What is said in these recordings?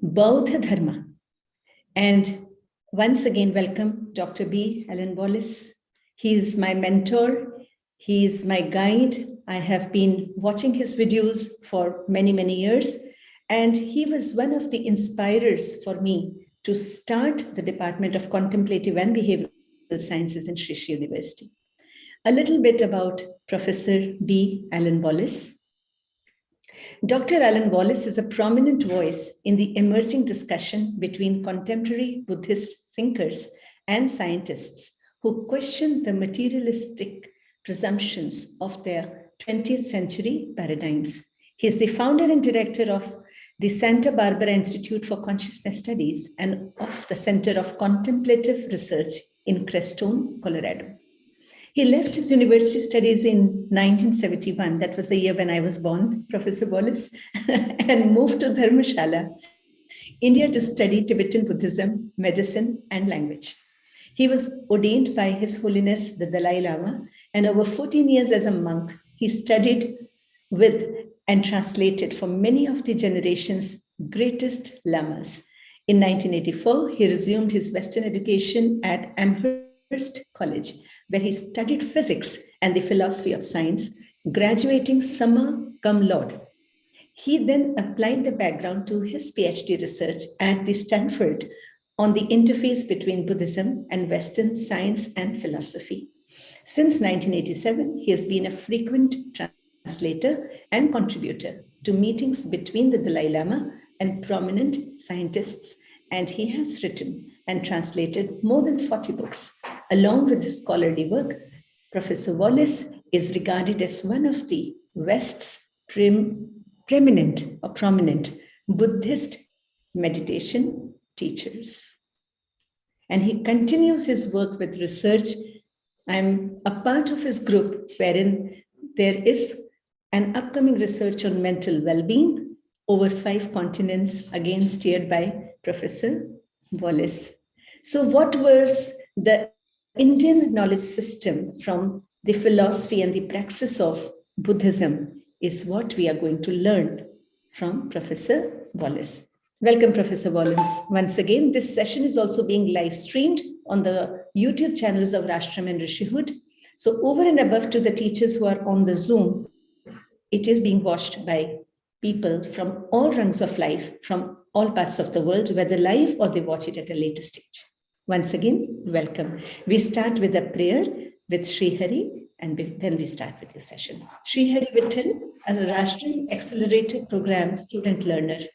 Bauddha Dharma. And once again, welcome Dr. B. Alan Wallace. He is my mentor. He is my guide. I have been watching his videos for many, many years. And he was one of the inspirers for me to start the Department of Contemplative and Behavioral Sciences in Sri Sri University. A little bit about Professor B. Alan Wallace. Dr. Alan Wallace is a prominent voice in the emerging discussion between contemporary Buddhist thinkers and scientists who question the materialistic presumptions of their 20th century paradigms. He is the founder and director of the Santa Barbara Institute for Consciousness Studies and of the Center of Contemplative Research in Crestone, Colorado. He left his university studies in 1971, that was the year when I was born, Professor Wallace, and moved to Dharmashala, India, to study Tibetan Buddhism, medicine, and language. He was ordained by His Holiness the Dalai Lama, and over 14 years as a monk, he studied with and translated for many of the generation's greatest lamas. In 1984, he resumed his Western education at Amherst College, where he studied physics and the philosophy of science, graduating summa cum laude. He then applied the background to his PhD research at the Stanford on the interface between Buddhism and Western science and philosophy. Since 1987, he has been a frequent translator and contributor to meetings between the Dalai Lama and prominent scientists, and he has written and translated more than 40 books. Along with his scholarly work, Professor Wallace is regarded as one of the West's prominent Buddhist meditation teachers. And he continues his work with research. I'm a part of his group wherein there is an upcoming research on mental well-being over 5 continents, again steered by Professor Wallace. So what was the Indian knowledge system from the philosophy and the praxis of Buddhism is what we are going to learn from Professor Wallace. Welcome, Professor Wallace. Once again, this session is also being live streamed on the YouTube channels of Rashtraman and Rishihood. So over and above to the teachers who are on the Zoom, it is being watched by people from all rungs of life, from all parts of the world, whether live or they watch it at a later stage. Once again, welcome. We start with a prayer with Sri Hari, and then we start with the session. Sri Hari Vittal, as a Rashtriya Accelerated Program student learner.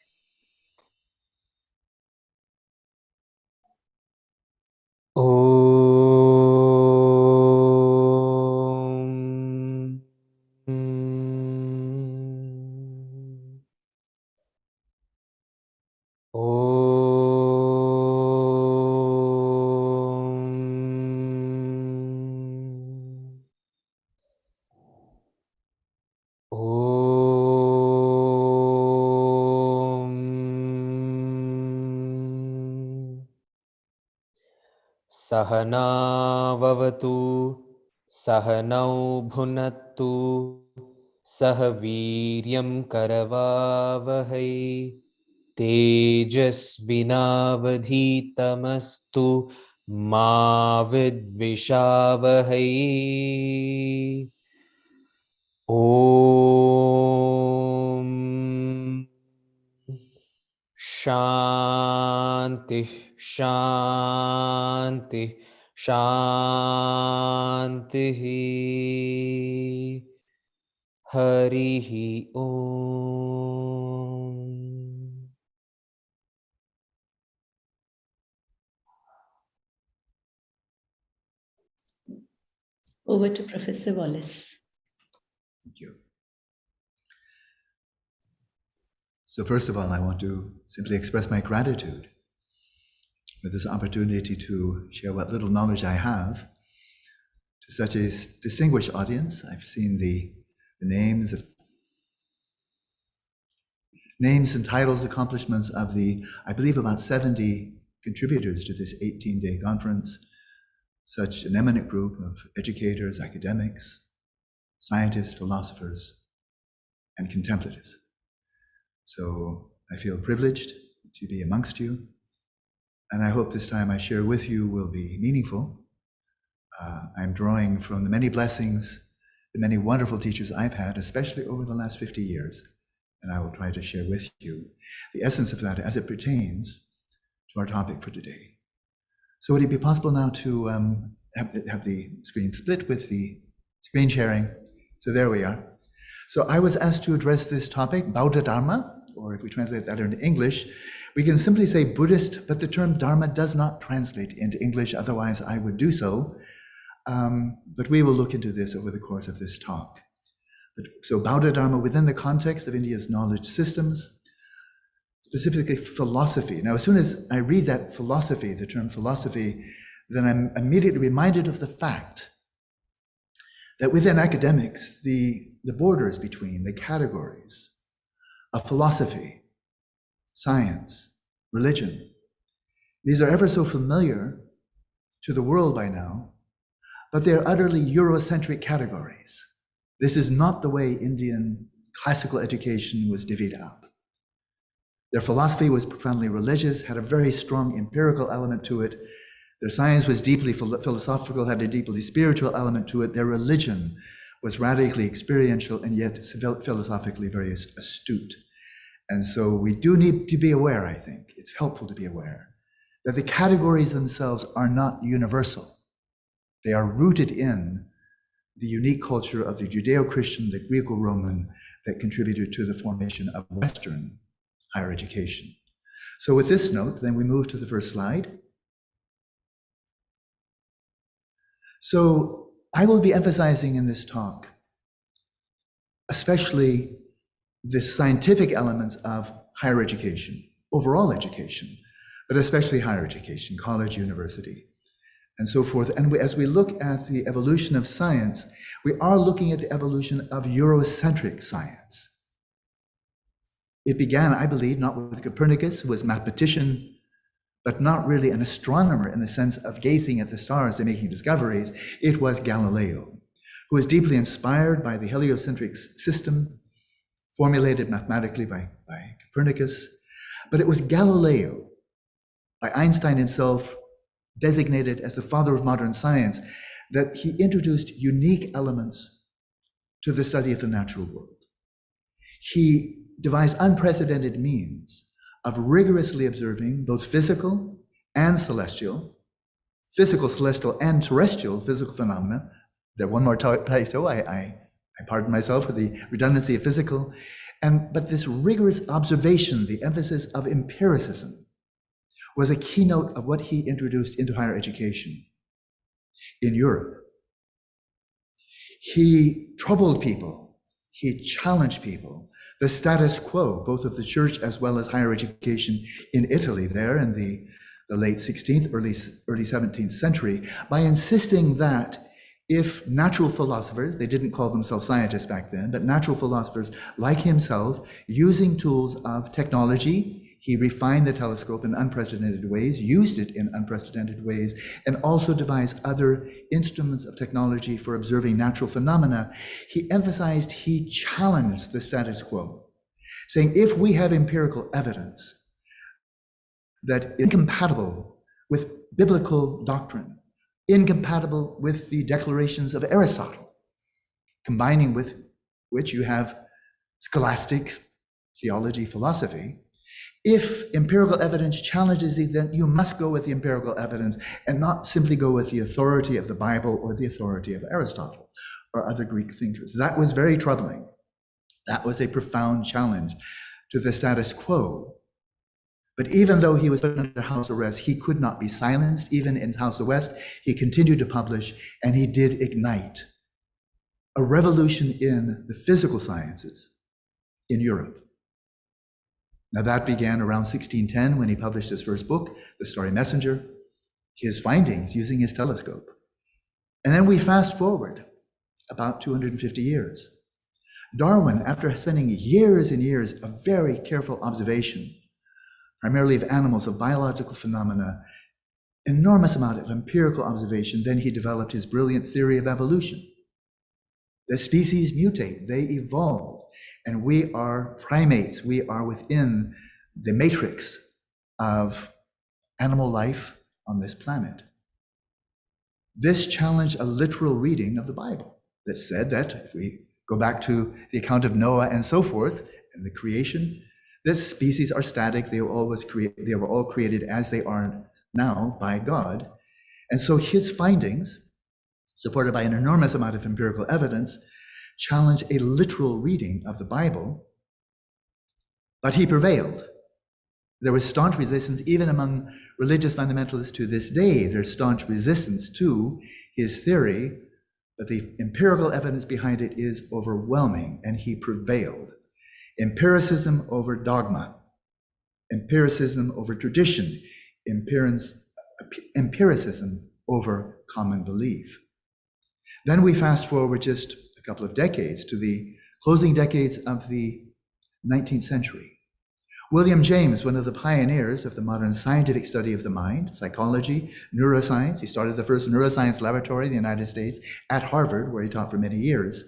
Sahana vavatu sahanau bhunattu sahaviryam karavavahai tejasvinavadhitamastu ma vidvishavahai. Om Shanti, Shanti, Shanti. Harihi Om. Over to Professor Wallace. Thank you. So first of all, I want to simply express my gratitude for this opportunity to share what little knowledge I have to such a distinguished audience. I've seen the names and titles, accomplishments of I believe about 70 contributors to this 18-day conference, such an eminent group of educators, academics, scientists, philosophers, and contemplatives. So I feel privileged to be amongst you. And I hope this time I share with you will be meaningful. I'm drawing from the many blessings, the many wonderful teachers I've had, especially over the last 50 years. And I will try to share with you the essence of that as it pertains to our topic for today. So would it be possible now to have the screen split with the screen sharing? So there we are. So I was asked to address this topic, Bauddha Dharma, or if we translate that into English, we can simply say Buddhist, but the term Dharma does not translate into English, otherwise I would do so. But we will look into this over the course of this talk. So Bauddha Dharma within the context of India's knowledge systems, specifically philosophy. Now, as soon as I read that philosophy, the term philosophy, then I'm immediately reminded of the fact that within academics, the borders between the categories of philosophy, science, religion, these are ever so familiar to the world by now, but they're utterly Eurocentric categories. This is not the way Indian classical education was divvied up. Their philosophy was profoundly religious, had a very strong empirical element to it. Their science was deeply philosophical, had a deeply spiritual element to it. Their religion was radically experiential and yet philosophically very astute. And so we do need to be aware, I think, it's helpful to be aware, that the categories themselves are not universal. They are rooted in the unique culture of the Judeo-Christian, the Greco-Roman, that contributed to the formation of Western higher education. So with this note, then we move to the first slide. So I will be emphasizing in this talk, especially the scientific elements of higher education, overall education, but especially higher education, college, university, and so forth. And as we look at the evolution of science, we are looking at the evolution of Eurocentric science. It began, I believe, not with Copernicus, who was a mathematician, but not really an astronomer in the sense of gazing at the stars and making discoveries. It was Galileo, who was deeply inspired by the heliocentric system formulated mathematically by Copernicus. But it was Galileo, by Einstein himself, designated as the father of modern science, that he introduced unique elements to the study of the natural world. He devised unprecedented means of rigorously observing both physical and celestial, physical, celestial, and terrestrial physical phenomena. There, one more title, I pardon myself for the redundancy of physical, but this rigorous observation, the emphasis of empiricism, was a keynote of what he introduced into higher education in Europe. He troubled people, he challenged people. The status quo, both of the church as well as higher education in Italy there in the late 16th, early 17th century, by insisting that if natural philosophers, they didn't call themselves scientists back then, but natural philosophers like himself, using tools of technology, he refined the telescope in unprecedented ways, used it in unprecedented ways, and also devised other instruments of technology for observing natural phenomena. He emphasized, he challenged the status quo, saying if we have empirical evidence that is incompatible with biblical doctrine, incompatible with the declarations of Aristotle, combining with which you have scholastic theology, philosophy, if empirical evidence challenges it, then you must go with the empirical evidence and not simply go with the authority of the Bible or the authority of Aristotle or other Greek thinkers. That was very troubling. That was a profound challenge to the status quo. But even though he was put under house arrest, he could not be silenced. Even in house arrest, he continued to publish, and he did ignite a revolution in the physical sciences in Europe. Now that began around 1610 when he published his first book, The Starry Messenger, his findings using his telescope. And then we fast forward about 250 years. Darwin, after spending years and years of very careful observation, primarily of animals, of biological phenomena, enormous amount of empirical observation, then he developed his brilliant theory of evolution. The species mutate, they evolve, and we are primates. We are within the matrix of animal life on this planet. This challenged a literal reading of the Bible that said that, if we go back to the account of Noah and so forth, and the creation, this species are static. They were all created as they are now by God. And so his findings, supported by an enormous amount of empirical evidence, challenge a literal reading of the Bible, but he prevailed. There was staunch resistance, even among religious fundamentalists to this day. There's staunch resistance to his theory, but the empirical evidence behind it is overwhelming, and he prevailed. Empiricism over dogma, empiricism over tradition, empiricism over common belief. Then we fast forward just a couple of decades to the closing decades of the 19th century. William James, one of the pioneers of the modern scientific study of the mind, psychology, neuroscience. He started the first neuroscience laboratory in the United States at Harvard, where he taught for many years.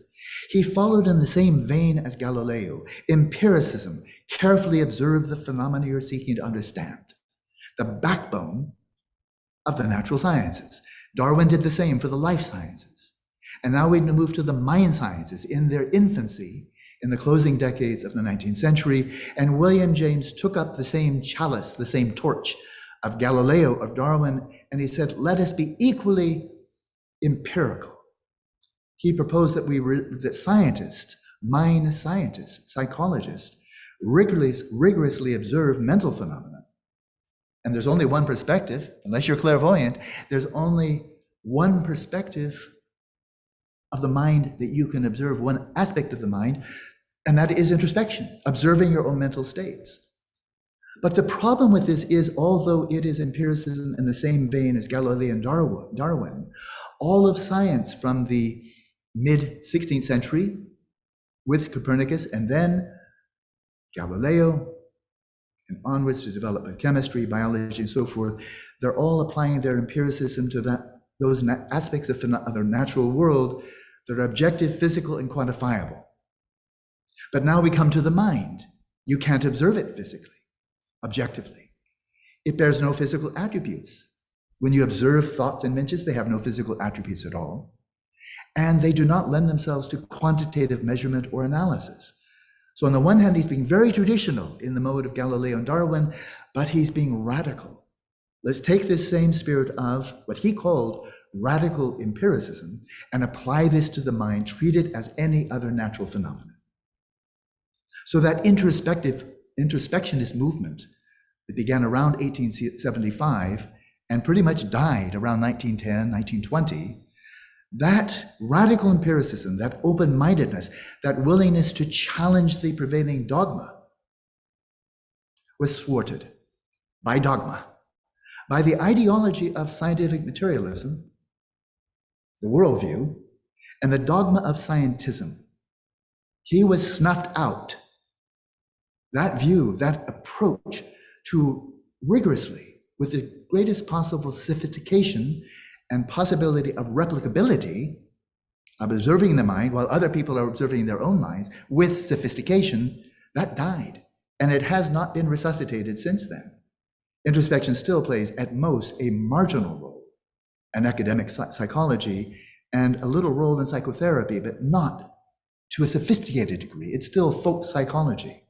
He followed in the same vein as Galileo. Empiricism, carefully observe the phenomena you're seeking to understand. The backbone of the natural sciences. Darwin did the same for the life sciences. And now we move to the mind sciences in their infancy in the closing decades of the 19th century. And William James took up the same chalice, the same torch of Galileo, of Darwin, and he said, let us be equally empirical. He proposed that scientists, mind scientists, psychologists, rigorously observe mental phenomena. And there's only one perspective, unless you're clairvoyant, there's only one perspective of the mind that you can observe, one aspect of the mind, and that is introspection, observing your own mental states. But the problem with this is, although it is empiricism in the same vein as Galileo and Darwin, all of science from the mid-16th century with Copernicus and then Galileo and onwards to develop chemistry, biology, and so forth, they're all applying their empiricism to those aspects of the natural world that are objective, physical, and quantifiable. But now we come to the mind. You can't observe it physically, objectively. It bears no physical attributes. When you observe thoughts and images, they have no physical attributes at all. And they do not lend themselves to quantitative measurement or analysis. So on the one hand, he's being very traditional in the mode of Galileo and Darwin, but he's being radical. Let's take this same spirit of what he called radical empiricism and apply this to the mind, treat it as any other natural phenomenon. So that introspectionist movement that began around 1875 and pretty much died around 1910, 1920, that radical empiricism, that open-mindedness, that willingness to challenge the prevailing dogma was thwarted by dogma, by the ideology of scientific materialism, the worldview, and the dogma of scientism. He was snuffed out. That view, that approach to rigorously, with the greatest possible sophistication and possibility of replicability, of observing the mind while other people are observing their own minds with sophistication, that died. And it has not been resuscitated since then. Introspection still plays, at most, a marginal role in academic psychology and a little role in psychotherapy, but not to a sophisticated degree. It's still folk psychology.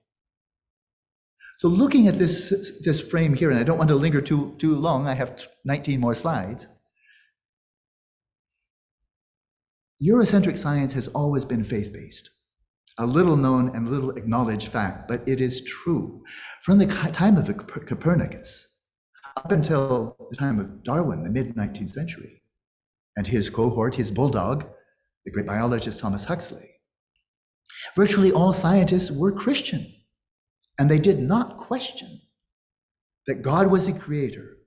So looking at this frame here, and I don't want to linger too long, I have 19 more slides. Eurocentric science has always been faith-based, a little known and little acknowledged fact, but it is true. From the time of Copernicus up until the time of Darwin, the mid-19th century, and his cohort, his bulldog, the great biologist Thomas Huxley, virtually all scientists were Christian, and they did not question that God was the creator,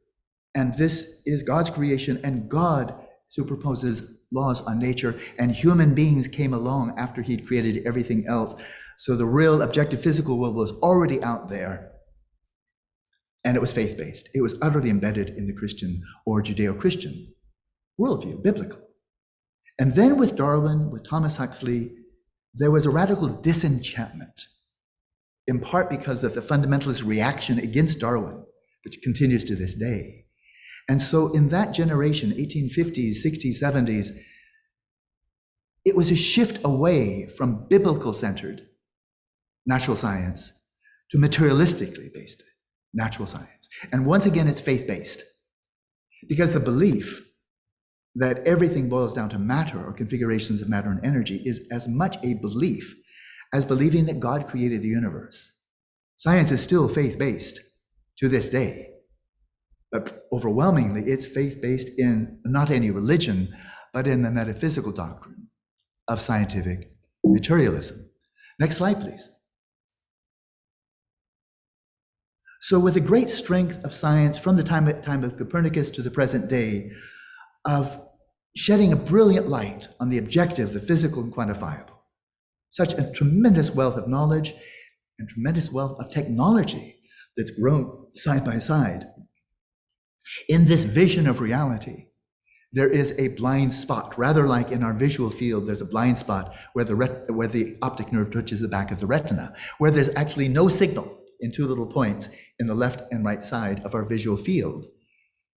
and this is God's creation, and God superposes laws on nature, and human beings came along after he'd created everything else. So the real objective physical world was already out there, and it was faith-based. It was utterly embedded in the Christian or Judeo-Christian worldview, biblical. And then with Darwin, with Thomas Huxley, there was a radical disenchantment, in part because of the fundamentalist reaction against Darwin, which continues to this day. And so in that generation, 1850s, 60s, 70s, it was a shift away from biblical-centered natural science to materialistically based natural science. And once again, it's faith-based, because the belief that everything boils down to matter or configurations of matter and energy is as much a belief as believing that God created the universe. Science is still faith-based to this day, but overwhelmingly it's faith-based in not any religion, but in the metaphysical doctrine of scientific materialism. Next slide, please. So with the great strength of science from the time of Copernicus to the present day, of shedding a brilliant light on the objective, the physical and quantifiable, such a tremendous wealth of knowledge and tremendous wealth of technology that's grown side by side. In this vision of reality, there is a blind spot, rather like in our visual field, there's a blind spot where the optic nerve touches the back of the retina, where there's actually no signal in two little points in the left and right side of our visual field.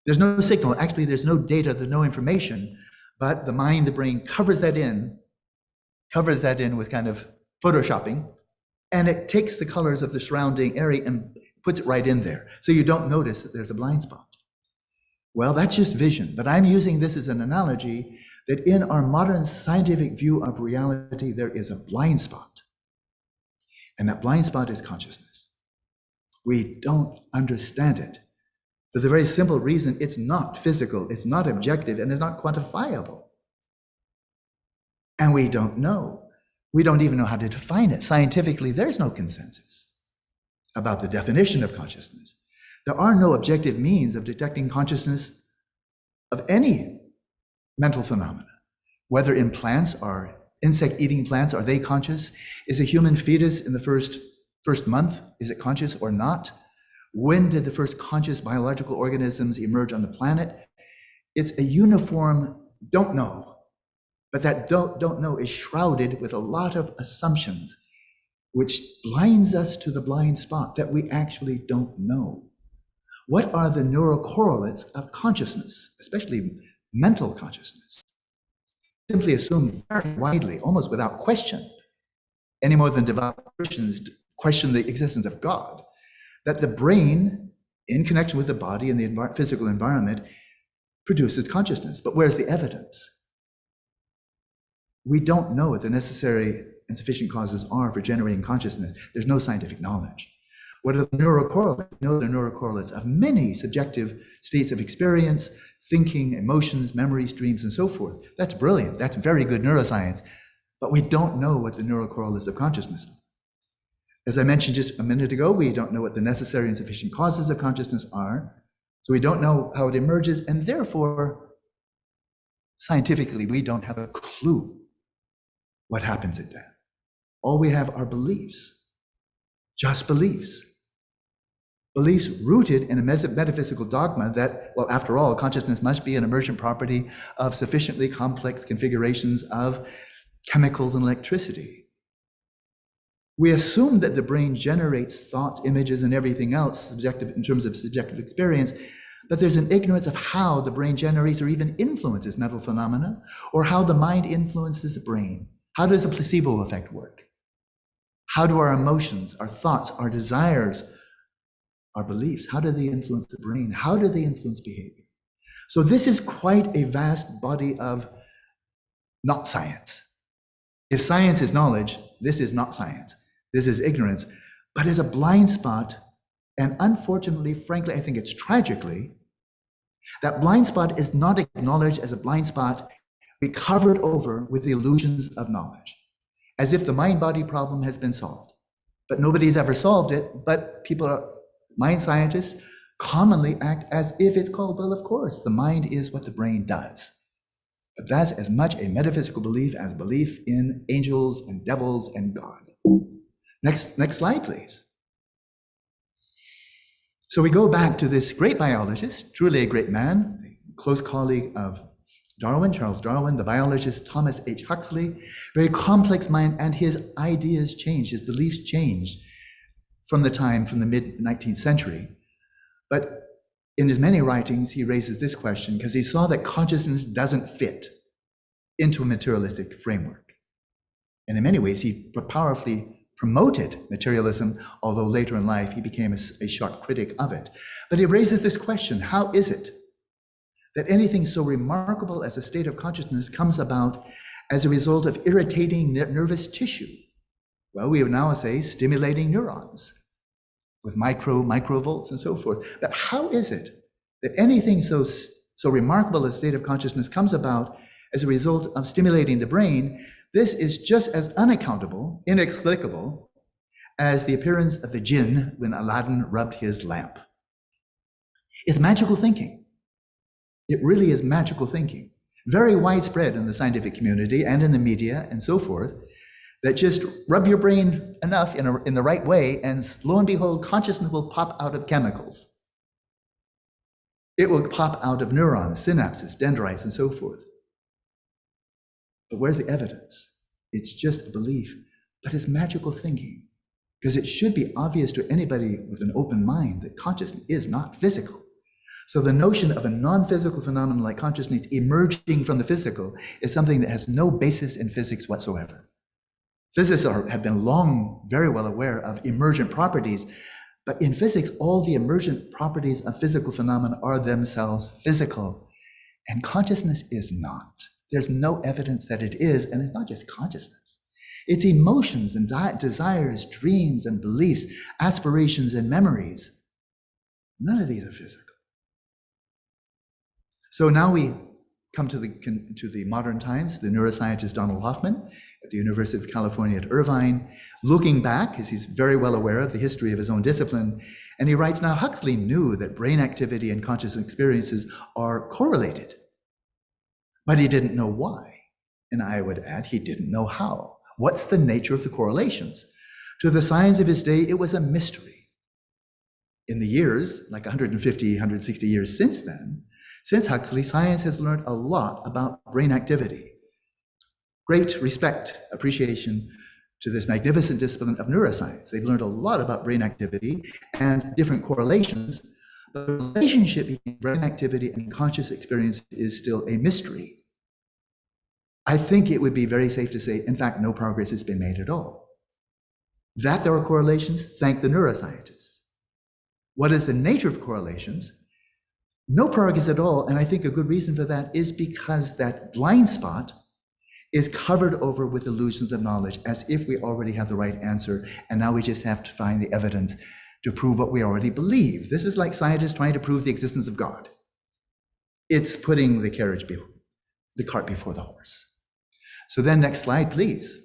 There's no signal, actually there's no data, there's no information, but the mind, the brain covers that in with kind of photoshopping, and it takes the colors of the surrounding area and puts it right in there. So you don't notice that there's a blind spot. Well, that's just vision, but I'm using this as an analogy that in our modern scientific view of reality, there is a blind spot. And that blind spot is consciousness. We don't understand it for the very simple reason it's not physical, it's not objective, and it's not quantifiable. And we don't know. We don't even know how to define it. Scientifically, there's no consensus about the definition of consciousness. There are no objective means of detecting consciousness of any mental phenomena, whether in plants or insect-eating plants, are they conscious? Is a human fetus in the first month, is it conscious or not? When did the first conscious biological organisms emerge on the planet? It's a uniform don't know, but that don't know is shrouded with a lot of assumptions, which blinds us to the blind spot that we actually don't know. What are the neurocorrelates of consciousness, especially mental consciousness? Simply assumed very widely, almost without question, any more than devout Christians question the existence of God, that the brain, in connection with the body and the physical environment, produces consciousness. But where's the evidence? We don't know what the necessary and sufficient causes are for generating consciousness. There's no scientific knowledge. What are the neurocorrelates? We know the neurocorrelates of many subjective states of experience, thinking, emotions, memories, dreams, and so forth. That's brilliant. That's very good neuroscience. But we don't know what the neurocorrelates of consciousness are. As I mentioned just a minute ago, we don't know what the necessary and sufficient causes of consciousness are. So we don't know how it emerges, and therefore, scientifically, we don't have a clue what happens at death. All we have are beliefs, just beliefs. Beliefs rooted in a metaphysical dogma that, well, after all, consciousness must be an emergent property of sufficiently complex configurations of chemicals and electricity. We assume that the brain generates thoughts, images, and everything else subjective in terms of subjective experience, but there's an ignorance of how the brain generates or even influences mental phenomena, or how the mind influences the brain. How does a placebo effect work? How do our emotions, our thoughts, our desires, our beliefs, how do they influence the brain? How do they influence behavior? So this is quite a vast body of not science. If science is knowledge, this is not science. This is ignorance, but it's a blind spot. And unfortunately, frankly, I think it's tragically, that blind spot is not acknowledged as a blind spot. We cover it over with the illusions of knowledge, as if the mind-body problem has been solved. But nobody's ever solved it, but mind scientists commonly act as if it's called, well, of course, the mind is what the brain does. But that's as much a metaphysical belief as belief in angels and devils and God. Next slide, please. So we go back to this great biologist, truly a great man, a close colleague of Darwin, Charles Darwin, the biologist Thomas H. Huxley, very complex mind, and his ideas changed, his beliefs changed from the mid-19th century. But in his many writings, he raises this question because he saw that consciousness doesn't fit into a materialistic framework. And in many ways, he powerfully promoted materialism, although later in life he became a sharp critic of it. But he raises this question: how is it that anything so remarkable as a state of consciousness comes about as a result of irritating nervous tissue? Well, we would now say stimulating neurons with microvolts and so forth. But how is it that anything so remarkable as a state of consciousness comes about as a result of stimulating the brain? This is just as unaccountable, inexplicable, as the appearance of the jinn when Aladdin rubbed his lamp. It's magical thinking. It really is magical thinking. Very widespread in the scientific community and in the media and so forth, that just rub your brain enough in the right way, and lo and behold, consciousness will pop out of chemicals. It will pop out of neurons, synapses, dendrites, and so forth. But where's the evidence? It's just a belief, but it's magical thinking, because it should be obvious to anybody with an open mind that consciousness is not physical. So the notion of a non-physical phenomenon like consciousness emerging from the physical is something that has no basis in physics whatsoever. Physicists have been long very well aware of emergent properties, but in physics, all the emergent properties of physical phenomena are themselves physical, and consciousness is not. There's no evidence that it is, and it's not just consciousness. It's emotions and desires, dreams and beliefs, aspirations and memories. None of these are physical. So now we come to the modern times. The neuroscientist Donald Hoffman at the University of California at Irvine, looking back, as he's very well aware of the history of his own discipline, and he writes, now Huxley knew that brain activity and conscious experiences are correlated, but he didn't know why. And I would add, he didn't know how. What's the nature of the correlations? To the science of his day, it was a mystery. In the years, like 150, 160 years since then, since Huxley, science has learned a lot about brain activity. Great respect, appreciation to this magnificent discipline of neuroscience. They've learned a lot about brain activity and different correlations. But the relationship between brain activity and conscious experience is still a mystery. I think it would be very safe to say, in fact, no progress has been made at all. That there are correlations, thank the neuroscientists. What is the nature of correlations? No progress at all, and I think a good reason for that is because that blind spot is covered over with illusions of knowledge, as if we already have the right answer, and now we just have to find the evidence to prove what we already believe. This is like scientists trying to prove the existence of God. It's putting the cart before the horse. So then next slide, please.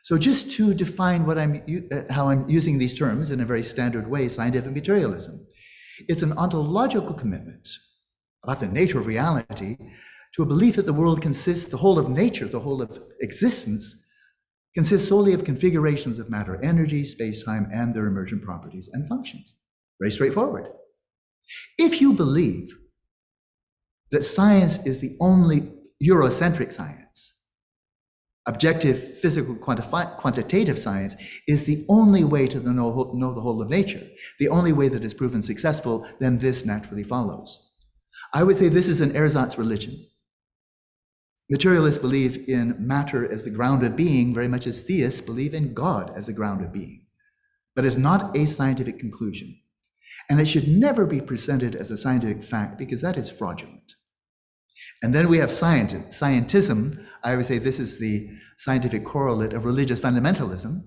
So just to define how I'm using these terms in a very standard way, scientific materialism. It's an ontological commitment about the nature of reality to a belief that the world consists, the whole of nature, the whole of existence, consists solely of configurations of matter, energy, space-time, and their emergent properties and functions. Very straightforward. If you believe that science is the only Eurocentric science, objective, physical, quantitative science is the only way to know the whole of nature, the only way that is proven successful, then this naturally follows. I would say this is an ersatz religion. Materialists believe in matter as the ground of being, very much as theists believe in God as the ground of being. But it's not a scientific conclusion. And it should never be presented as a scientific fact, because that is fraudulent. And then we have scientism. I would say this is the scientific correlate of religious fundamentalism.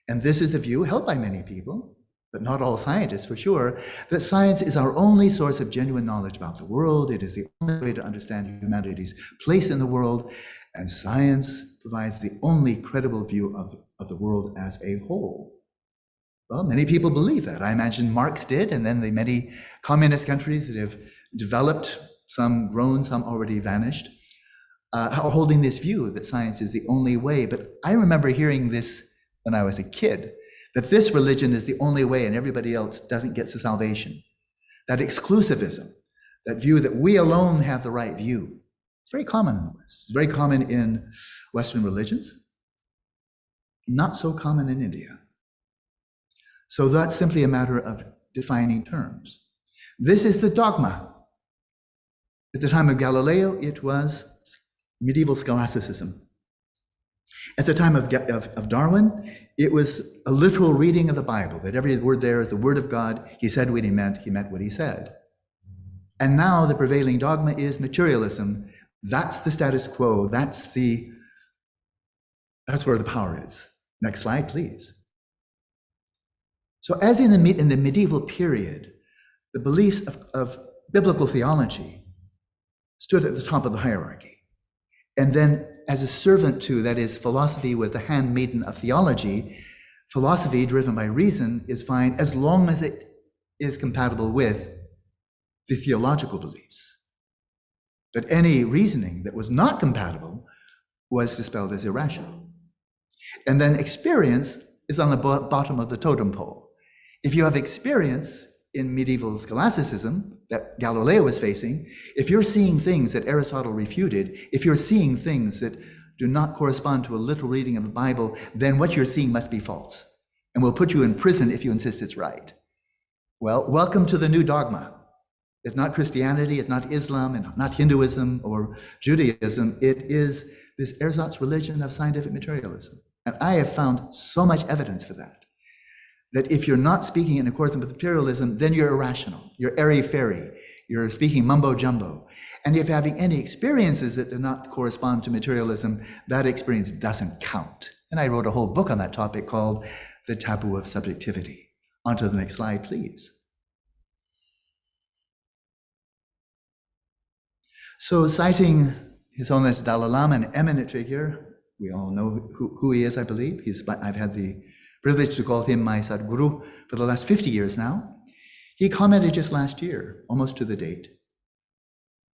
And this is the view held by many people, but not all scientists for sure, that science is our only source of genuine knowledge about the world. It is the only way to understand humanity's place in the world. And science provides the only credible view of the world as a whole. Well, many people believe that. I imagine Marx did, and then the many communist countries that have developed, some grown, some already vanished, are holding this view that science is the only way. But I remember hearing this when I was a kid, that this religion is the only way and everybody else doesn't get to salvation. That exclusivism, that view that we alone have the right view. It's very common in the West. It's very common in Western religions. Not so common in India. So that's simply a matter of defining terms. This is the dogma. At the time of Galileo, it was medieval scholasticism. At the time of Darwin, it was a literal reading of the Bible, that every word there is the word of God. He said what he meant what he said. And now the prevailing dogma is materialism. That's the status quo. That's where the power is. Next slide, please. So as in the medieval period, the beliefs of biblical theology stood at the top of the hierarchy. And then as a servant to, that is, philosophy was the handmaiden of theology, philosophy driven by reason is fine as long as it is compatible with the theological beliefs. But any reasoning that was not compatible was dispelled as irrational. And then experience is on the bottom of the totem pole. If you have experience in medieval scholasticism that Galileo was facing, if you're seeing things that Aristotle refuted, if you're seeing things that do not correspond to a literal reading of the Bible, then what you're seeing must be false, and will put you in prison if you insist it's right. Well, welcome to the new dogma. It's not Christianity, it's not Islam, and not Hinduism or Judaism. It is this ersatz religion of scientific materialism. And I have found so much evidence for that if you're not speaking in accordance with materialism, then you're irrational, you're airy-fairy, you're speaking mumbo-jumbo. And if you're having any experiences that do not correspond to materialism, that experience doesn't count. And I wrote a whole book on that topic called The Taboo of Subjectivity. On to the next slide, please. So citing His Holiness Dalai Lama, an eminent figure, we all know who he is, I believe. I've had the privilege to call him my Sadguru for the last 50 years now. He commented just last year, almost to the date,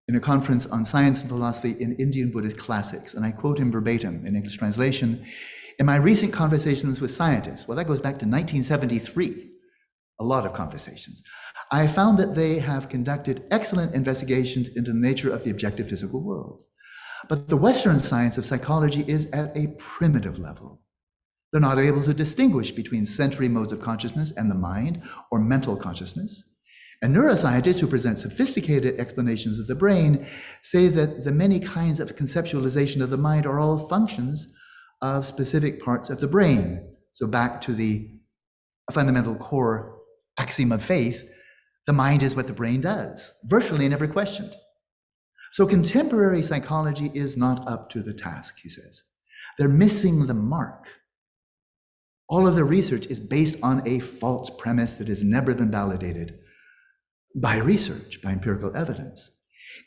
in a conference on science and philosophy in Indian Buddhist classics, and I quote him verbatim in English translation, "In my recent conversations with scientists," well, that goes back to 1973, a lot of conversations, "I found that they have conducted excellent investigations into the nature of the objective physical world. But the Western science of psychology is at a primitive level. They're not able to distinguish between sensory modes of consciousness and the mind, or mental consciousness. And neuroscientists who present sophisticated explanations of the brain say that the many kinds of conceptualization of the mind are all functions of specific parts of the brain." So back to the fundamental core axiom of faith, the mind is what the brain does, virtually never questioned. So contemporary psychology is not up to the task, he says. They're missing the mark. All of the research is based on a false premise that has never been validated by research, by empirical evidence.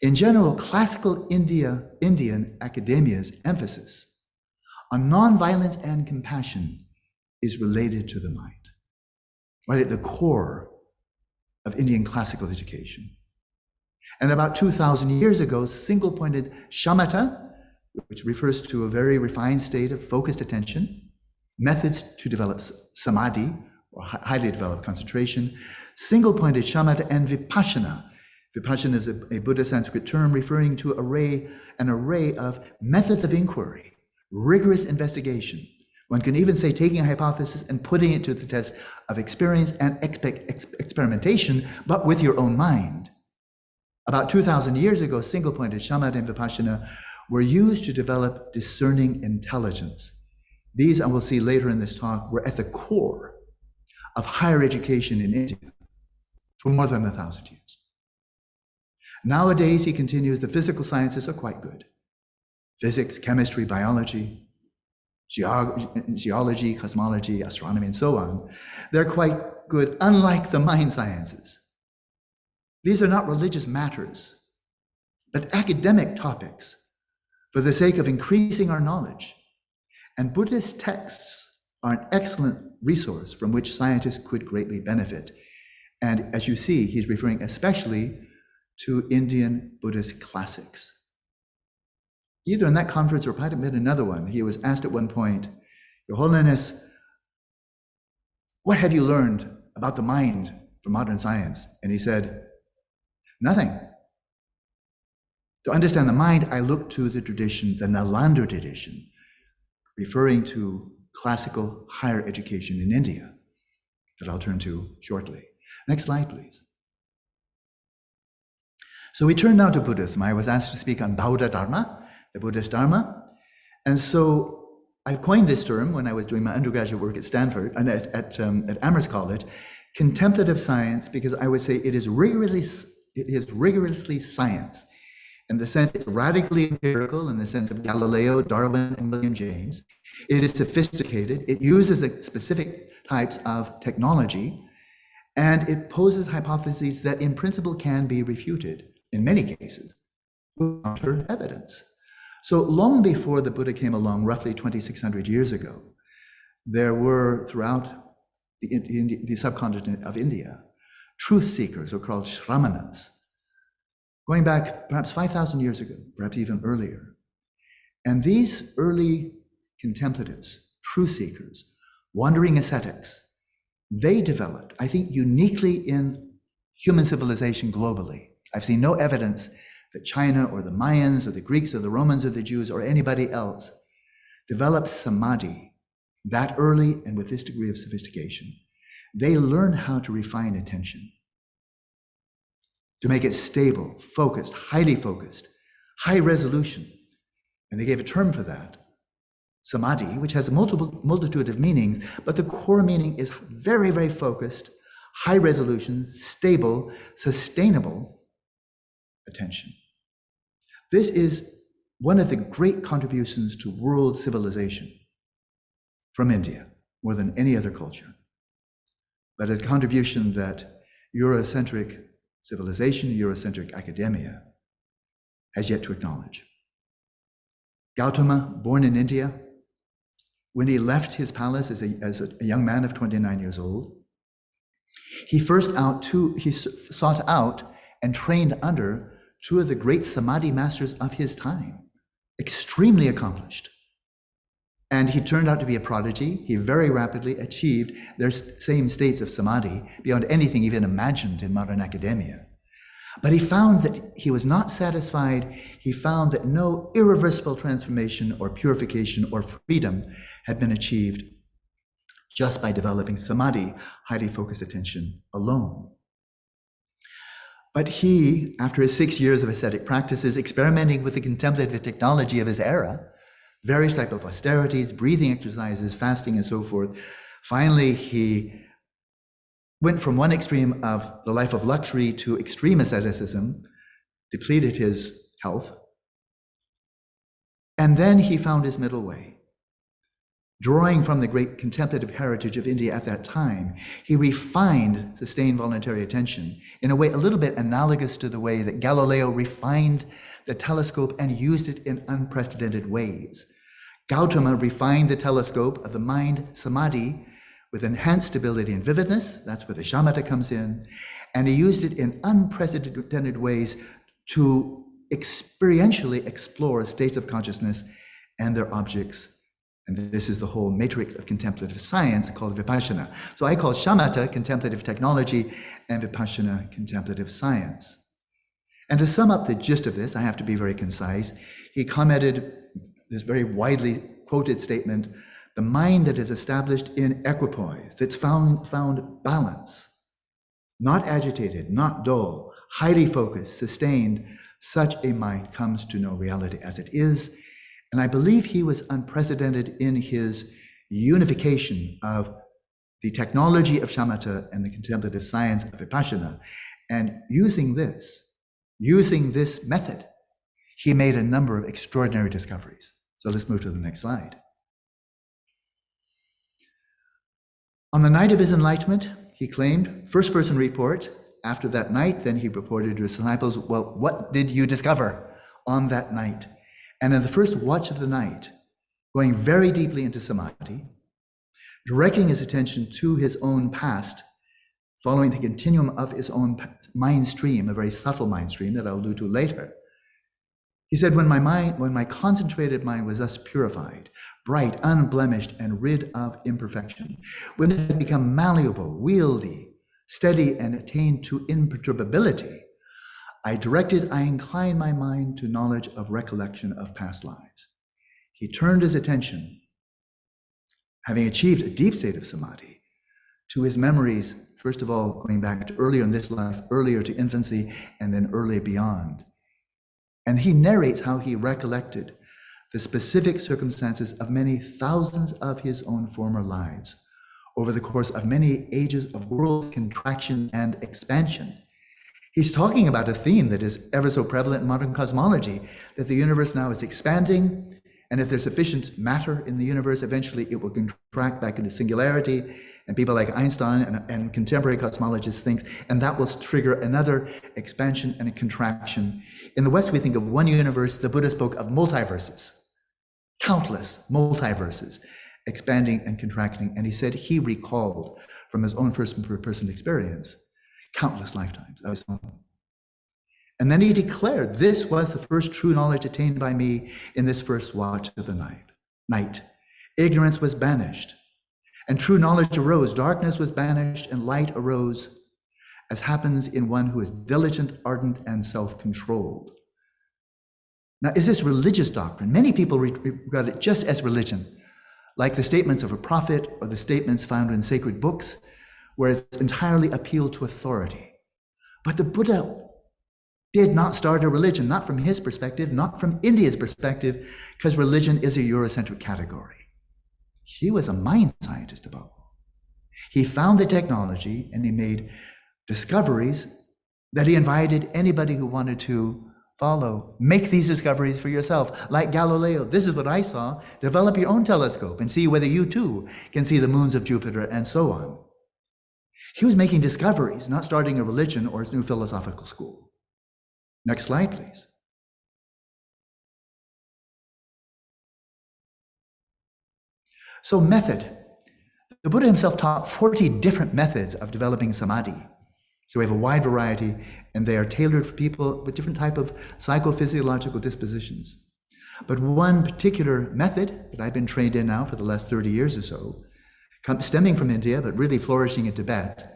In general, classical Indian academia's emphasis on nonviolence and compassion is related to the mind, right at the core of Indian classical education. And about 2,000 years ago, single-pointed shamatha, which refers to a very refined state of focused attention, methods to develop samadhi, or highly developed concentration, single-pointed shamatha, and vipassana. Vipassana is a Buddhist Sanskrit term referring to an array of methods of inquiry, rigorous investigation. One can even say taking a hypothesis and putting it to the test of experience and experimentation, but with your own mind. About 2,000 years ago, single-pointed shamatha and vipassana were used to develop discerning intelligence. These, I will see later in this talk, were at the core of higher education in India for more than 1,000 years. Nowadays, he continues, the physical sciences are quite good. Physics, chemistry, biology, geology, cosmology, astronomy, and so on. They're quite good, unlike the mind sciences. These are not religious matters, but academic topics for the sake of increasing our knowledge. And Buddhist texts are an excellent resource from which scientists could greatly benefit. And as you see, he's referring especially to Indian Buddhist classics. Either in that conference or might have been another one, he was asked at one point, "Your Holiness, what have you learned about the mind from modern science?" And he said, "Nothing. To understand the mind, I look to the tradition, the Nalanda tradition," referring to classical higher education in India. that I'll turn to shortly. Next slide, please. So we turn now to Buddhism. I was asked to speak on Bauddha Dharma, the Buddhist Dharma. And so I coined this term when I was doing my undergraduate work at Stanford and at Amherst College, contemplative science, because I would say it is rigorously science. In the sense it's radically empirical, in the sense of Galileo, Darwin, and William James. It is sophisticated. It uses specific types of technology, and it poses hypotheses that in principle can be refuted in many cases with counter evidence. So long before the Buddha came along, roughly 2,600 years ago, there were throughout the subcontinent of India, truth seekers, or called Shramanas, going back perhaps 5,000 years ago, perhaps even earlier. And these early contemplatives, truth seekers, wandering ascetics, they developed, I think, uniquely in human civilization globally. I've seen no evidence that China or the Mayans or the Greeks or the Romans or the Jews or anybody else developed samadhi that early and with this degree of sophistication. They learned how to refine attention, to make it stable, focused, high resolution. And they gave a term for that, samadhi, which has a multitude of meanings, but the core meaning is very, very focused, high resolution, stable, sustainable attention. This is one of the great contributions to world civilization from India, more than any other culture. But a contribution that Eurocentric civilization, Eurocentric academia has yet to acknowledge. Gautama, born in India, when he left his palace as a young man of 29 years old, he sought out and trained under two of the great samadhi masters of his time, extremely accomplished. And he turned out to be a prodigy. He very rapidly achieved their same states of samadhi beyond anything even imagined in modern academia. But he found that he was not satisfied. He found that no irreversible transformation or purification or freedom had been achieved just by developing samadhi, highly focused attention alone. But he, after his 6 years of ascetic practices, experimenting with the contemplative technology of his era, various types of austerities, breathing exercises, fasting, and so forth, finally he went from one extreme of the life of luxury to extreme asceticism, depleted his health, and then he found his middle way. Drawing from the great contemplative heritage of India at that time, he refined sustained voluntary attention in a way a little bit analogous to the way that Galileo refined the telescope and used it in unprecedented ways. Gautama refined the telescope of the mind samadhi with enhanced stability and vividness. That's where the shamatha comes in. And he used it in unprecedented ways to experientially explore states of consciousness and their objects. And this is the whole matrix of contemplative science called Vipassana. So I call shamatha contemplative technology and Vipassana contemplative science. And to sum up the gist of this, I have to be very concise. He commented this very widely quoted statement: the mind that is established in equipoise, that's found balance, not agitated, not dull, highly focused, sustained, such a mind comes to know reality as it is. And I believe he was unprecedented in his unification of the technology of shamatha and the contemplative science of Vipassana. And using this method, he made a number of extraordinary discoveries. So let's move to the next slide. On the night of his enlightenment, he claimed, first person report, after that night, then he reported to his disciples, well, what did you discover on that night? And in the first watch of the night, going very deeply into samadhi, directing his attention to his own past, following the continuum of his own mind stream, a very subtle mind stream that I'll allude to later. He said, when my concentrated mind was thus purified, bright, unblemished, and rid of imperfection, when it had become malleable, wieldy, steady, and attained to imperturbability, I inclined my mind to knowledge of recollection of past lives. He turned his attention, having achieved a deep state of samadhi, to his memories, first of all, going back to earlier in this life, earlier to infancy, and then earlier beyond. And he narrates how he recollected the specific circumstances of many thousands of his own former lives over the course of many ages of world contraction and expansion. He's talking about a theme that is ever so prevalent in modern cosmology, that the universe now is expanding, and if there's sufficient matter in the universe, eventually it will contract back into singularity, and people like Einstein and contemporary cosmologists think, and that will trigger another expansion and a contraction. In the West, we think of one universe. The Buddha spoke of multiverses, countless multiverses, expanding and contracting, and he said he recalled from his own first-person experience countless lifetimes of his own. And then he declared, this was the first true knowledge attained by me in this first watch of the night. Ignorance was banished, and true knowledge arose. Darkness was banished, and light arose, as happens in one who is diligent, ardent, and self-controlled. Now, is this religious doctrine? Many people regard it just as religion, like the statements of a prophet or the statements found in sacred books, where it's entirely appealed to authority. But the Buddha did not start a religion, not from his perspective, not from India's perspective, because religion is a Eurocentric category. He was a mind scientist above all. He found the technology and he made discoveries that he invited anybody who wanted to follow. Make these discoveries for yourself. Like Galileo, this is what I saw. Develop your own telescope and see whether you too can see the moons of Jupiter and so on. He was making discoveries, not starting a religion or his new philosophical school. Next slide, please. So method. The Buddha himself taught 40 different methods of developing samadhi. So we have a wide variety, and they are tailored for people with different type of psychophysiological dispositions. But one particular method that I've been trained in now for the last 30 years or so, stemming from India, but really flourishing in Tibet,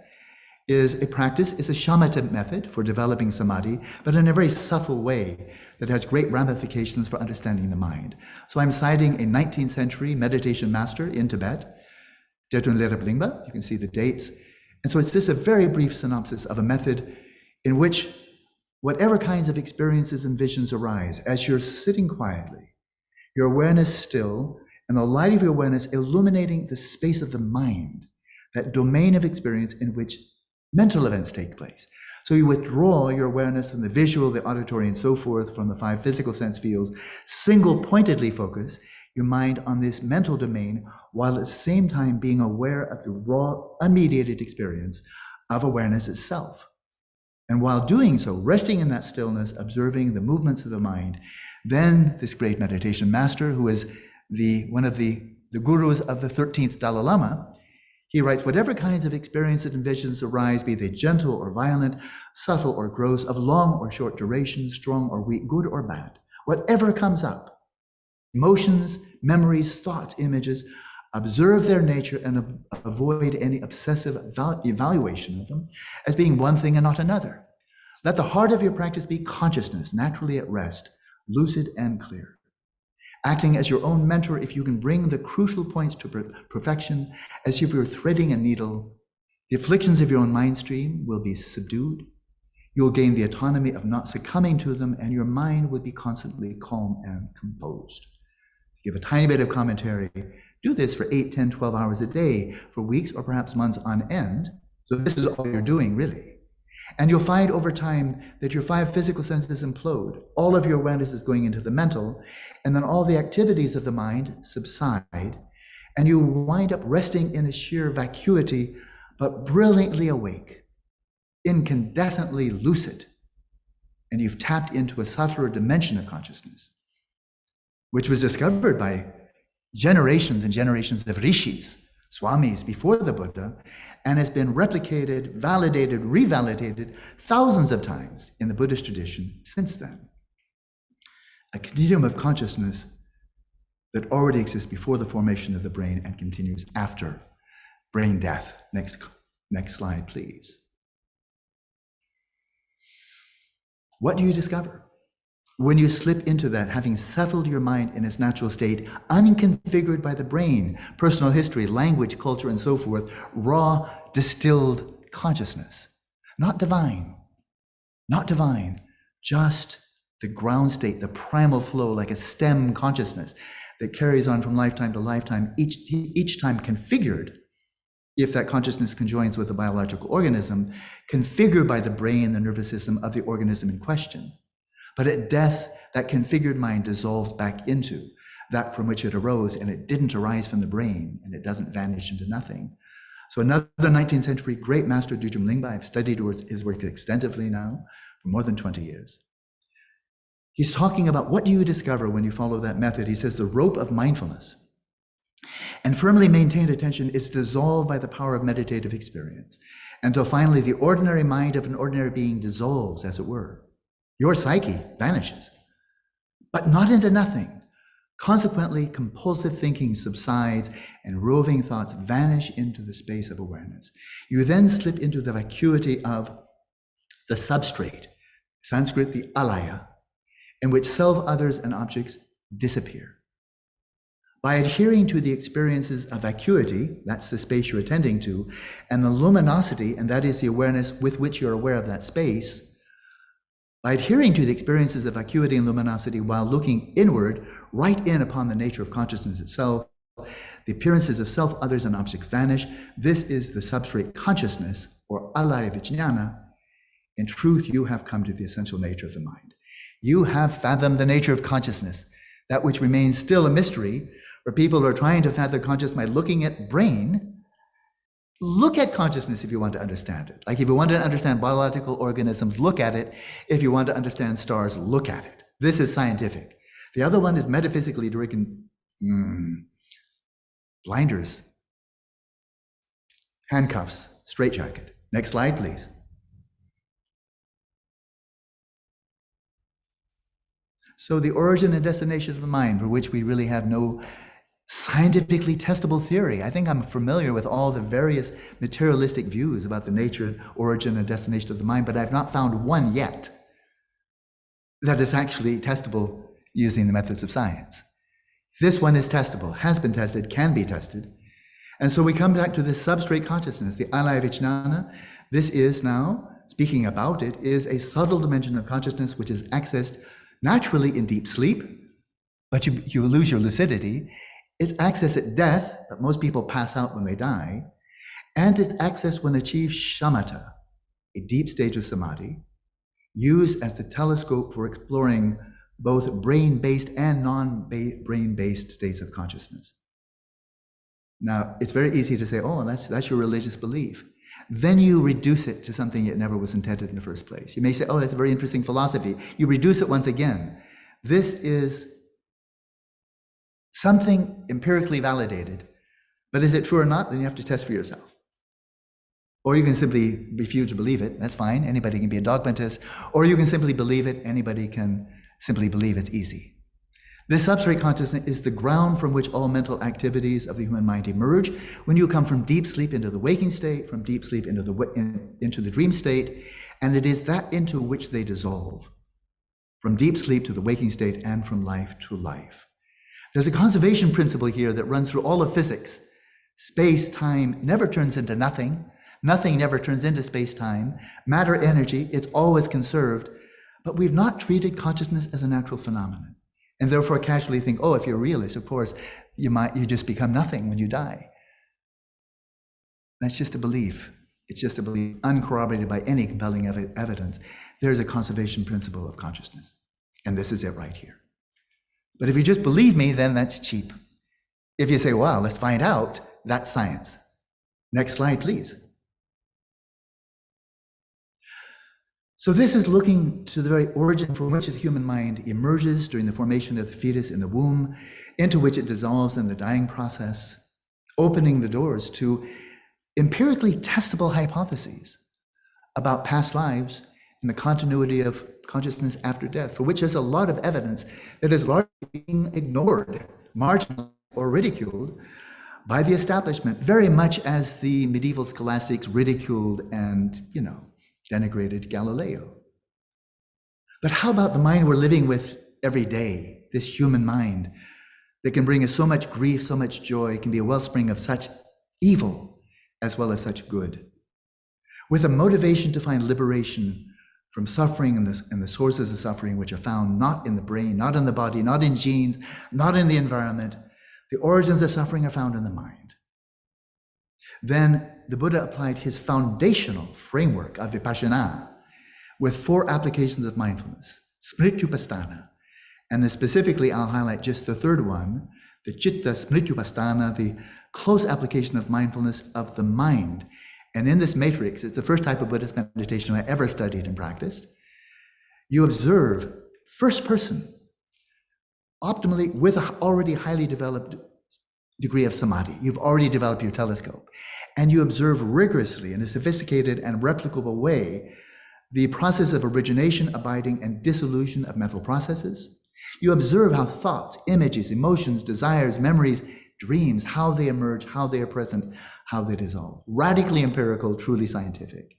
is a shamatha method for developing samadhi, but in a very subtle way that has great ramifications for understanding the mind. So I'm citing a 19th century meditation master in Tibet, Jetun Lerab Lingpa. You can see the dates. And so it's just a very brief synopsis of a method in which whatever kinds of experiences and visions arise, as you're sitting quietly, your awareness still, and the light of your awareness illuminating the space of the mind, that domain of experience in which mental events take place. So you withdraw your awareness from the visual, the auditory, and so forth, from the 5 physical sense fields, single-pointedly focus your mind on this mental domain, while at the same time being aware of the raw, unmediated experience of awareness itself. And while doing so, resting in that stillness, observing the movements of the mind, then this great meditation master, who is one of the gurus of the 13th Dalai Lama, he writes, whatever kinds of experiences and visions arise, be they gentle or violent, subtle or gross, of long or short duration, strong or weak, good or bad, whatever comes up, emotions, memories, thoughts, images, observe their nature and avoid any obsessive evaluation of them as being one thing and not another. Let the heart of your practice be consciousness, naturally at rest, lucid and clear. Acting as your own mentor, if you can bring the crucial points to perfection, as if you're threading a needle, the afflictions of your own mind stream will be subdued. You'll gain the autonomy of not succumbing to them, and your mind will be constantly calm and composed. Give a tiny bit of commentary. Do this for 8, 10, 12 hours a day for weeks or perhaps months on end. So this is all you're doing, really. And you'll find over time that your 5 physical senses implode. All of your awareness is going into the mental, and then all the activities of the mind subside, and you wind up resting in a sheer vacuity, but brilliantly awake, incandescently lucid. And you've tapped into a subtler dimension of consciousness, which was discovered by generations and generations of rishis, swamis before the Buddha, and has been replicated, validated, revalidated thousands of times in the Buddhist tradition since then. A continuum of consciousness that already exists before the formation of the brain and continues after brain death. Next slide, please. What do you discover? when you slip into that, having settled your mind in its natural state, unconfigured by the brain, personal history, language, culture, and so forth, raw, distilled consciousness, not divine, just the ground state, the primal flow, like a stem consciousness that carries on from lifetime to lifetime, each time configured, if that consciousness conjoins with the biological organism, configured by the brain, the nervous system of the organism in question. But at death, that configured mind dissolves back into that from which it arose, and it didn't arise from the brain, and it doesn't vanish into nothing. So another 19th century great master, Dudjom Lingpa, I've studied his work extensively now for more than 20 years. He's talking about what do you discover when you follow that method. He says the rope of mindfulness and firmly maintained attention is dissolved by the power of meditative experience until finally the ordinary mind of an ordinary being dissolves, as it were. Your psyche vanishes, but not into nothing. Consequently, compulsive thinking subsides and roving thoughts vanish into the space of awareness. You then slip into the vacuity of the substrate, Sanskrit, the alaya, in which self, others, and objects disappear. By adhering to the experiences of vacuity, that's the space you're attending to, and the luminosity, and that is the awareness with which you're aware of that space, by adhering to the experiences of vacuity and luminosity while looking inward, right in upon the nature of consciousness itself, the appearances of self, others, and objects vanish. This is the substrate consciousness, or alaya vijnana. In truth, you have come to the essential nature of the mind. You have fathomed the nature of consciousness, that which remains still a mystery, where people are trying to fathom consciousness by looking at brain. Look at consciousness if you want to understand it. Like if you want to understand biological organisms, look at it. If you want to understand stars, look at it. This is scientific. The other one is metaphysically driven. Blinders, handcuffs, straitjacket. Next slide, please. So the origin and destination of the mind, for which we really have no scientifically testable theory. I think I'm familiar with all the various materialistic views about the nature, origin, and destination of the mind, but I've not found one yet that is actually testable using the methods of science. This one is testable, has been tested, can be tested. And so we come back to this substrate consciousness, the alaya vijnana. This is now, speaking about it, is a subtle dimension of consciousness which is accessed naturally in deep sleep, but you lose your lucidity. It's accessed at death, but most people pass out when they die. And it's accessed when achieved shamatha, a deep stage of samadhi, used as the telescope for exploring both brain-based and non-brain-based states of consciousness. Now, it's very easy to say, oh, that's your religious belief. Then you reduce it to something it never was intended in the first place. You may say, oh, that's a very interesting philosophy. You reduce it once again. This is something empirically validated, but is it true or not? Then you have to test for yourself. Or you can simply refuse to believe it. That's fine. Anybody can be a dogmatist. Or you can simply believe it. Anybody can simply believe it's easy. This substrate consciousness is the ground from which all mental activities of the human mind emerge. When you come from deep sleep into the waking state, from deep sleep into the dream state, and it is that into which they dissolve, from deep sleep to the waking state and from life to life. There's a conservation principle here that runs through all of physics. Space-time never turns into nothing. Nothing never turns into space-time. Matter, energy, it's always conserved. But we've not treated consciousness as a natural phenomenon, and therefore casually think, oh, if you're a realist, of course, you just become nothing when you die. That's just a belief. It's just a belief, uncorroborated by any compelling evidence. There's a conservation principle of consciousness, and this is it right here. But if you just believe me, then that's cheap. If you say, wow, let's find out, that's science. Next slide, please. So this is looking to the very origin from which the human mind emerges during the formation of the fetus in the womb, into which it dissolves in the dying process, opening the doors to empirically testable hypotheses about past lives and the continuity of consciousness after death, for which there's a lot of evidence that is largely being ignored, marginalized, or ridiculed by the establishment, very much as the medieval scholastics ridiculed and, denigrated Galileo. But how about the mind we're living with every day, this human mind that can bring us so much grief, so much joy, can be a wellspring of such evil as well as such good, with a motivation to find liberation from suffering and the sources of suffering, which are found not in the brain, not in the body, not in genes, not in the environment. The origins of suffering are found in the mind. Then the Buddha applied his foundational framework of Vipassana with 4 applications of mindfulness, Smrityupasthana. And then specifically, I'll highlight just the third one, the Chitta Smrityupasthana, the close application of mindfulness of the mind. And in this matrix, it's the first type of Buddhist meditation I ever studied and practiced. You observe first person, optimally with an already highly developed degree of samadhi. You've already developed your telescope. And you observe rigorously in a sophisticated and replicable way the process of origination, abiding, and dissolution of mental processes. You observe how thoughts, images, emotions, desires, memories, dreams, how they emerge, how they are present, how they dissolve. Radically empirical, truly scientific.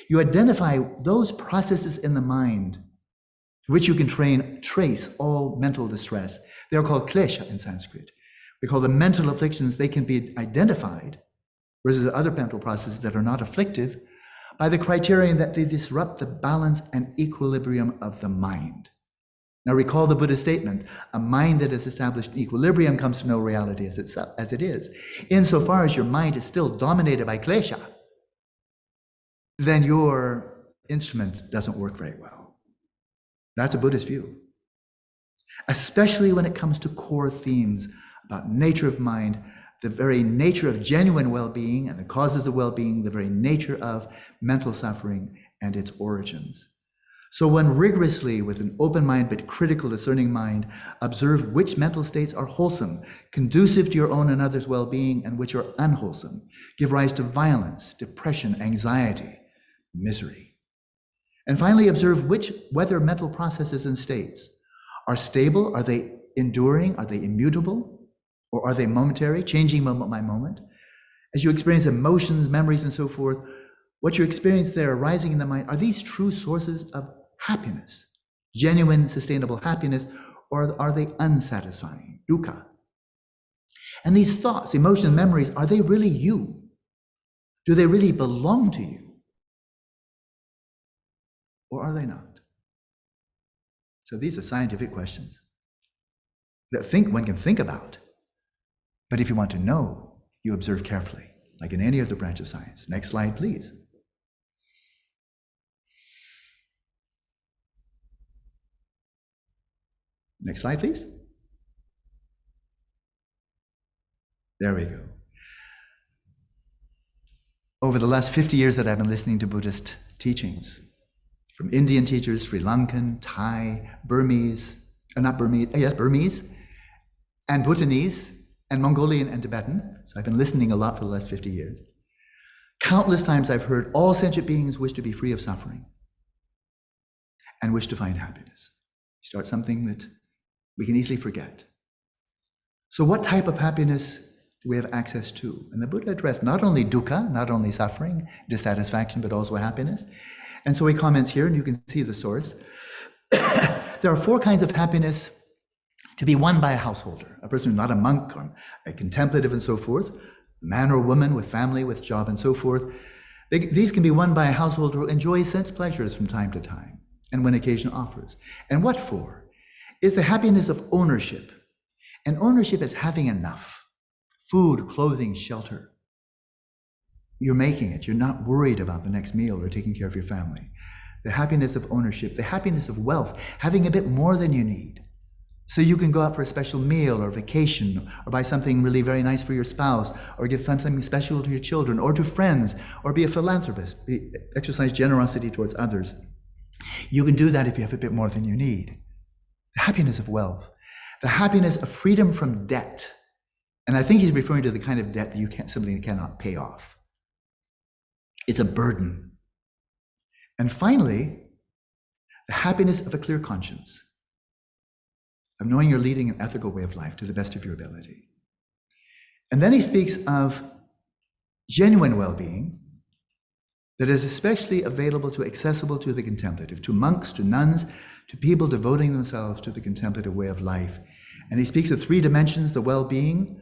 You identify those processes in the mind to which you can trace all mental distress. They are called klesha in Sanskrit. We call them mental afflictions. They can be identified, versus other mental processes that are not afflictive, by the criterion that they disrupt the balance and equilibrium of the mind. Now recall the Buddha's statement, a mind that has established equilibrium comes to know reality as it is. Insofar as your mind is still dominated by klesha, then your instrument doesn't work very well. That's a Buddhist view. Especially when it comes to core themes about nature of mind, the very nature of genuine well-being and the causes of well-being, the very nature of mental suffering and its origins. So one rigorously, with an open mind but critical, discerning mind, observe which mental states are wholesome, conducive to your own and others' well-being, and which are unwholesome, give rise to violence, depression, anxiety, misery. And finally, observe whether mental processes and states are stable, are they enduring, are they immutable, or are they momentary, changing moment by moment? As you experience emotions, memories, and so forth, what you experience there arising in the mind, are these true sources of happiness, genuine, sustainable happiness, or are they unsatisfying, dukkha? And these thoughts, emotions, memories, are they really you? Do they really belong to you? Or are they not? So these are scientific questions that one can think about. But if you want to know, you observe carefully, like in any other branch of science. Next slide, please. Next slide, please. There we go. Over the last 50 years that I've been listening to Buddhist teachings, from Indian teachers, Sri Lankan, Thai, Burmese, Burmese, and Bhutanese, and Mongolian and Tibetan. So I've been listening a lot for the last 50 years. Countless times I've heard all sentient beings wish to be free of suffering and wish to find happiness. Start something that we can easily forget. So what type of happiness do we have access to? And the Buddha addressed not only dukkha, not only suffering, dissatisfaction, but also happiness. And so he comments here, and you can see the source. There are 4 kinds of happiness to be won by a householder, a person who's not a monk or a contemplative and so forth, man or woman with family, with job and so forth. These can be won by a householder who enjoys sense pleasures from time to time and when occasion offers. And what for? Is the happiness of ownership. And ownership is having enough. Food, clothing, shelter. You're making it. You're not worried about the next meal or taking care of your family. The happiness of ownership, the happiness of wealth, having a bit more than you need. So you can go out for a special meal or vacation or buy something really very nice for your spouse or give something special to your children or to friends or be a philanthropist, exercise generosity towards others. You can do that if you have a bit more than you need. The happiness of wealth, the happiness of freedom from debt. And I think he's referring to the kind of debt that you simply cannot pay off. It's a burden. And finally, the happiness of a clear conscience, of knowing you're leading an ethical way of life to the best of your ability. And then he speaks of genuine well-being, that is especially accessible to the contemplative, to monks, to nuns, to people devoting themselves to the contemplative way of life. And he speaks of 3 dimensions: the well-being,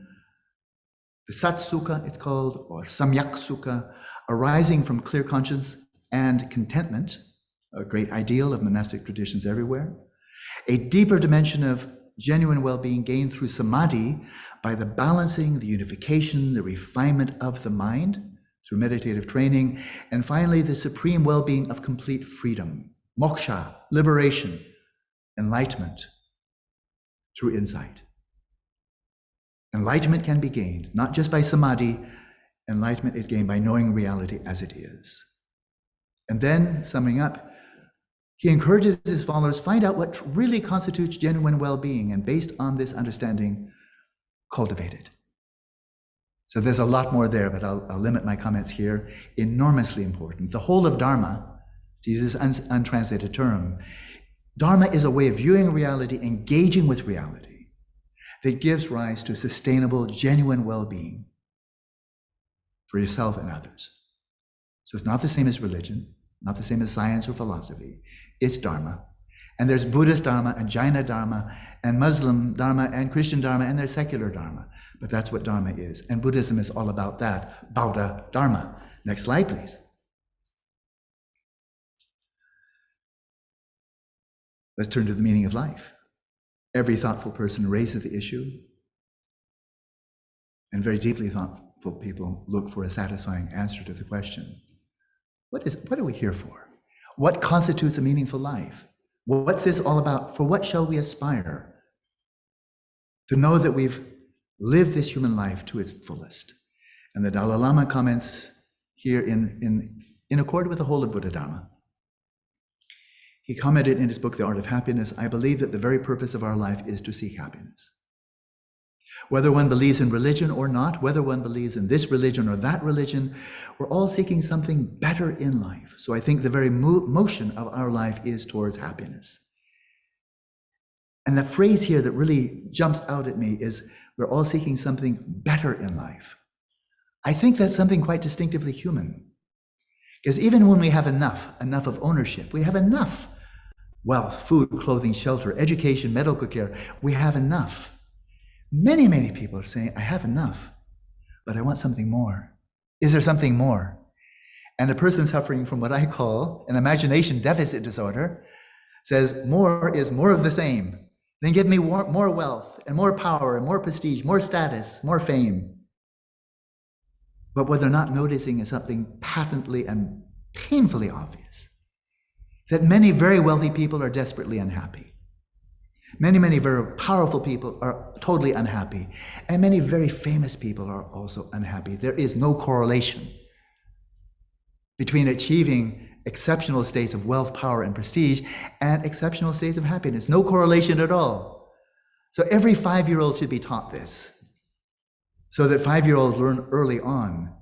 the Sat Sukha it's called, or Samyak Sukha, arising from clear conscience and contentment, a great ideal of monastic traditions everywhere. A deeper dimension of genuine well-being gained through samadhi by the balancing, the unification, the refinement of the mind through meditative training. And finally, the supreme well-being of complete freedom, moksha, liberation, enlightenment through insight. Enlightenment can be gained not just by samadhi. Enlightenment is gained by knowing reality as it is. And then, summing up, he encourages his followers, find out what really constitutes genuine well-being, and based on this understanding, cultivate it. So there's a lot more there, but I'll limit my comments here. Enormously important. The whole of Dharma, to use this untranslated term, Dharma is a way of viewing reality, engaging with reality, that gives rise to sustainable, genuine well-being for yourself and others. So it's not the same as religion, not the same as science or philosophy. It's Dharma. And there's Buddhist Dharma and Jaina Dharma and Muslim Dharma and Christian Dharma, and there's secular Dharma. But that's what Dharma is. And Buddhism is all about that, Bauddha Dharma. Next slide, please. Let's turn to the meaning of life. Every thoughtful person raises the issue, and very deeply thoughtful people look for a satisfying answer to the question. What are we here for? What constitutes a meaningful life? What's this all about? For what shall we aspire? To know that we've lived this human life to its fullest. And the Dalai Lama comments here in accord with the whole of Buddha Dharma. He commented in his book, The Art of Happiness, I believe that the very purpose of our life is to seek happiness. Whether one believes in religion or not, whether one believes in this religion or that religion, we're all seeking something better in life. So I think the very motion of our life is towards happiness. And the phrase here that really jumps out at me is, we're all seeking something better in life. I think that's something quite distinctively human. Because even when we have enough of ownership, we have enough wealth, food, clothing, shelter, education, medical care, we have enough. Many, many people are saying, I have enough, but I want something more. Is there something more? And the person suffering from what I call an imagination deficit disorder says, more is more of the same. Then give me more wealth and more power and more prestige, more status, more fame. But what they're not noticing is something patently and painfully obvious, that many very wealthy people are desperately unhappy. Many, many very powerful people are totally unhappy. And many very famous people are also unhappy. There is no correlation between achieving exceptional states of wealth, power, and prestige and exceptional states of happiness. No correlation at all. So every 5-year-old should be taught this, so that 5-year-olds learn early on.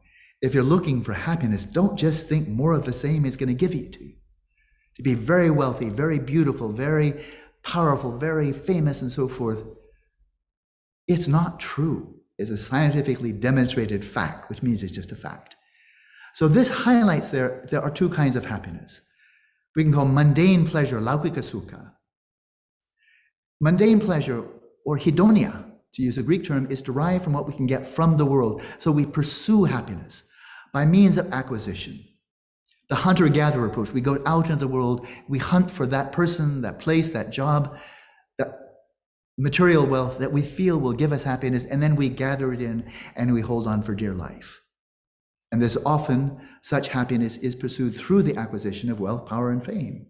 If you're looking for happiness, don't just think more of the same is going to give it to you. To be very wealthy, very beautiful, very powerful, very famous, and so forth. It's not true. It's a scientifically demonstrated fact, which means it's just a fact. So this highlights there are 2 kinds of happiness. We can call mundane pleasure, laukika sukha. Mundane pleasure, or hedonia, to use a Greek term, is derived from what we can get from the world. So we pursue happiness by means of acquisition. The hunter-gatherer approach. We go out into the world, we hunt for that person, that place, that job, that material wealth that we feel will give us happiness, and then we gather it in and we hold on for dear life. And there's often such happiness is pursued through the acquisition of wealth, power, and fame.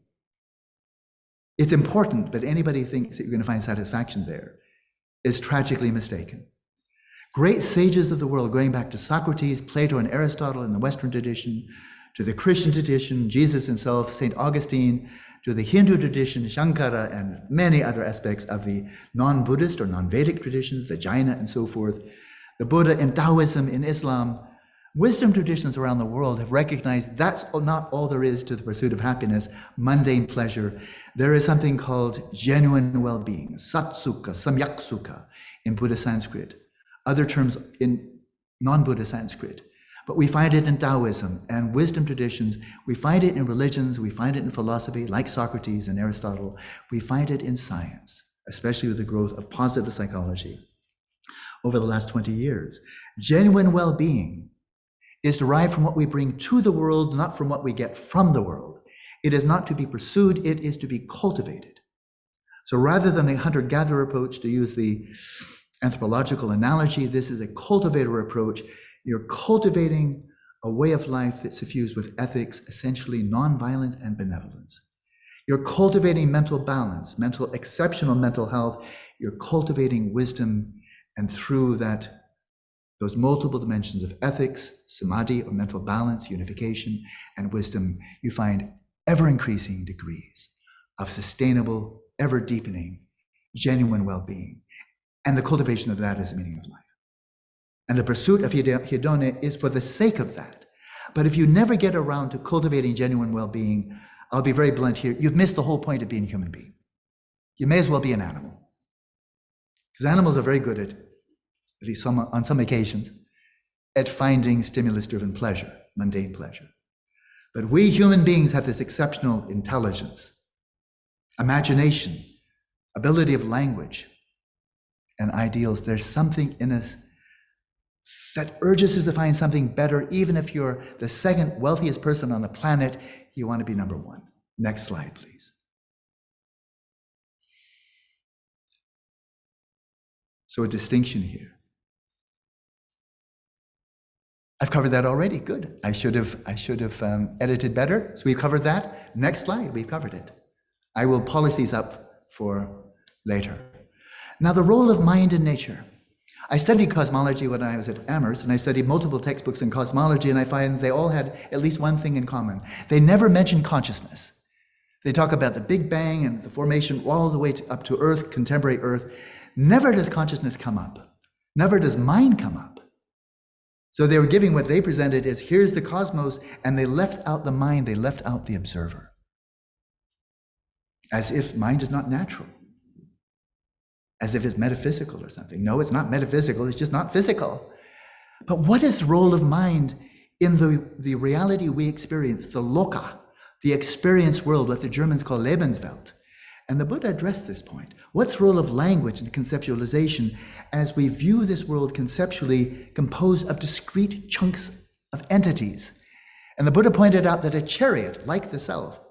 It's important, but anybody who thinks that you're going to find satisfaction there is tragically mistaken. Great sages of the world, going back to Socrates, Plato, and Aristotle in the Western tradition, to the Christian tradition, Jesus himself, St. Augustine, to the Hindu tradition, Shankara, and many other aspects of the non-Buddhist or non-Vedic traditions, the Jaina and so forth, the Buddha in Taoism, in Islam, wisdom traditions around the world have recognized that's not all there is to the pursuit of happiness, mundane pleasure. There is something called genuine well-being, Sat Sukha, Samyak Sukha in Buddhist Sanskrit, other terms in non-Buddhist Sanskrit. But we find it in Taoism and wisdom traditions. We find it in religions. We find it in philosophy, like Socrates and Aristotle. We find it in science, especially with the growth of positive psychology over the last 20 years. Genuine well-being is derived from what we bring to the world, not from what we get from the world. It is not to be pursued, it is to be cultivated. So rather than a hunter-gatherer approach, to use the anthropological analogy, this is a cultivator approach. You're cultivating a way of life that's suffused with ethics, essentially nonviolence and benevolence. You're cultivating mental balance, exceptional mental health. You're cultivating wisdom, and through that, those multiple dimensions of ethics, samadhi or mental balance, unification, and wisdom, you find ever-increasing degrees of sustainable, ever-deepening, genuine well-being. And the cultivation of that is the meaning of life. And the pursuit of hedone is for the sake of that. But if you never get around to cultivating genuine well-being, I'll be very blunt here, you've missed the whole point of being a human being. You may as well be an animal. Because animals are very good at least on some occasions, at finding stimulus-driven pleasure, mundane pleasure. But we human beings have this exceptional intelligence, imagination, ability of language, and ideals. There's something in us that urges us to find something better. Even if you're the second wealthiest person on the planet, you want to be number one. Next slide, please. So a distinction here. I've covered that already. Good. I should have edited better. So we've covered that. Next slide, we've covered it. I will polish these up for later. Now, the role of mind in nature. I studied cosmology when I was at Amherst, and I studied multiple textbooks in cosmology, and I find they all had at least one thing in common. They never mention consciousness. They talk about the Big Bang and the formation all the way up to Earth, contemporary Earth. Never does consciousness come up. Never does mind come up. So they were giving what they presented as here's the cosmos, and they left out the mind, they left out the observer. As if mind is not natural. As if it's metaphysical or something. No, it's not metaphysical, it's just not physical. But what is the role of mind in the reality we experience, the loka, the experience world, what the Germans call Lebenswelt? And the Buddha addressed this point. What's the role of language and conceptualization as we view this world conceptually composed of discrete chunks of entities? And the Buddha pointed out that a chariot, like the self,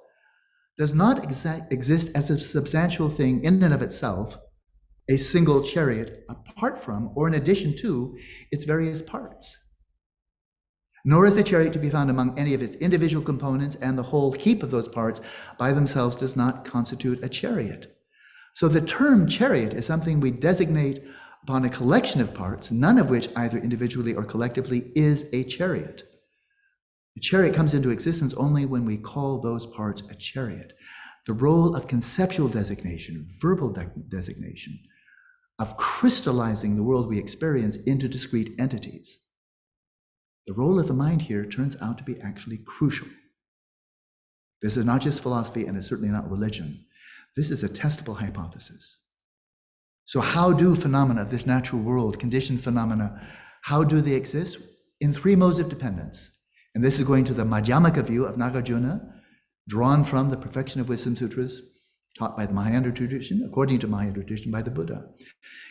does not exist as a substantial thing in and of itself, a single chariot apart from or in addition to its various parts. Nor is the chariot to be found among any of its individual components, and the whole heap of those parts by themselves does not constitute a chariot. So the term chariot is something we designate upon a collection of parts, none of which either individually or collectively is a chariot. The chariot comes into existence only when we call those parts a chariot. The role of conceptual designation, verbal designation, of crystallizing the world we experience into discrete entities. The role of the mind here turns out to be actually crucial. This is not just philosophy, and it's certainly not religion. This is a testable hypothesis. So how do phenomena of this natural world, conditioned phenomena, how do they exist? In three modes of dependence. And this is going to the Madhyamaka view of Nagarjuna, drawn from the Perfection of Wisdom Sutras, taught by the Mahayana tradition, according to Mahayana tradition, by the Buddha.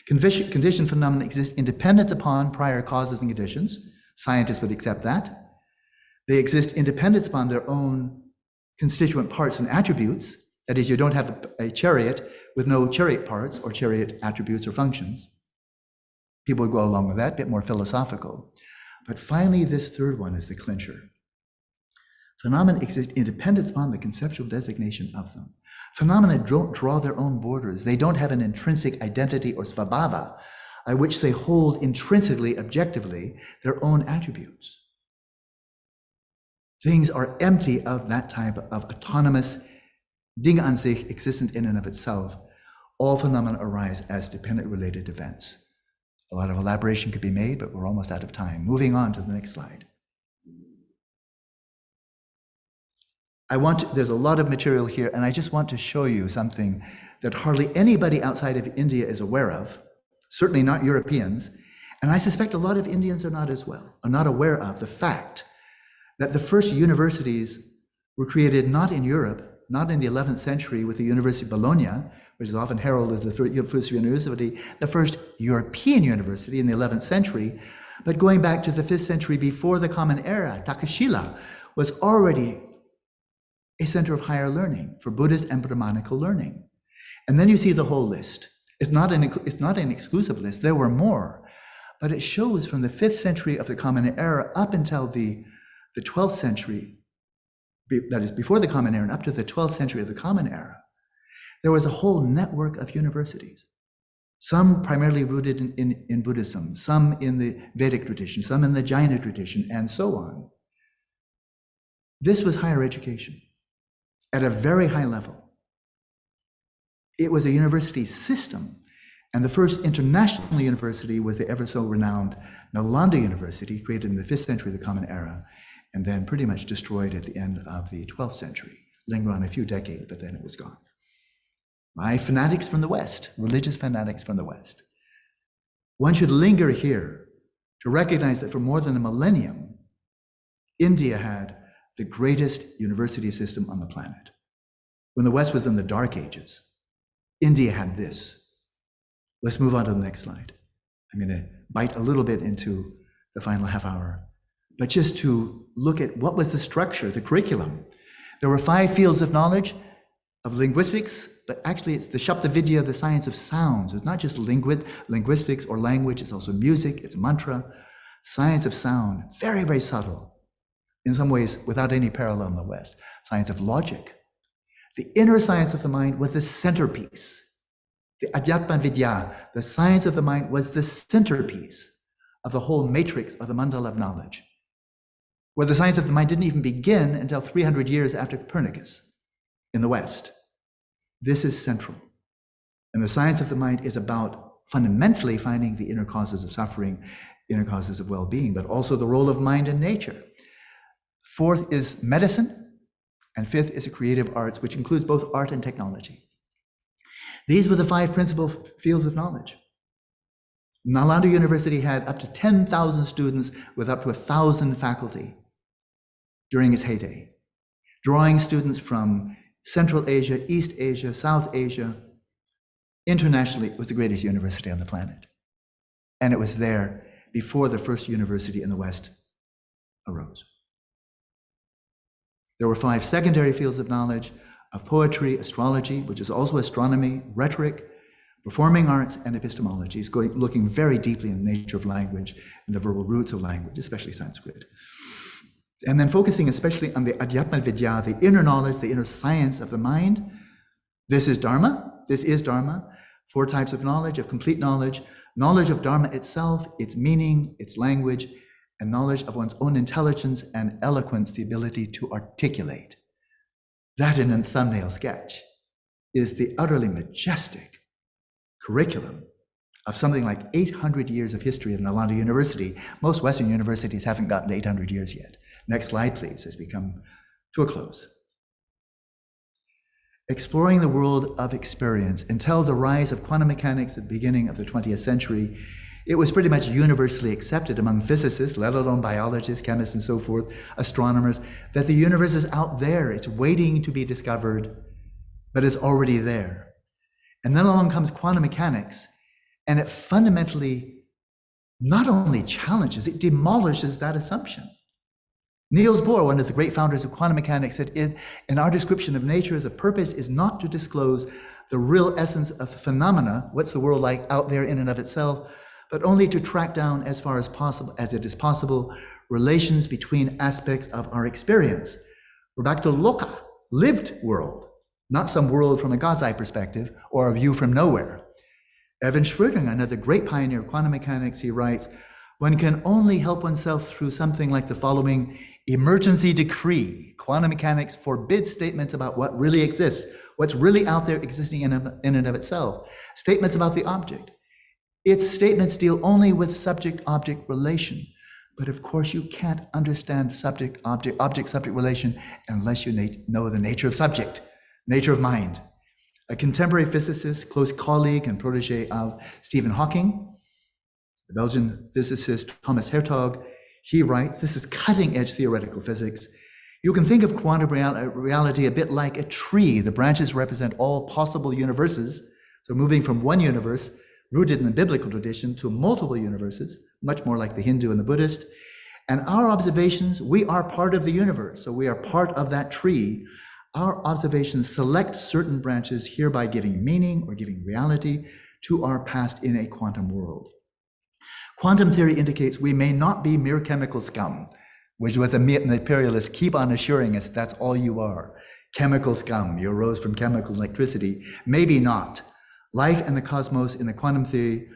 Conditioned phenomena exist in dependence upon prior causes and conditions. Scientists would accept that. They exist in dependence upon their own constituent parts and attributes. That is, you don't have a chariot with no chariot parts or chariot attributes or functions. People would go along with that, a bit more philosophical. But finally, this third one is the clincher. Phenomena exist in dependence upon the conceptual designation of them. Phenomena don't draw their own borders. They don't have an intrinsic identity or svabhava, by which they hold intrinsically, objectively, their own attributes. Things are empty of that type of autonomous Ding an sich, existent in and of itself. All phenomena arise as dependent related events. A lot of elaboration could be made, but we're almost out of time. Moving on to the next slide. There's a lot of material here, and I just want to show you something that hardly anybody outside of India is aware of, certainly not Europeans, And I suspect a lot of Indians are not as well, are not aware of the fact that the first universities were created not in Europe, not in the 11th century with the University of Bologna, which is often heralded as the first university, the first European university in the 11th century, but going back to the 5th century before the Common Era, Takashila was already a center of higher learning for Buddhist and Brahmanical learning. And then you see the whole list. It's not an exclusive list. There were more, but it shows from the 5th century of the Common Era up until the 12th century, that is before the Common Era and up to the 12th century of the Common Era, there was a whole network of universities, some primarily rooted in Buddhism, some in the Vedic tradition, some in the Jaina tradition, and so on. This was higher education at a very high level. It was a university system, and the first international university was the ever so renowned Nalanda University, created in the 5th century of the Common Era, and then pretty much destroyed at the end of the 12th century, lingered on a few decades, but then it was gone. By fanatics from the West, religious fanatics from the West. One should linger here to recognize that for more than a millennium, India had the greatest university system on the planet. When the West was in the Dark Ages, India had this. Let's move on to the next slide. I'm going to bite a little bit into the final half hour, but just to look at what was the structure, the curriculum. There were 5 fields of knowledge, of linguistics, but actually it's the Shabdavidya, the science of sounds. It's not just linguistics or language, it's also music, it's mantra, science of sound, very, very subtle. In some ways, without any parallel in the West. Science of logic. The inner science of the mind was the centerpiece. The Adhyatma Vidya, the science of the mind, was the centerpiece of the whole matrix of the mandala of knowledge, where the science of the mind didn't even begin until 300 years after Copernicus in the West. This is central. And the science of the mind is about fundamentally finding the inner causes of suffering, inner causes of well-being, but also the role of mind and nature. 4th is medicine, and 5th is the creative arts, which includes both art and technology. These were the 5 principal fields of knowledge. Nalanda University had up to 10,000 students with up to 1,000 faculty during its heyday, drawing students from Central Asia, East Asia, South Asia. Internationally, it was the greatest university on the planet. And it was there before the first university in the West arose. There were 5 secondary fields of knowledge of poetry, astrology, which is also astronomy, rhetoric, performing arts, and epistemologies, looking very deeply in the nature of language and the verbal roots of language, especially Sanskrit. And then focusing especially on the Adhyatma Vidya, the inner knowledge, the inner science of the mind. This is Dharma. This is Dharma. 4 types of knowledge, of complete knowledge. Knowledge of Dharma itself, its meaning, its language, and knowledge of one's own intelligence and eloquence, the ability to articulate. That in a thumbnail sketch is the utterly majestic curriculum of something like 800 years of history of Nalanda University. Most Western universities haven't gotten to 800 years yet. Next slide, please, as we come to a close. Exploring the world of experience until the rise of quantum mechanics at the beginning of the 20th century, it was pretty much universally accepted among physicists, let alone biologists, chemists, and so forth, astronomers, that the universe is out there. It's waiting to be discovered, but it's already there. And then along comes quantum mechanics, and it fundamentally not only challenges, it demolishes that assumption. Niels Bohr, one of the great founders of quantum mechanics, said, in our description of nature, the purpose is not to disclose the real essence of the phenomena, what's the world like out there in and of itself, but only to track down as far as possible, as it is possible, relations between aspects of our experience. We're back to loka, lived world, not some world from a God's eye perspective or a view from nowhere. Erwin Schrödinger, another great pioneer of quantum mechanics, he writes, one can only help oneself through something like the following emergency decree. Quantum mechanics forbids statements about what really exists, what's really out there existing in and of itself, statements about the object. Its statements deal only with subject-object relation. But of course, you can't understand subject-object relation unless you know the nature of subject, nature of mind. A contemporary physicist, close colleague and protege of Stephen Hawking, The Belgian physicist Thomas Hertog, he writes, this is cutting-edge theoretical physics. You can think of quantum reality a bit like a tree. The branches represent all possible universes. So moving from one universe, rooted in the biblical tradition, to multiple universes, much more like the Hindu and the Buddhist. And our observations, we are part of the universe. So we are part of that tree. Our observations select certain branches, hereby giving meaning or giving reality to our past in a quantum world. Quantum theory indicates we may not be mere chemical scum, which was the materialists keep on assuring us that's all you are. Chemical scum, you arose from chemical electricity. Maybe not. Life and the cosmos in the quantum theory,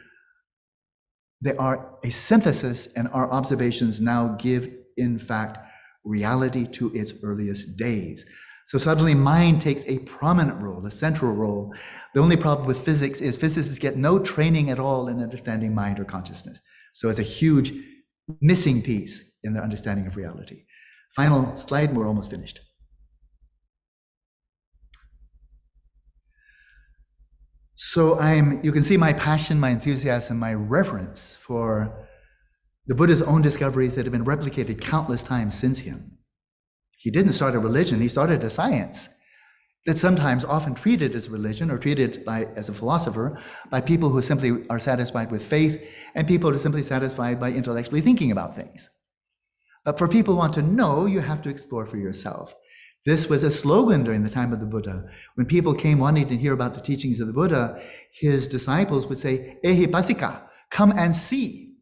they are a synthesis, and our observations now give, in fact, reality to its earliest days. So suddenly mind takes a prominent role, a central role. The only problem with physics is physicists get no training at all in understanding mind or consciousness. So it's a huge missing piece in their understanding of reality. Final slide, and we're almost finished. So you can see my passion, my enthusiasm, my reverence for the Buddha's own discoveries that have been replicated countless times since him. He didn't start a religion, he started a science that's sometimes often treated as religion or treated as a philosopher by people who simply are satisfied with faith and people who are simply satisfied by intellectually thinking about things. But for people who want to know, you have to explore for yourself. This was a slogan during the time of the Buddha. When people came wanting to hear about the teachings of the Buddha, his disciples would say, "Ehi pasika, come and see."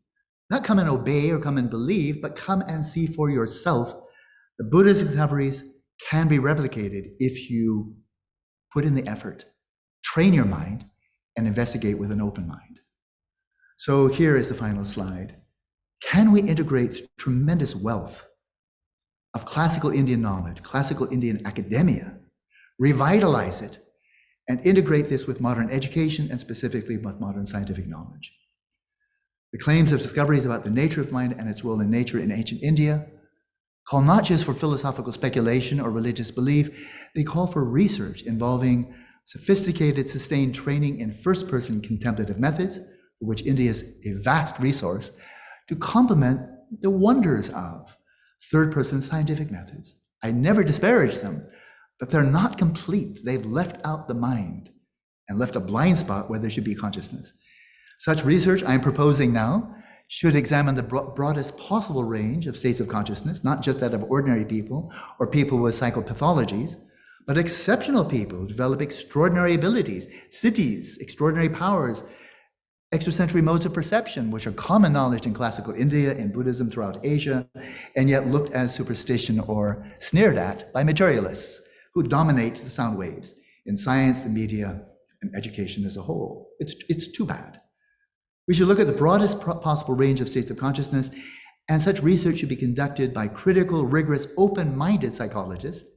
Not come and obey or come and believe, but come and see for yourself. The Buddha's discoveries can be replicated if you put in the effort, train your mind, and investigate with an open mind. So here is the final slide. Can we integrate tremendous wealth of classical Indian knowledge, classical Indian academia, revitalize it, and integrate this with modern education and specifically with modern scientific knowledge? The claims of discoveries about the nature of mind and its role in nature in ancient India call not just for philosophical speculation or religious belief, they call for research involving sophisticated, sustained training in first-person contemplative methods, for which India is a vast resource, to complement the wonders of third-person scientific methods. I never disparage them, but they're not complete. They've left out the mind and left a blind spot where there should be consciousness. Such research I'm proposing now should examine the broadest possible range of states of consciousness, not just that of ordinary people or people with psychopathologies, but exceptional people who develop extraordinary abilities, cities, extraordinary powers, extrasensory modes of perception, which are common knowledge in classical India, in Buddhism throughout Asia, and yet looked as superstition or sneered at by materialists who dominate the sound waves in science, the media, and education as a whole. It's too bad. We should look at the broadest possible range of states of consciousness, and such research should be conducted by critical, rigorous, open-minded psychologists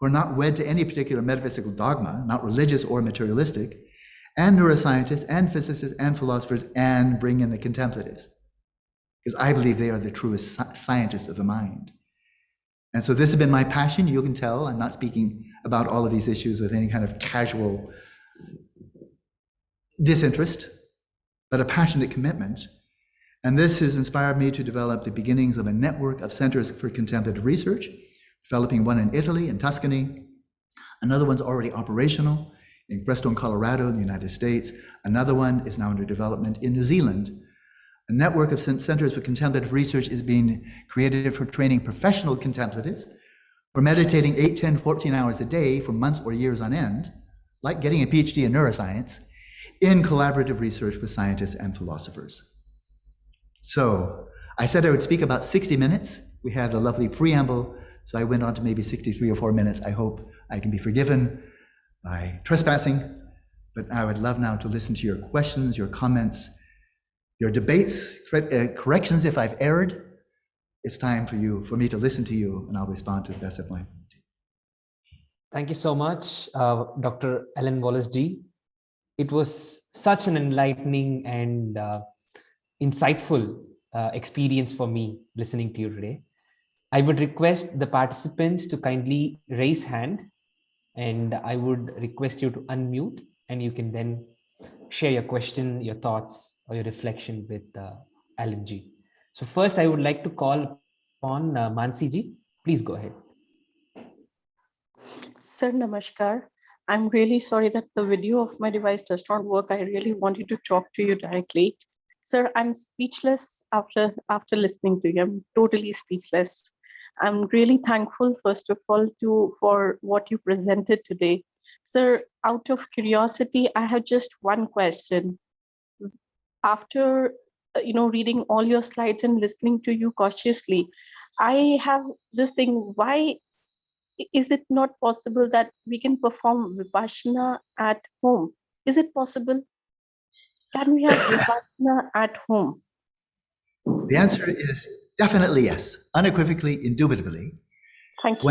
who are not wed to any particular metaphysical dogma, not religious or materialistic, and neuroscientists and physicists and philosophers, and bring in the contemplatives, because I believe they are the truest scientists of the mind. And so this has been my passion. You can tell I'm not speaking about all of these issues with any kind of casual disinterest, but a passionate commitment. And this has inspired me to develop the beginnings of a network of centers for contemplative research, developing one in Italy, in Tuscany. Another one's already operational in Crestone, Colorado, in the United States. Another one is now under development in New Zealand. A network of centers for contemplative research is being created for training professional contemplatives for meditating 8, 10, 14 hours a day for months or years on end, like getting a PhD in neuroscience, in collaborative research with scientists and philosophers. So I said I would speak about 60 minutes. We had a lovely preamble, so I went on to maybe 63 or 4 minutes. I hope I can be forgiven by trespassing, but I would love now to listen to your questions, your comments, your debates, corrections if I've erred. It's time for me to listen to you, and I'll respond to the best of my ability. Thank you so much, Dr. Alan Wallace Ji. It was such an enlightening and insightful experience for me listening to you today. I would request the participants to kindly raise hand, and I would request you to unmute, and you can then share your question, your thoughts, or your reflection with Alan G. So first, I would like to call upon Mansi Ji. Please go ahead. Sir, namaskar. I'm really sorry that the video of my device does not work. I really wanted to talk to you directly. Sir, I'm speechless after listening to you. I'm totally speechless. I'm really thankful, first of all, for what you presented today. Sir, out of curiosity, I have just one question. After reading all your slides and listening to you cautiously, I have this thing: why is it not possible that we can perform Vipassana at home? Is it possible? Can we have Vipassana at home? The answer is definitely yes, unequivocally, indubitably. Thank you.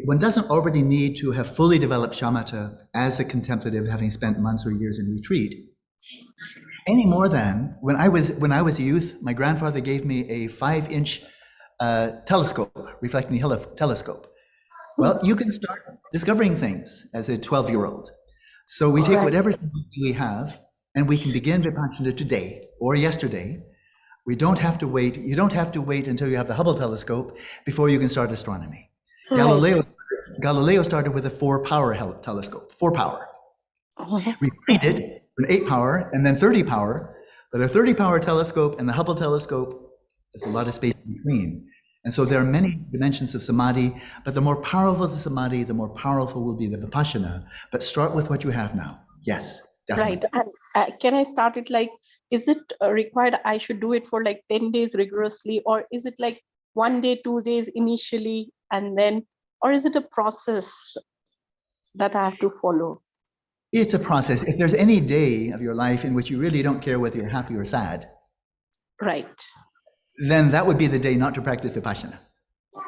One doesn't already need to have fully developed shamatha as a contemplative, having spent months or years in retreat. Any more than when I was a youth, my grandfather gave me a 5-inch telescope, reflecting telescope. Well, you can start discovering things as a 12-year-old. So we take whatever we have, and we can begin Vipassana today or yesterday. We don't have to wait. You don't have to wait until you have the Hubble telescope before you can start astronomy. Right. Galileo started with a 4-power telescope, 4-power. Repeated an 8-power and then 30-power. But a 30-power telescope and the Hubble telescope, there's a lot of space in between. And so there are many dimensions of samadhi, but the more powerful the samadhi, the more powerful will be the Vipassana. But start with what you have now. Yes, definitely. Right. And can I start it like, is it required I should do it for like 10 days rigorously, or is it like 1 day, 2 days initially, and then, or is it a process that I have to follow? It's a process. If there's any day of your life in which you really don't care whether you're happy or sad, Right. then that would be the day not to practice Vipassana.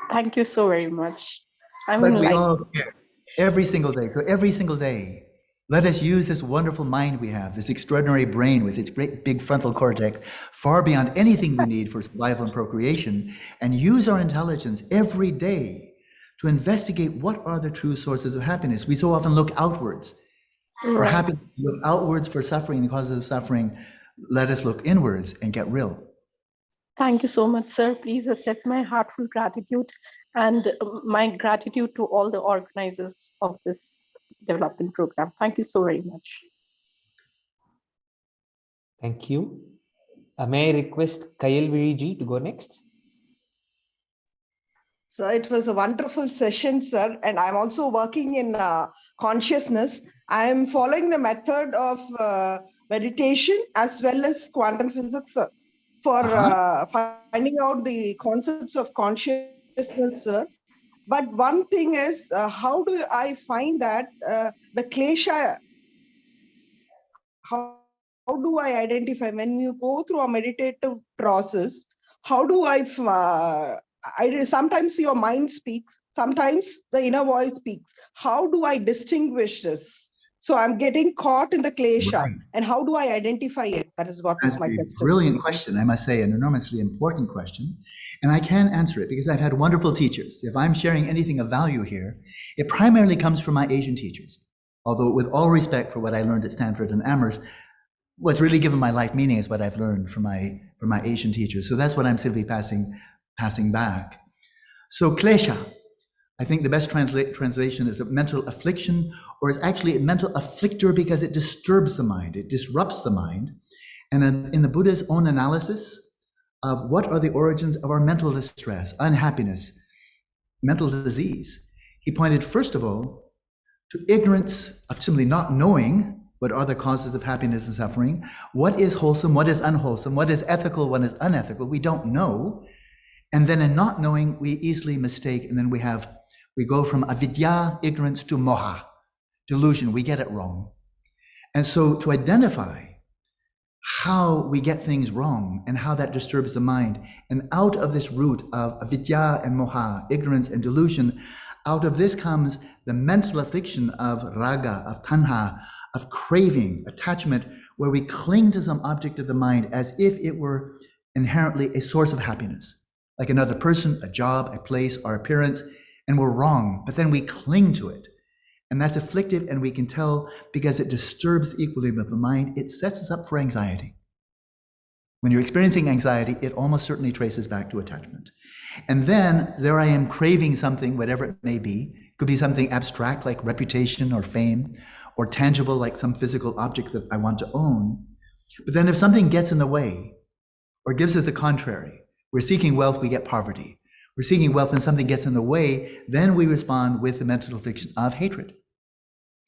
Thank you so very much. I But mean, we like, all care every single day. So every single day, let us use this wonderful mind we have, this extraordinary brain with its great big frontal cortex, far beyond anything we need for survival and procreation, and use our intelligence every day to investigate what are the true sources of happiness. We so often look outwards for right. happiness, look outwards for suffering and causes of suffering. Let us look inwards and get real. Thank you so much, sir. Please accept my heartfelt gratitude and my gratitude to all the organizers of this development program. Thank you so very much. Thank you. May I request Kayal Ji to go next? So it was a wonderful session, sir. And I'm also working in consciousness. I'm following the method of meditation as well as quantum physics, sir, for finding out the concepts of consciousness, sir. But one thing is, how do I find that the klesha, how do I identify when you go through a meditative process? How do I sometimes your mind speaks, sometimes the inner voice speaks. How do I distinguish this? So I'm getting caught in the klesha, Right. and how do I identify it? That is what is my question. Brilliant question, I must say, an enormously important question. And I can answer it because I've had wonderful teachers. If I'm sharing anything of value here, it primarily comes from my Asian teachers. Although with all respect for what I learned at Stanford and Amherst, what's really given my life meaning is what I've learned from my Asian teachers. So that's what I'm simply passing back. So klesha, I think the best translation is a mental affliction, or is actually a mental afflictor because it disturbs the mind, it disrupts the mind. And in the Buddha's own analysis of what are the origins of our mental distress, unhappiness, mental disease, he pointed first of all to ignorance of simply not knowing what are the causes of happiness and suffering, what is wholesome, what is unwholesome, what is ethical, what is unethical. We don't know. And then in not knowing, we easily mistake, and then we go from avidya, ignorance, to moha, delusion. We get it wrong. And so to identify how we get things wrong and how that disturbs the mind, and out of this root of avidya and moha, ignorance and delusion, out of this comes the mental affliction of raga, of tanha, of craving, attachment, where we cling to some object of the mind as if it were inherently a source of happiness, like another person, a job, a place, our appearance, and we're wrong, but then we cling to it. And that's afflictive, and we can tell because it disturbs the equilibrium of the mind. It sets us up for anxiety. When you're experiencing anxiety, it almost certainly traces back to attachment. And then there I am craving something, whatever it may be. It could be something abstract like reputation or fame, or tangible like some physical object that I want to own. But then if something gets in the way or gives us the contrary, we're seeking wealth, we get poverty. We're seeking wealth and something gets in the way, then we respond with the mental affliction of hatred,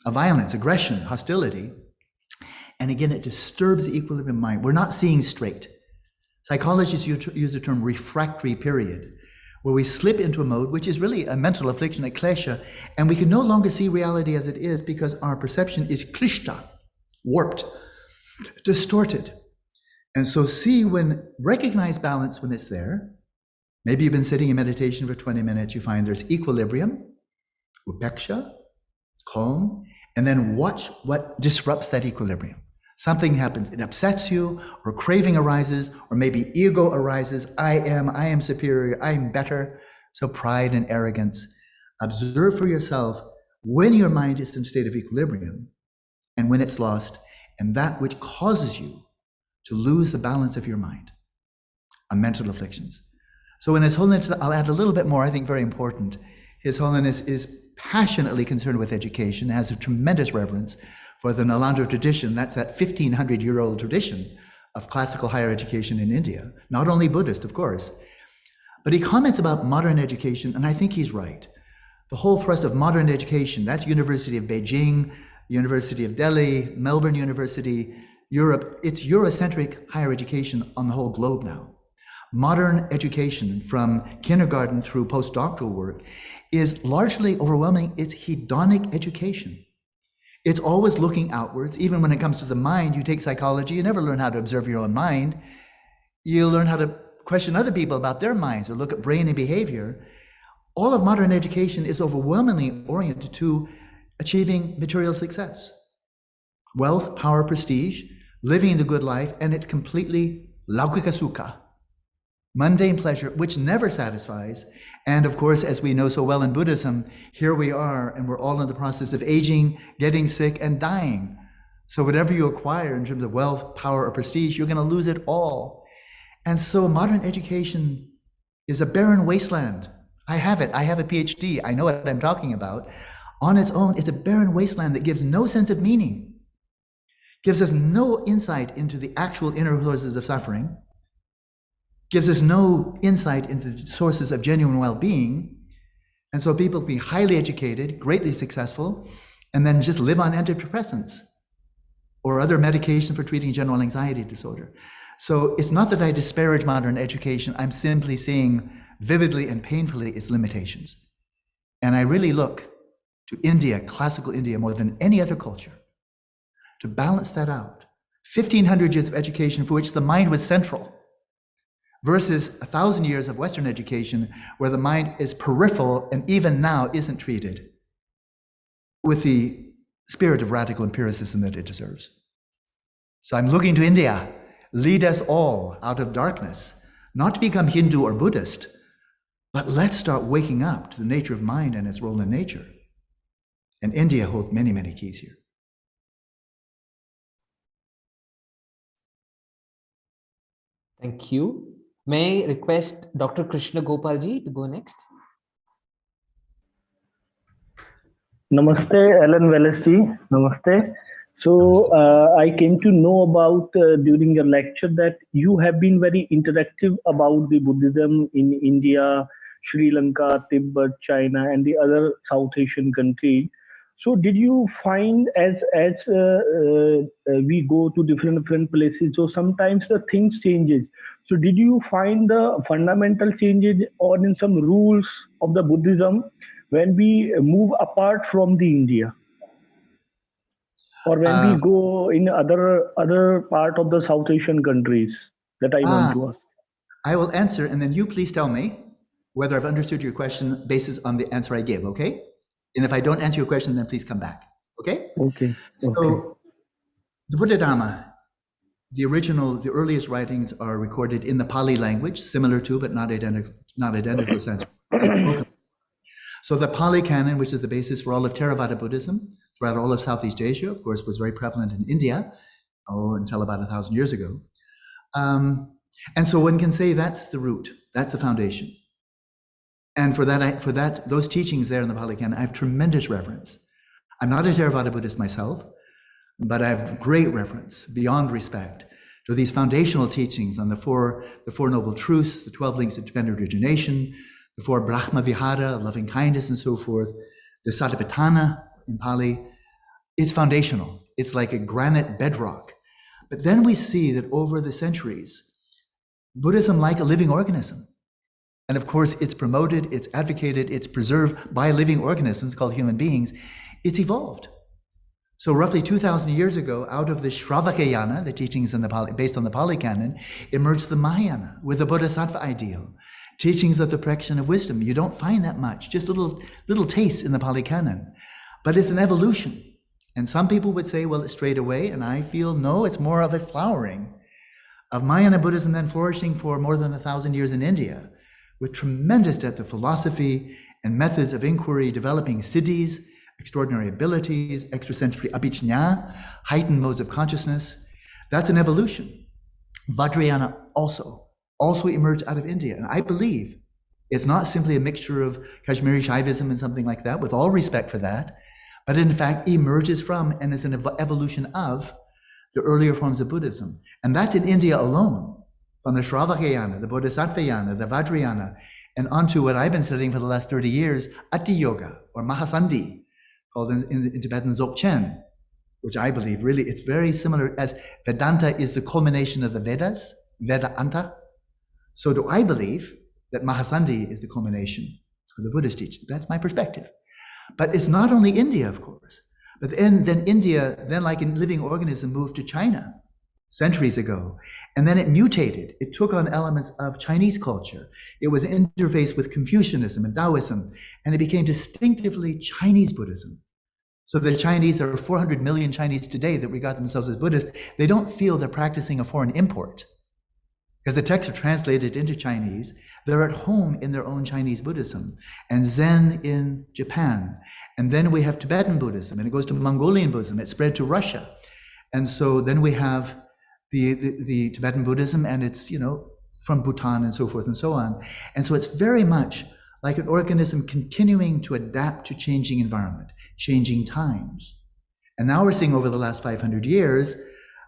of violence, aggression, hostility. And again, it disturbs the equilibrium of mind. We're not seeing straight. Psychologists use the term refractory period, where we slip into a mode which is really a mental affliction, a klesha, and we can no longer see reality as it is because our perception is klishta, warped, distorted. And so recognize balance when it's there. Maybe you've been sitting in meditation for 20 minutes, you find there's equilibrium, upeksha, it's calm, and then watch what disrupts that equilibrium. Something happens, it upsets you, or craving arises, or maybe ego arises. I am superior, I'm better. So pride and arrogance. Observe for yourself when your mind is in a state of equilibrium and when it's lost, and that which causes you to lose the balance of your mind on mental afflictions. So in His Holiness, I'll add a little bit more, I think very important. His Holiness is passionately concerned with education, has a tremendous reverence for the Nalanda tradition. That's that 1,500-year-old tradition of classical higher education in India, not only Buddhist, of course. But he comments about modern education, and I think he's right. The whole thrust of modern education, that's University of Beijing, University of Delhi, Melbourne University, Europe, it's Eurocentric higher education on the whole globe now. Modern education from kindergarten through postdoctoral work is largely overwhelming. It's hedonic education. It's always looking outwards. Even when it comes to the mind, you take psychology, you never learn how to observe your own mind. You learn how to question other people about their minds or look at brain and behavior. All of modern education is overwhelmingly oriented to achieving material success. Wealth, power, prestige, living the good life, and it's completely laukika sukha, mundane pleasure, which never satisfies. And of course, as we know so well in Buddhism, here we are, and we're all in the process of aging, getting sick, and dying. So whatever you acquire in terms of wealth, power, or prestige, you're going to lose it all. And so modern education is a barren wasteland. I have it. I have a PhD. I know what I'm talking about. On its own, it's a barren wasteland that gives no sense of meaning, gives us no insight into the actual inner sources of suffering, gives us no insight into the sources of genuine well-being. And so people can be highly educated, greatly successful, and then just live on antidepressants or other medication for treating general anxiety disorder. So it's not that I disparage modern education, I'm simply seeing vividly and painfully its limitations. And I really look to India, classical India, more than any other culture, to balance that out. 1,500 years of education for which the mind was central, versus 1,000 years of Western education where the mind is peripheral and even now isn't treated with the spirit of radical empiricism that it deserves. So I'm looking to India. Lead us all out of darkness, not to become Hindu or Buddhist, but let's start waking up to the nature of mind and its role in nature. And India holds many, many keys here. Thank you. May I request Dr. Krishna Gopalji to go next? Namaste, Alan Wallace ji. Namaste. So I came to know about during your lecture that you have been very interactive about the Buddhism in India, Sri Lanka, Tibet, China, and the other South Asian countries. So did you find as we go to different places, so sometimes the things changes. So did you find the fundamental changes or in some rules of the Buddhism when we move apart from the India? Or when we go in other part of the South Asian countries that I want to ask? I will answer, and then you please tell me whether I've understood your question based on the answer I gave, okay? And if I don't answer your question, then please come back, okay? Okay. So the Buddha Dhamma, the earliest writings are recorded in the Pali language, similar to, but not identical Sanskrit. So the Pali Canon, which is the basis for all of Theravada Buddhism throughout all of Southeast Asia, of course, was very prevalent in India, until about 1,000 years ago. And so one can say that's the root, that's the foundation. And for that, those teachings there in the Pali Canon, I have tremendous reverence. I'm not a Theravada Buddhist myself, but I have great reverence, beyond respect, to these foundational teachings on the four noble truths, the 12 links of dependent origination, the 4 Brahma Vihara, loving kindness and so forth, the Satipatthana in Pali. It's foundational. It's like a granite bedrock. But then we see that over the centuries, Buddhism, like a living organism, and of course it's promoted, it's advocated, it's preserved by living organisms called human beings, it's evolved. So roughly 2,000 years ago, out of the Shravakayana, the teachings in the Pali, based on the Pali Canon, emerged the Mahayana with the Bodhisattva ideal, teachings of the perfection of wisdom. You don't find that much, just little tastes in the Pali Canon, but it's an evolution. And some people would say, well, it's straight away, and I feel no, it's more of a flowering of Mahayana Buddhism then flourishing for more than 1,000 years in India, with tremendous depth of philosophy and methods of inquiry, developing siddhis, extraordinary abilities, extrasensory abhijñā, heightened modes of consciousness. That's an evolution. Vajrayana also emerged out of India. And I believe it's not simply a mixture of Kashmiri Shaivism and something like that, with all respect for that, but in fact emerges from and is an evolution of the earlier forms of Buddhism. And that's in India alone, from the Shravakayana, the Bodhisattvayana, the Vajrayana, and onto what I've been studying for the last 30 years, Ati Yoga, or Mahasandhi, called in Tibetan Dzogchen, which I believe really it's very similar, as Vedanta is the culmination of the Vedas, Vedanta. So do I believe that Mahasandhi is the culmination of the Buddhist teaching. That's my perspective. But it's not only India, of course, but then India, then like a living organism, moved to China centuries ago. And then it mutated. It took on elements of Chinese culture. It was interfaced with Confucianism and Taoism, and it became distinctively Chinese Buddhism. So the Chinese, there are 400 million Chinese today that regard themselves as Buddhist. They don't feel they're practicing a foreign import, because the texts are translated into Chinese. They're at home in their own Chinese Buddhism, and Zen in Japan. And then we have Tibetan Buddhism, and it goes to Mongolian Buddhism. It spread to Russia. And so then we have the Tibetan Buddhism, and it's, from Bhutan and so forth and so on. And so it's very much like an organism continuing to adapt to changing environment, changing times. And now we're seeing over the last 500 years,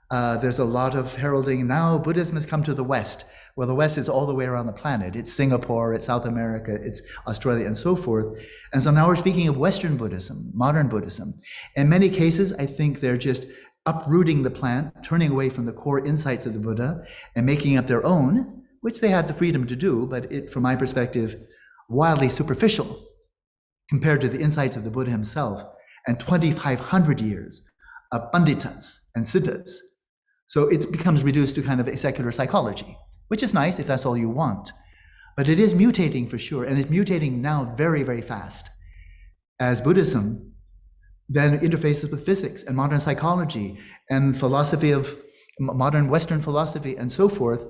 there's a lot of heralding. Now Buddhism has come to the West. Well, the West is all the way around the planet. It's Singapore, it's South America, it's Australia, and so forth. And so now we're speaking of Western Buddhism, modern Buddhism. In many cases, I think they're just uprooting the plant, turning away from the core insights of the Buddha and making up their own, which they have the freedom to do, but it, from my perspective, wildly superficial compared to the insights of the Buddha himself and 2,500 years of panditas and siddhas. So it becomes reduced to kind of a secular psychology, which is nice if that's all you want. But it is mutating for sure, and it's mutating now very, very fast, as Buddhism then interfaces with physics and modern psychology and philosophy of modern Western philosophy and so forth.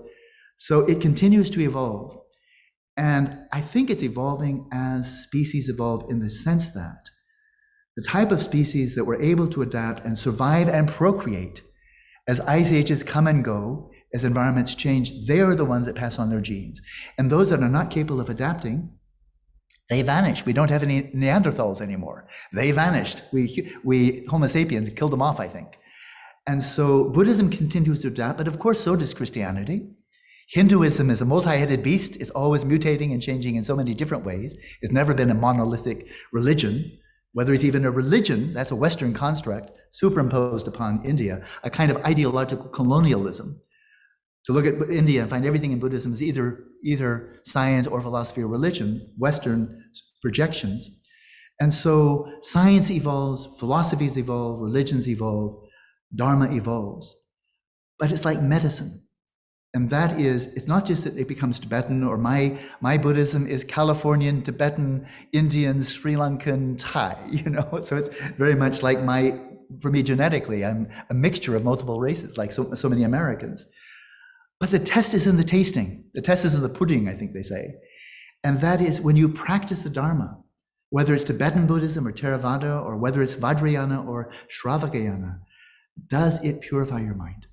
So it continues to evolve. And I think it's evolving as species evolve, in the sense that the type of species that were able to adapt and survive and procreate as ice ages come and go, as environments change, they are the ones that pass on their genes. And those that are not capable of adapting, they vanish. We don't have any Neanderthals anymore. They vanished. We Homo sapiens killed them off, I think. And so Buddhism continues to adapt, but of course so does Christianity. Hinduism is a multi-headed beast. It's always mutating and changing in so many different ways. It's never been a monolithic religion. Whether it's even a religion, that's a Western construct superimposed upon India, a kind of ideological colonialism. To look at India and find everything in Buddhism is either science or philosophy or religion, Western projections. And so science evolves, philosophies evolve, religions evolve, Dharma evolves. But it's like medicine. And that is, it's not just that it becomes Tibetan, or my Buddhism is Californian, Tibetan, Indian, Sri Lankan, Thai, So it's very much like for me genetically, I'm a mixture of multiple races, like so many Americans. But the test is in the tasting. The test is in the pudding, I think they say. And that is when you practice the Dharma, whether it's Tibetan Buddhism or Theravada, or whether it's Vajrayana or Shravakayana, does it purify your mind?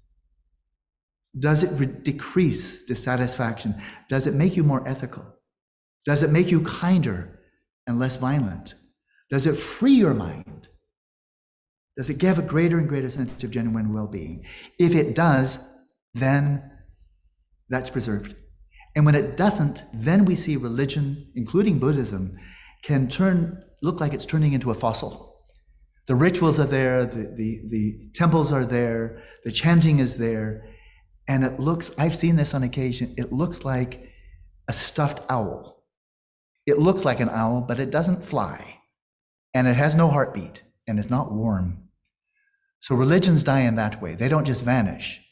Does it decrease dissatisfaction? Does it make you more ethical? Does it make you kinder and less violent? Does it free your mind? Does it give a greater and greater sense of genuine well-being? If it does, then that's preserved. And when it doesn't, then we see religion, including Buddhism, can look like it's turning into a fossil. The rituals are there, the temples are there, the chanting is there, and it looks, I've seen this on occasion, it looks like a stuffed owl. It looks like an owl, but it doesn't fly, and it has no heartbeat, and it's not warm. So religions die in that way. They don't just vanish.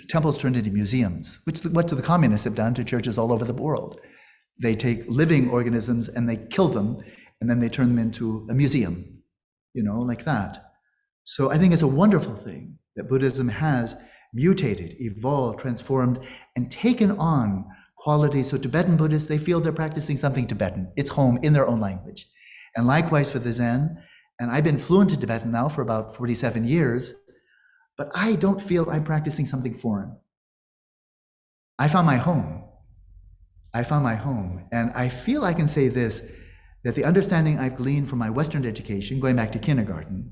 Temples turn into museums, which what the communists have done to churches all over the world. They take living organisms and they kill them, and then they turn them into a museum, like that. So I think it's a wonderful thing that Buddhism has mutated, evolved, transformed, and taken on qualities. So Tibetan Buddhists, they feel they're practicing something Tibetan. It's home in their own language. And likewise for the Zen, and I've been fluent in Tibetan now for about 47 years, but I don't feel I'm practicing something foreign. I found my home. And I feel I can say this, that the understanding I've gleaned from my Western education, going back to kindergarten,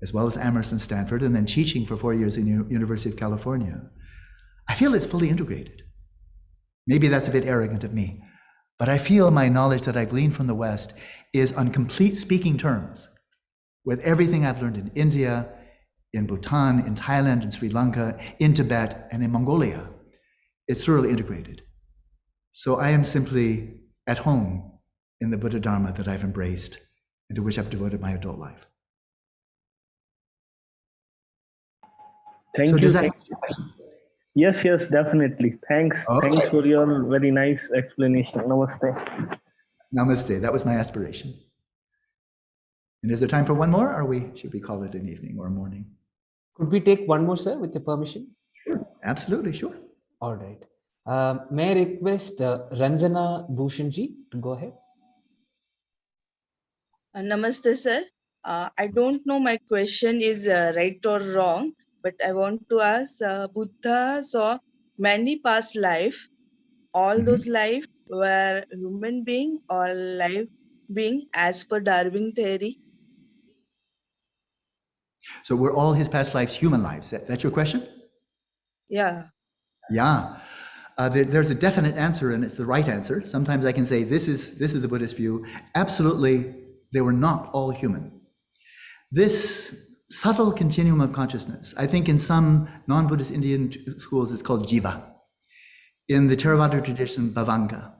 as well as Amherst and Stanford, and then teaching for 4 years in the University of California, I feel it's fully integrated. Maybe that's a bit arrogant of me, but I feel my knowledge that I gleaned from the West is on complete speaking terms with everything I've learned in India, in Bhutan, in Thailand, in Sri Lanka, in Tibet, and in Mongolia. It's thoroughly integrated. So I am simply at home in the Buddha Dharma that I've embraced and to which I've devoted my adult life. Thank So you. does that answer your question? Yes, definitely. Thanks. Okay. Thanks for your very nice explanation. Namaste. Namaste. That was my aspiration. And is there time for one more, or should we call it an evening or a morning? Could we take one more, sir, with your permission? Sure. Absolutely, sure. All right. May I request Ranjana Bhushanji to go ahead? Namaste, sir. I don't know my question is right or wrong, but I want to ask, Buddha saw many past life. All those life were human being or life being as per Darwin theory? So were all his past lives human lives? That's your question? Yeah. Yeah. There's a definite answer, and it's the right answer. Sometimes I can say this is the Buddhist view. Absolutely, they were not all human. This subtle continuum of consciousness, I think in some non-Buddhist Indian schools it's called jiva. In the Theravada tradition, bhavanga.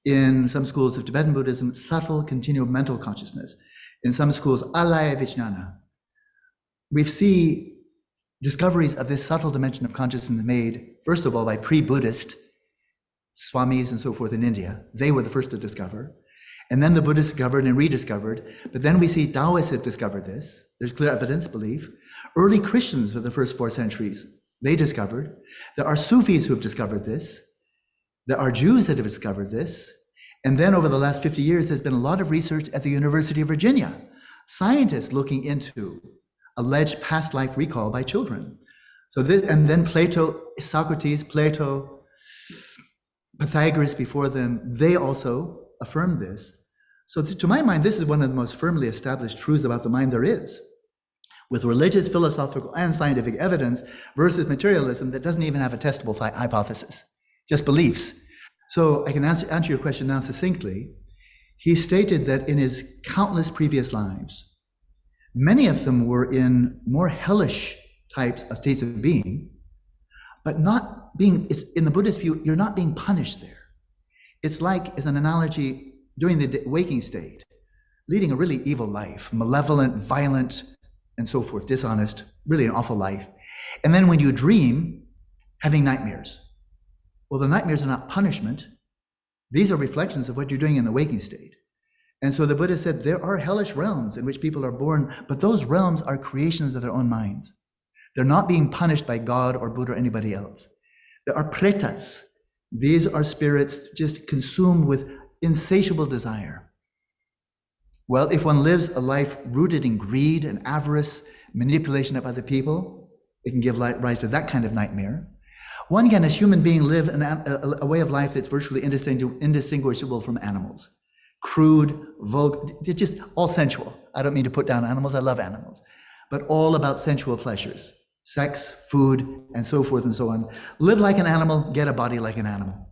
In some schools of Tibetan Buddhism, subtle continuum of mental consciousness. In some schools, alaya vijnana. We see discoveries of this subtle dimension of consciousness made, first of all, by pre-Buddhist swamis and so forth in India. They were the first to discover. And then the Buddhists discovered and rediscovered. But then we see Taoists have discovered this. There's clear evidence, belief. Early Christians for the first 4 centuries, they discovered. There are Sufis who have discovered this. There are Jews that have discovered this. And then over the last 50 years, there's been a lot of research at the University of Virginia. Scientists looking into alleged past life recall by children. So this, and then Socrates, Plato, Pythagoras before them, they also affirmed this. So to my mind, this is one of the most firmly established truths about the mind there is, with religious, philosophical, and scientific evidence versus materialism that doesn't even have a testable hypothesis, just beliefs. So I can answer your question now succinctly. He stated that in his countless previous lives, many of them were in more hellish types of states of being, but not being, it's, in the Buddhist view, you're not being punished there. It's like, as an analogy, during the waking state, leading a really evil life, malevolent, violent, and so forth, dishonest, really an awful life. And then when you dream, having nightmares. Well, the nightmares are not punishment. These are reflections of what you're doing in the waking state. And so the Buddha said there are hellish realms in which people are born, but those realms are creations of their own minds. They're not being punished by God or Buddha or anybody else. There are pretas. These are spirits just consumed with insatiable desire. Well, if one lives a life rooted in greed and avarice, manipulation of other people, it can give rise to that kind of nightmare. One can, as human being, live a way of life that's virtually indistinguishable from animals. Crude, vulgar, just all sensual. I don't mean to put down animals, I love animals, but all about sensual pleasures, sex, food, and so forth and so on. Live like an animal, get a body like an animal.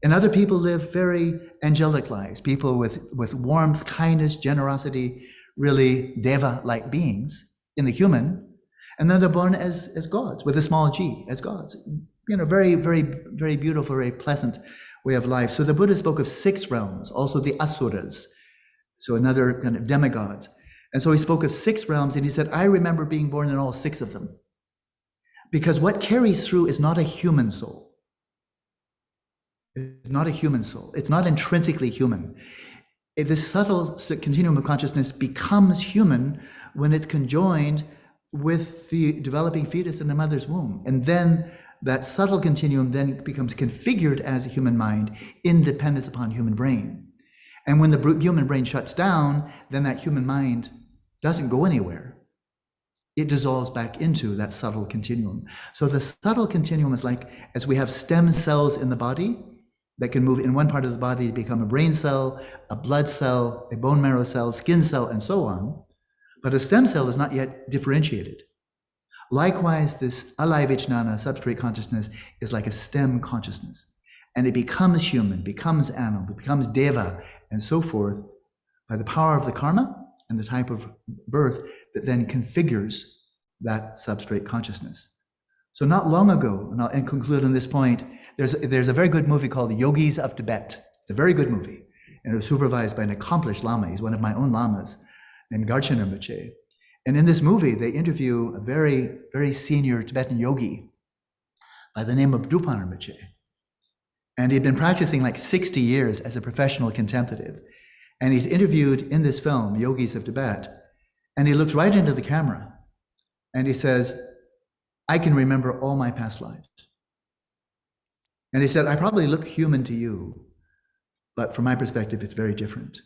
And other people live very angelic lives, people with warmth, kindness, generosity, really deva-like beings in the human. And then they're born as gods, with a small g, as gods. You know, very, very, very beautiful, very pleasant way of life. So the Buddha spoke of 6 realms, also the asuras, so another kind of demigods. And so he spoke of 6 realms, and he said, I remember being born in all 6 of them. Because what carries through is not a human soul. It's not a human soul. It's not intrinsically human. This subtle continuum of consciousness becomes human when it's conjoined with the developing fetus in the mother's womb. And then that subtle continuum then becomes configured as a human mind in dependence upon human brain. And when the human brain shuts down, then that human mind doesn't go anywhere. It dissolves back into that subtle continuum. So the subtle continuum is like, as we have stem cells in the body that can move in one part of the body to become a brain cell, a blood cell, a bone marrow cell, skin cell, and so on. But a stem cell is not yet differentiated. Likewise, this alaya vijnana, substrate consciousness, is like a stem consciousness. And it becomes human, becomes animal, becomes deva, and so forth, by the power of the karma and the type of birth that then configures that substrate consciousness. So not long ago, and I'll conclude on this point, there's a very good movie called Yogis of Tibet. It's a very good movie, and it was supervised by an accomplished lama. He's one of my own lamas, named Garchen Rinpoche. And in this movie, they interview a very, very senior Tibetan yogi by the name of Dupan Rinpoche. And he'd been practicing like 60 years as a professional contemplative. And he's interviewed in this film, Yogis of Tibet, and he looks right into the camera and he says, I can remember all my past lives. And he said, I probably look human to you, but from my perspective, it's very different.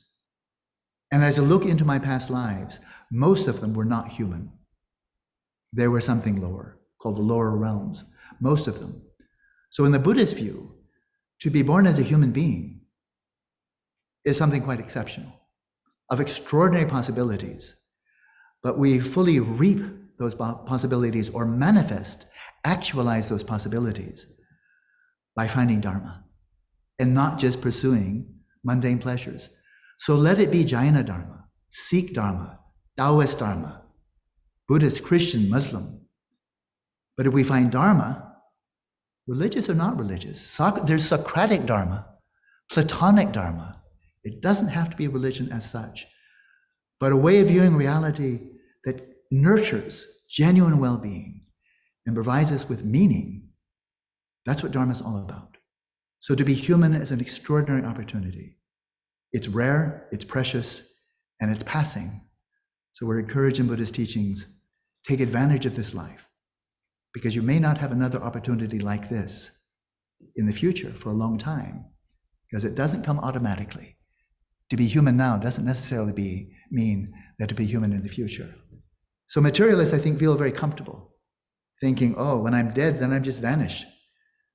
And as I look into my past lives, most of them were not human. They were something lower, called the lower realms, most of them. So in the Buddhist view, to be born as a human being is something quite exceptional, of extraordinary possibilities. But we fully reap those possibilities or manifest, actualize those possibilities by finding Dharma and not just pursuing mundane pleasures. So let it be Jaina Dharma, Sikh Dharma, Taoist Dharma, Buddhist, Christian, Muslim. But if we find Dharma, religious or not religious, there's Socratic Dharma, Platonic Dharma. It doesn't have to be a religion as such, but a way of viewing reality that nurtures genuine well-being and provides us with meaning. That's what Dharma is all about. So to be human is an extraordinary opportunity. It's rare, it's precious, and it's passing. So we're encouraged in Buddhist teachings, take advantage of this life, because you may not have another opportunity like this in the future for a long time, because it doesn't come automatically. To be human now doesn't necessarily mean that to be human in the future. So materialists, I think, feel very comfortable, thinking, oh, when I'm dead, then I'm just vanished.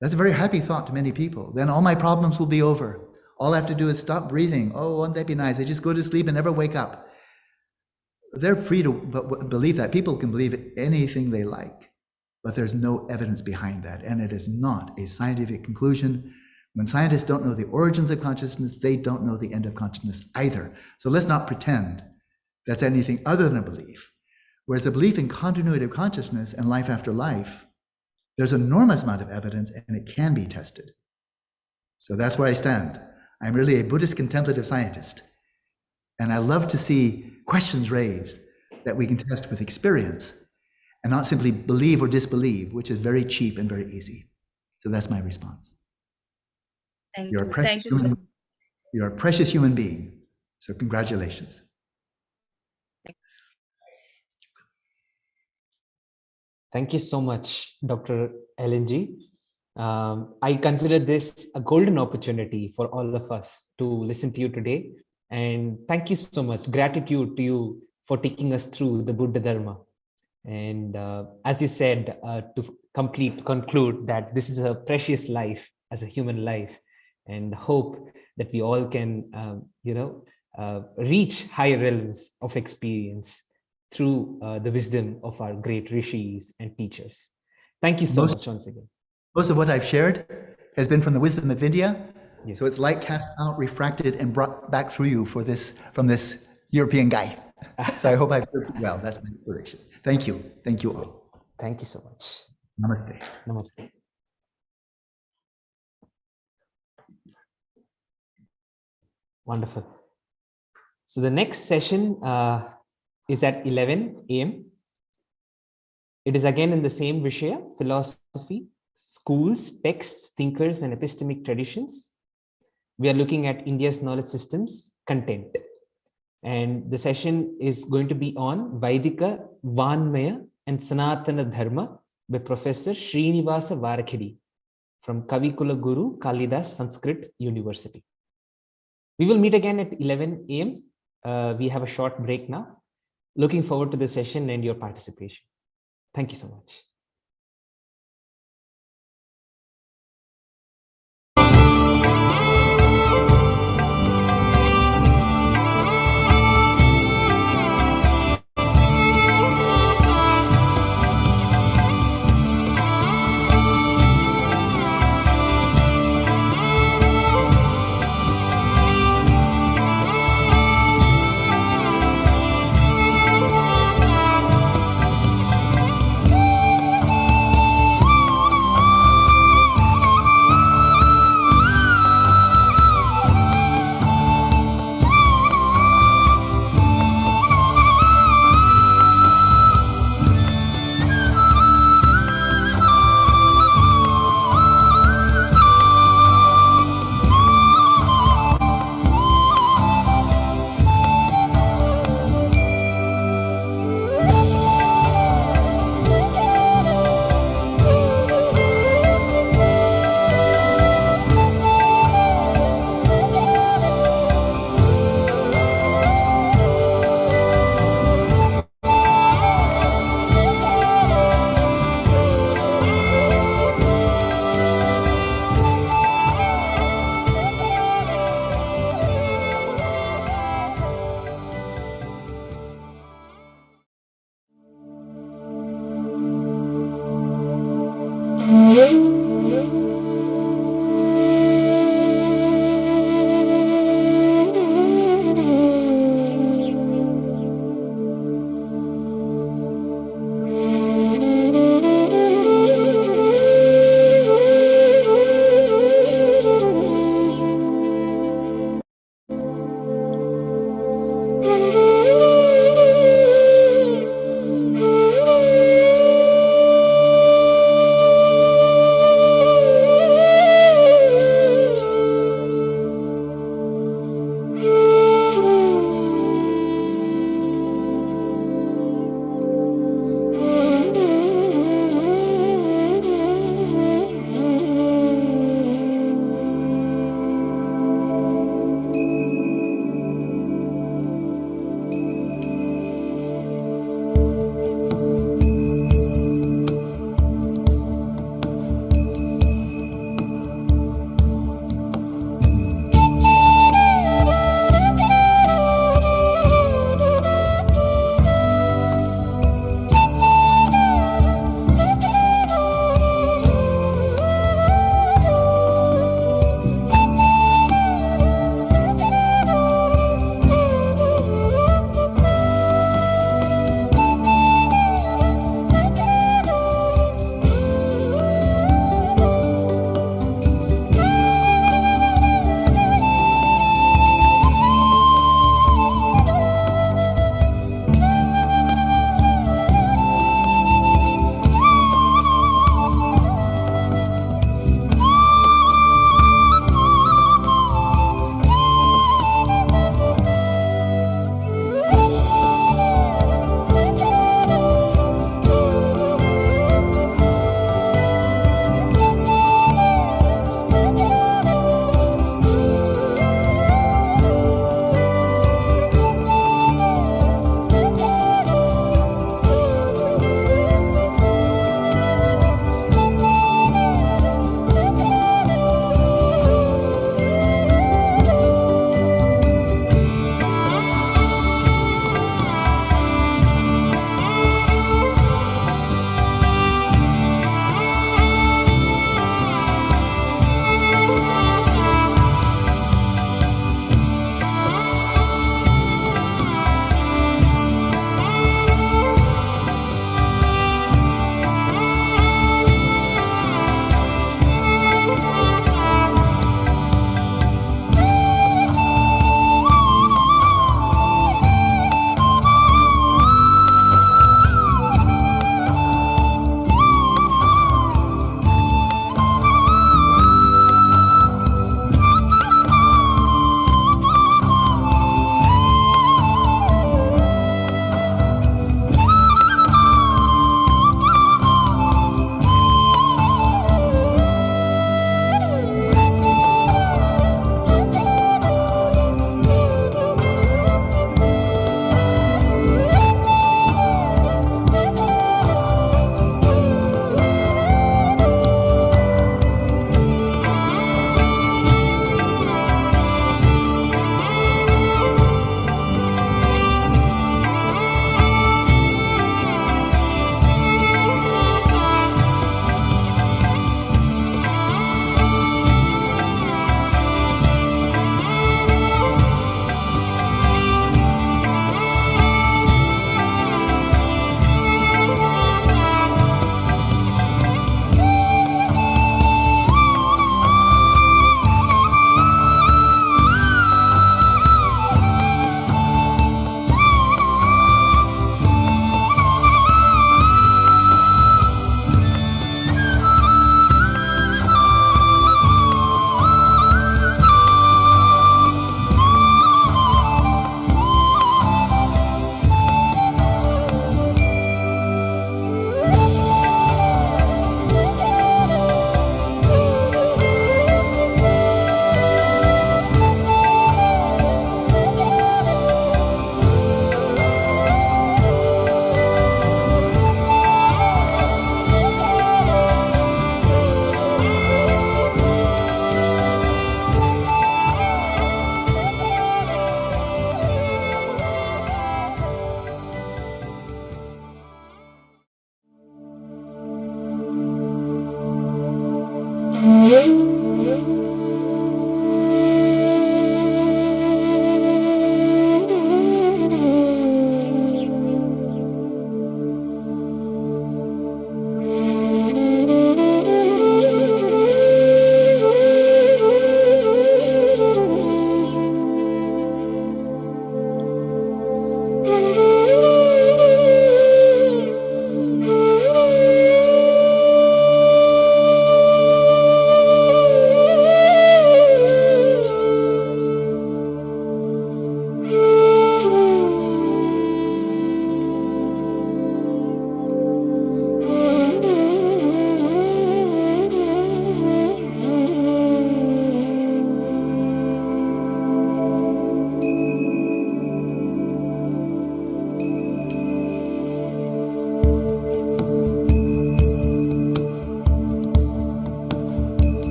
That's a very happy thought to many people. Then all my problems will be over. All I have to do is stop breathing. Oh, won't that be nice? They just go to sleep and never wake up. They're free to believe that. People can believe anything they like, but there's no evidence behind that. And it is not a scientific conclusion. When scientists don't know the origins of consciousness, they don't know the end of consciousness either. So let's not pretend that's anything other than a belief. Whereas the belief in continuity of consciousness and life after life, there's an enormous amount of evidence and it can be tested. So that's where I stand. I'm really a Buddhist contemplative scientist. And I love to see questions raised that we can test with experience and not simply believe or disbelieve, which is very cheap and very easy. So that's my response. Thank You're you. a precious Thank you, sir. You're a precious human being. So congratulations. Thank you so much, Dr. Ellen G. I consider this a golden opportunity for all of us to listen to you today And thank you so much. Gratitude to you for taking us through the Buddha Dharma. And as you said, to conclude that this is a precious life as a human life, and hope that we all can, reach higher realms of experience through the wisdom of our great rishis and teachers. Thank you so much once again. Most of what I've shared has been from the wisdom of India. Yes. So it's light cast out, refracted, and brought back through you from this European guy. So I hope I've served you well. That's my inspiration. Thank you. Thank you all. Thank you so much. Namaste. Namaste. Wonderful. So the next session is at 11 a.m. It is again in the same Vishaya, philosophy, schools, texts, thinkers, and epistemic traditions. We are looking at India's knowledge systems content. And the session is going to be on Vaidika, Vanmaya, and Sanatana Dharma by Professor Srinivasa Varakhedi from Kavikula Guru Kalidas Sanskrit University. We will meet again at 11 a.m. We have a short break now. Looking forward to the session and your participation. Thank you so much.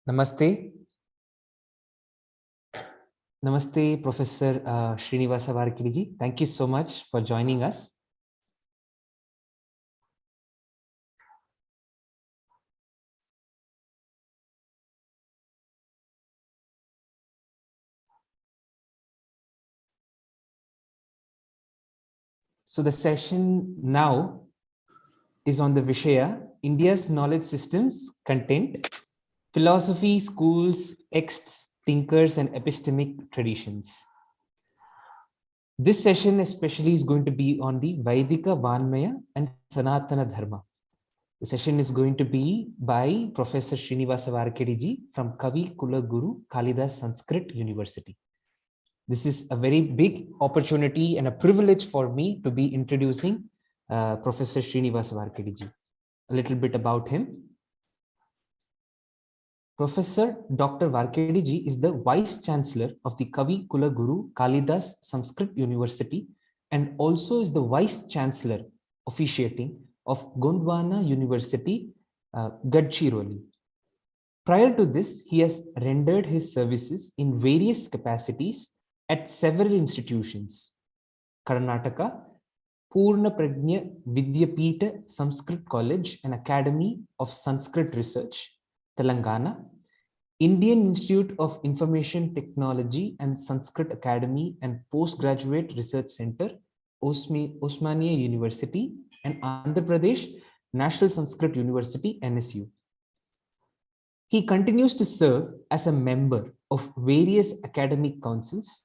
Namaste. Namaste, Professor Srinivasa Varkidiji. Thank you so much for joining us. So the session now is on the Vishaya, India's knowledge systems, content, philosophy, schools, texts, thinkers, and epistemic traditions. This session especially is going to be on the Vaidika Vanmaya and Sanatana Dharma. The session is going to be by Professor Srinivasa Varkidiji from Kavi Kulaguru Kalidas Sanskrit University. This is a very big opportunity and a privilege for me to be introducing Professor Srinivasa Varkidiji. A little bit about him. Professor Dr. Varkidiji is the Vice Chancellor of the Kavi Kulaguru Kalidas Sanskrit University and also is the Vice Chancellor officiating of Gondwana University, Gadchiroli. Prior to this, he has rendered his services in various capacities at several institutions: Karnataka, Purna Prajna Vidyapita Sanskrit College and Academy of Sanskrit Research, Telangana, Indian Institute of Information Technology and Sanskrit Academy and Postgraduate Research Center, Osmania University, and Andhra Pradesh National Sanskrit University, NSU. He continues to serve as a member of various academic councils,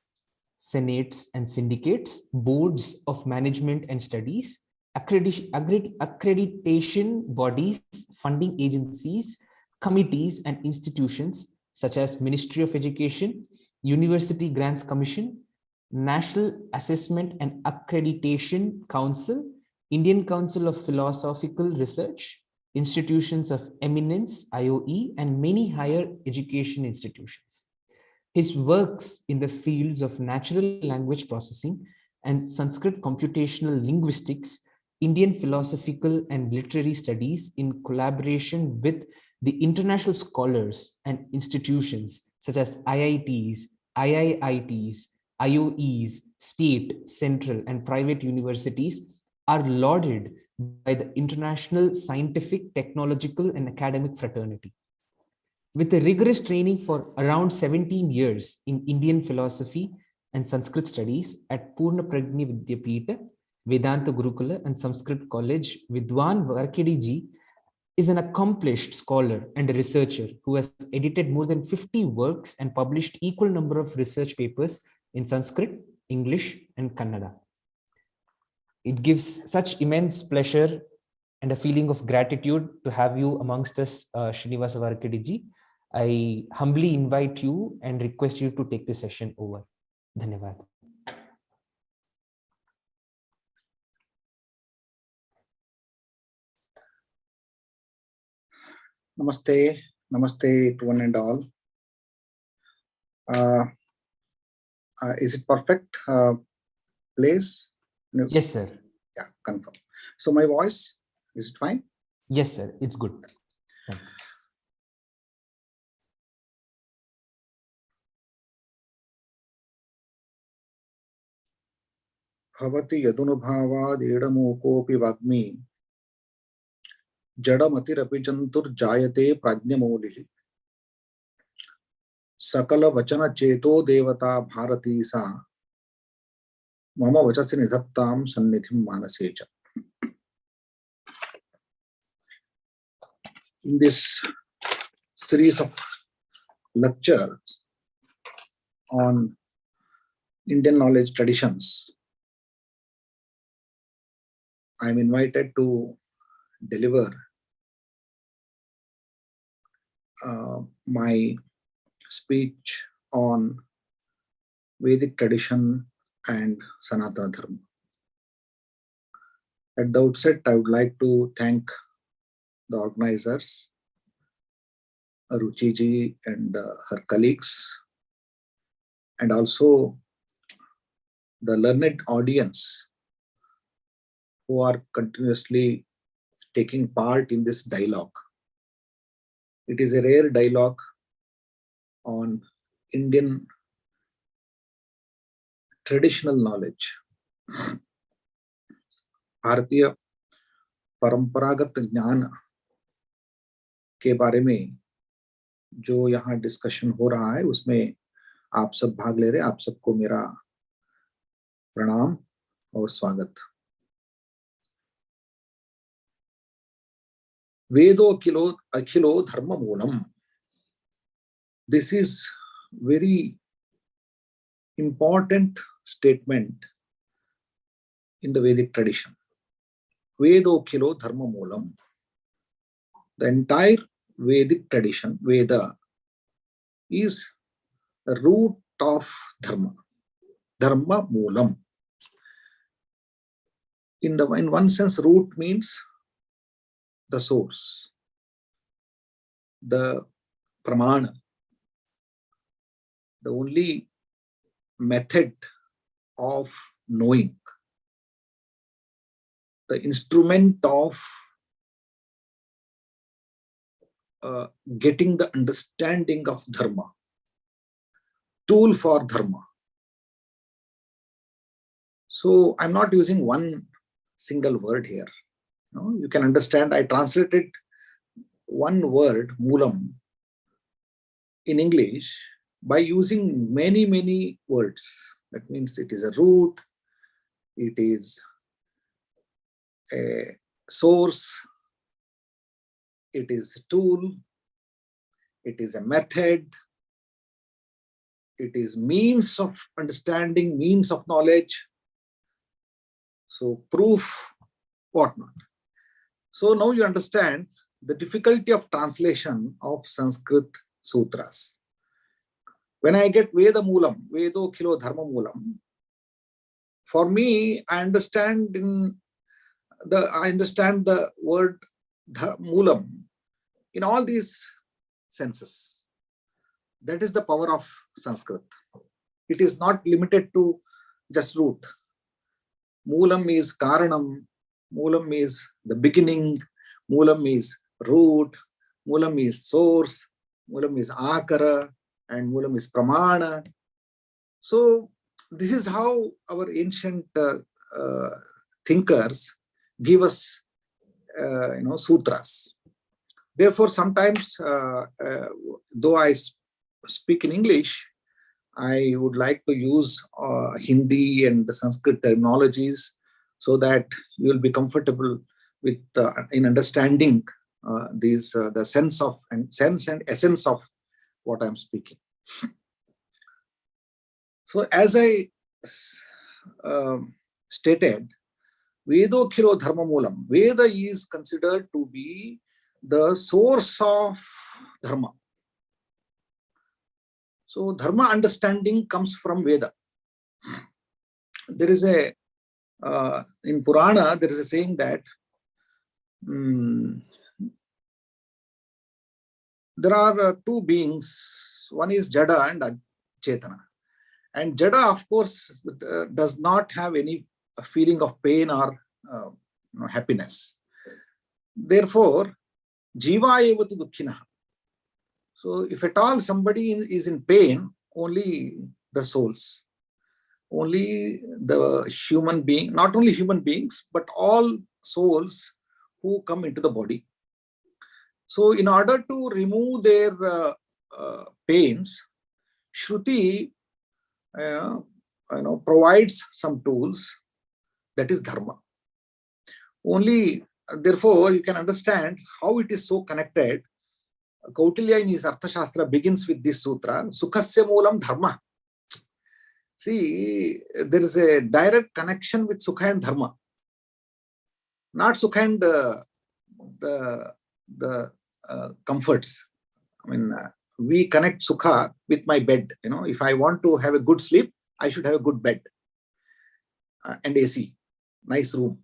senates and syndicates, boards of management and studies, accreditation bodies, funding agencies, committees and institutions such as Ministry of Education, University Grants Commission, National Assessment and Accreditation Council, Indian Council of Philosophical Research, Institutions of Eminence, IOE, and many higher education institutions. His works in the fields of natural language processing and Sanskrit computational linguistics, Indian philosophical and literary studies in collaboration with the international scholars and institutions such as IITs, IIITs, IOEs, state, central, and private universities are lauded by the international scientific, technological, and academic fraternity. With a rigorous training for around 17 years in Indian philosophy and Sanskrit studies at Purna Prajna Vidyapita, Vedanta Gurukula, and Sanskrit College, Vidwan Varkidiji is an accomplished scholar and a researcher who has edited more than 50 works and published equal number of research papers in Sanskrit, English, and Kannada. It gives such immense pleasure and a feeling of gratitude to have you amongst us, Srinivasa Varkidiji. I humbly invite you and request you to take the session over. Dhanyavad. Namaste, namaste to one and all. Is it perfect place? No. Yes, sir. Yeah, confirm. So my voice, is it fine? Yes, sir. It's good. Bhavati yadunubhavad edamokopi vagmi jadamati jantur jayate prajnamolihi sakala vachana cheto devata bharati sa mama vachasi nidhattam sannithim manasecha. In this series of lectures on Indian knowledge traditions, I am invited to deliver my speech on Vedic tradition and Sanatana Dharma. At the outset, I would like to thank the organizers, Ruchi ji and her colleagues, and also the learned audience who are continuously taking part in this dialogue. It is a rare dialogue on Indian traditional knowledge. भारतीय परंपरागत ज्ञान के बारे में जो यहाँ discussion हो रहा है उसमें आप सब भाग ले रहे हैं. आप सबको मेरा प्रणाम और स्वागत. वेदो अखिलो धर्म Moolam. This is very important statement in the Vedic tradition. Vedo khilo dharma moolam. The entire Vedic tradition, Veda, is the root of dharma. Dharma moolam. In one sense, root means the source, the pramana, the only method of knowing, the instrument of getting the understanding of dharma, tool for dharma. So I'm not using one single word here. No, you can understand I translated one word, moolam, in English by using many words. That means it is a root, it is a source, it is a tool, it is a method, it is means of understanding, means of knowledge. So proof, whatnot. So now you understand the difficulty of translation of Sanskrit sutras. When I get Veda Moolam, Vedo Kilo Dharma Moolam, for me, I understand the word Moolam in all these senses. That is the power of Sanskrit. It is not limited to just root. Moolam is Karanam, Moolam is the beginning, Moolam is root, Moolam is source, Moolam is Akara, and Moolam is Pramana. So this is how our ancient thinkers give us sutras. Therefore, sometimes, though I speak in English, I would like to use Hindi and the Sanskrit terminologies so that you will be comfortable with in understanding the sense and essence of what I'm speaking. So, as I stated, Vedo Khilo Dharma Moolam. Veda is considered to be the source of Dharma. So, Dharma understanding comes from Veda. There is in Purana, there is a saying that there are two beings. One is Jada and Chetana. And Jada, of course, does not have any feeling of pain or happiness. Therefore, Jiva evatu dukkhina. So, if at all somebody is in pain, only the souls. only the human being, not only human beings, but all souls who come into the body. So in order to remove their pains, Shruti provides some tools, that is dharma. Only therefore you can understand how it is so connected. Kautilya in his Arthashastra begins with this sutra, Sukhasya Moolam Dharma. See, there is a direct connection with Sukha and Dharma. Not Sukha and the comforts. I mean, we connect Sukha with my bed. If I want to have a good sleep, I should have a good bed and AC, nice room.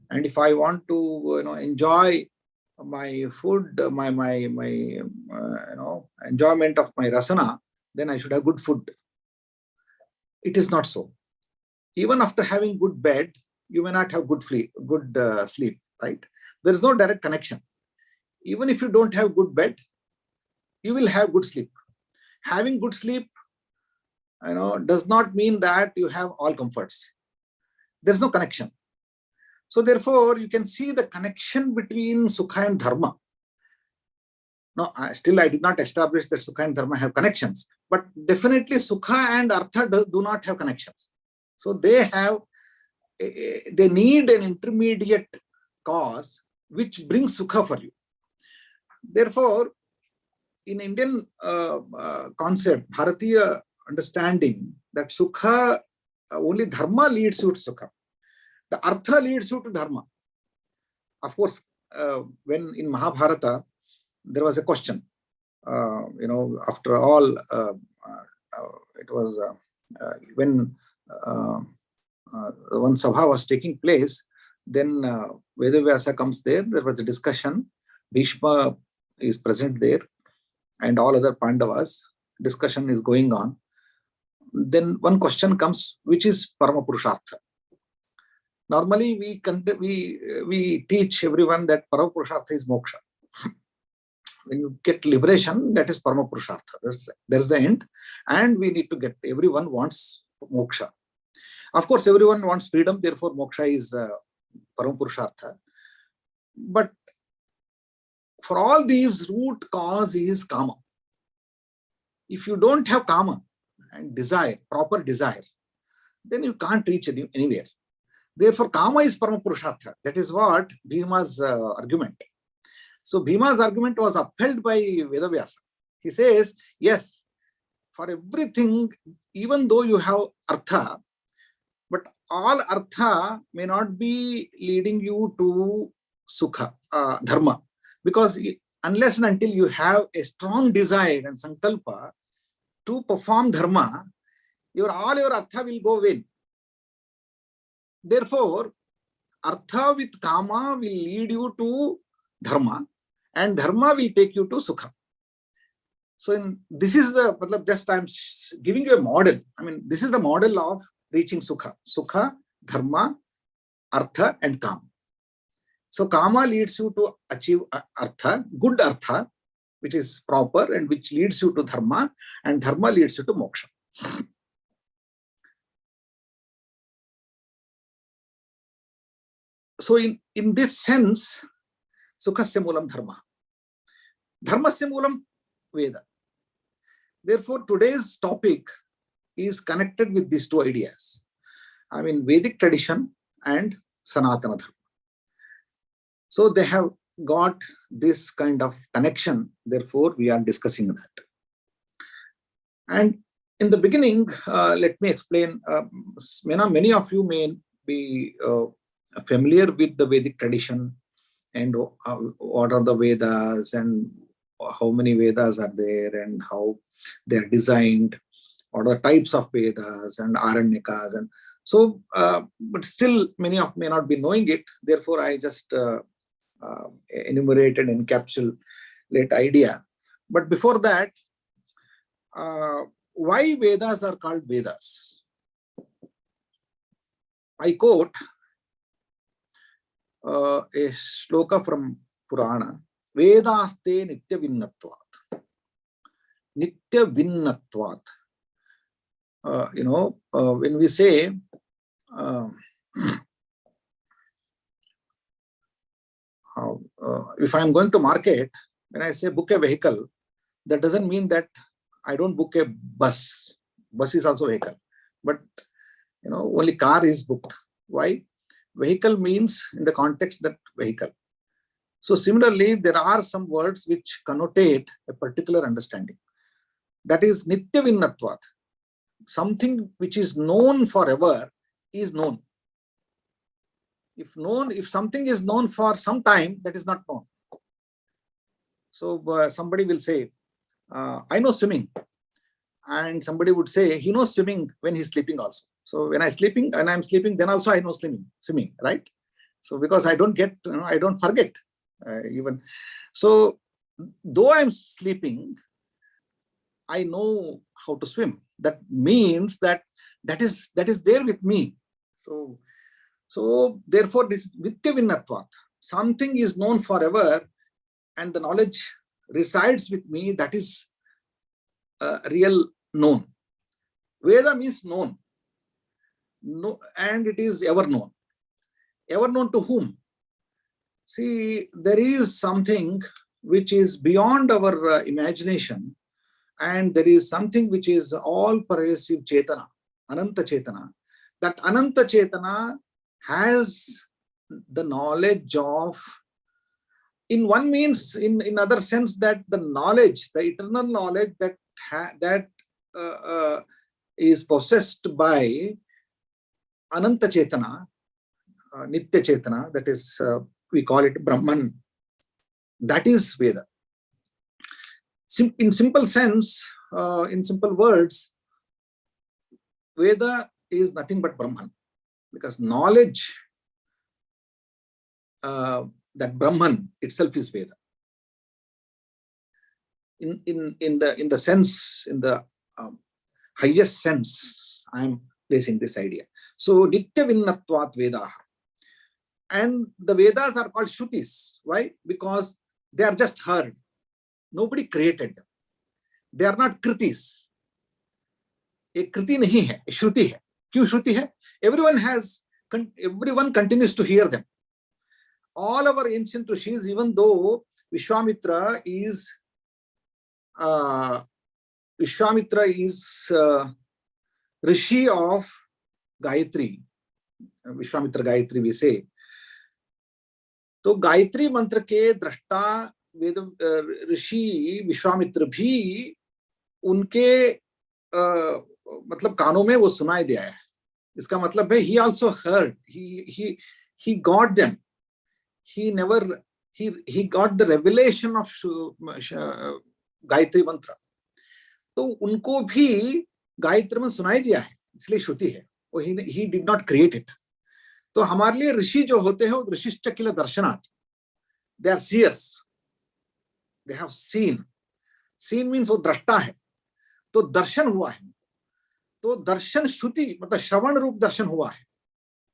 And if I want to, enjoy my food, my enjoyment of my rasana, then I should have good food. It is not so. Even after having good bed, you may not have good sleep, right? There is no direct connection. Even if you don't have good bed, you will have good sleep. Having good sleep, does not mean that you have all comforts. There's no connection. So therefore, you can see the connection between Sukha and Dharma. No, still I did not establish that Sukha and Dharma have connections, but definitely Sukha and Artha do not have connections. So they need an intermediate cause which brings Sukha for you. Therefore, in Indian concept, Bharatiya understanding, that Sukha, only Dharma leads you to Sukha. The Artha leads you to Dharma. Of course, when in Mahabharata, there was a question, after all, it was when one Sabha was taking place, then Vedavyasa comes there was a discussion, Bhishma is present there, and all other Pandavas, discussion is going on. Then one question comes, which is Parama Purushartha. Normally, we teach everyone that Parama Purushartha is moksha. When you get liberation, that is Parama Purushartha. There's the end, and we need to get. Everyone wants moksha. Of course, everyone wants freedom. Therefore, moksha is Parama Purushartha. But for all these, root cause is kama. If you don't have kama and desire, proper desire, then you can't reach anywhere. Therefore, kama is Parama Purushartha. That is what Bhima's argument. So Bhima's argument was upheld by Vedavyasa. He says, yes, for everything, even though you have artha, but all artha may not be leading you to sukha, dharma. Because unless and until you have a strong desire and sankalpa to perform dharma, all your artha will go vain. Therefore, artha with kama will lead you to dharma, and dharma will take you to sukha. So this is just I'm giving you a model. I mean, this is the model of reaching sukha. Sukha, dharma, artha, and kama. So kama leads you to achieve artha, good artha, which is proper and which leads you to dharma, and dharma leads you to moksha. So in this sense, Sukhasya Moolam Dharma. Dharmasya Moolam Veda. Therefore, today's topic is connected with these two ideas. I mean, Vedic tradition and Sanatana Dharma. So they have got this kind of connection. Therefore, we are discussing that. And in the beginning, let me explain. Many of you may be familiar with the Vedic tradition and what are the Vedas and how many Vedas are there and how they are designed, what are the types of Vedas and Aranyakas. And so, but still many of may not be knowing it. Therefore, I just enumerated and encapsulate idea. But before that, why Vedas are called Vedas? I quote a shloka from Purana, Vedaste Nitya Vinnatvat. Nitya Vinnatvat. when we say if I'm going to market, when I say book a vehicle, that doesn't mean that I don't book a bus. Bus is also vehicle, but only car is booked. Why? Vehicle means in the context that vehicle. So similarly, there are some words which connotate a particular understanding. That is nitya vinnatvat. Something which is known forever is known. If something is known for some time, that is not known. So somebody will say, I know swimming. And somebody would say, he knows swimming when he's sleeping also. So when I'm sleeping, then also I know swimming, right? So because I don't forget even. So though I'm sleeping, I know how to swim. That means that is there with me. So therefore, this is nitya vinnatvat. Something is known forever, and the knowledge resides with me. That is real known. Veda means known. No, and it is ever known. Ever known to whom? See, there is something which is beyond our imagination, and there is something which is all-pervasive Chetana, Ananta Chetana. That Ananta Chetana has the knowledge of, in one means, in other sense, that the knowledge, the eternal knowledge that is possessed by Ananta Chetana, Nitya Chetana, that is, we call it Brahman. That is Veda. In simple sense, in simple words, Veda is nothing but Brahman, because knowledge that Brahman itself is Veda. In the sense, in the highest sense, I am placing this idea. So Nitya Vinnatvat Vedaha. And the Vedas are called Shrutis. Why? Because they are just heard. Nobody created them. They are not Kritis. A Kriti nahi hai, a Shruti hai. Kyun Shruti hai? Everyone continues to hear them. All our ancient rishis, even though Vishwamitra is Rishi of Gayatri. Vishwamitra Gayatri we say. तो गायत्री मंत्र के दृष्टा वेद ऋषि विश्वामित्र भी उनके मतलब कानों में वो सुनाई दिया है. इसका मतलब है he also heard, he got them, he got the revelation of Gayatri मंत्र. तो उनको भी गायत्री में सुनाई दिया है, इसलिए श्रुति है. he did not create it. तो हमारे लिए ऋषि जो होते हैं वो ऋषिश्च किल दर्शनात्. They are seers. They have seen. Seen means वो दृष्टा है. तो दर्शन हुआ है. तो दर्शन श्रुति मतलब श्रवण रूप दर्शन हुआ है.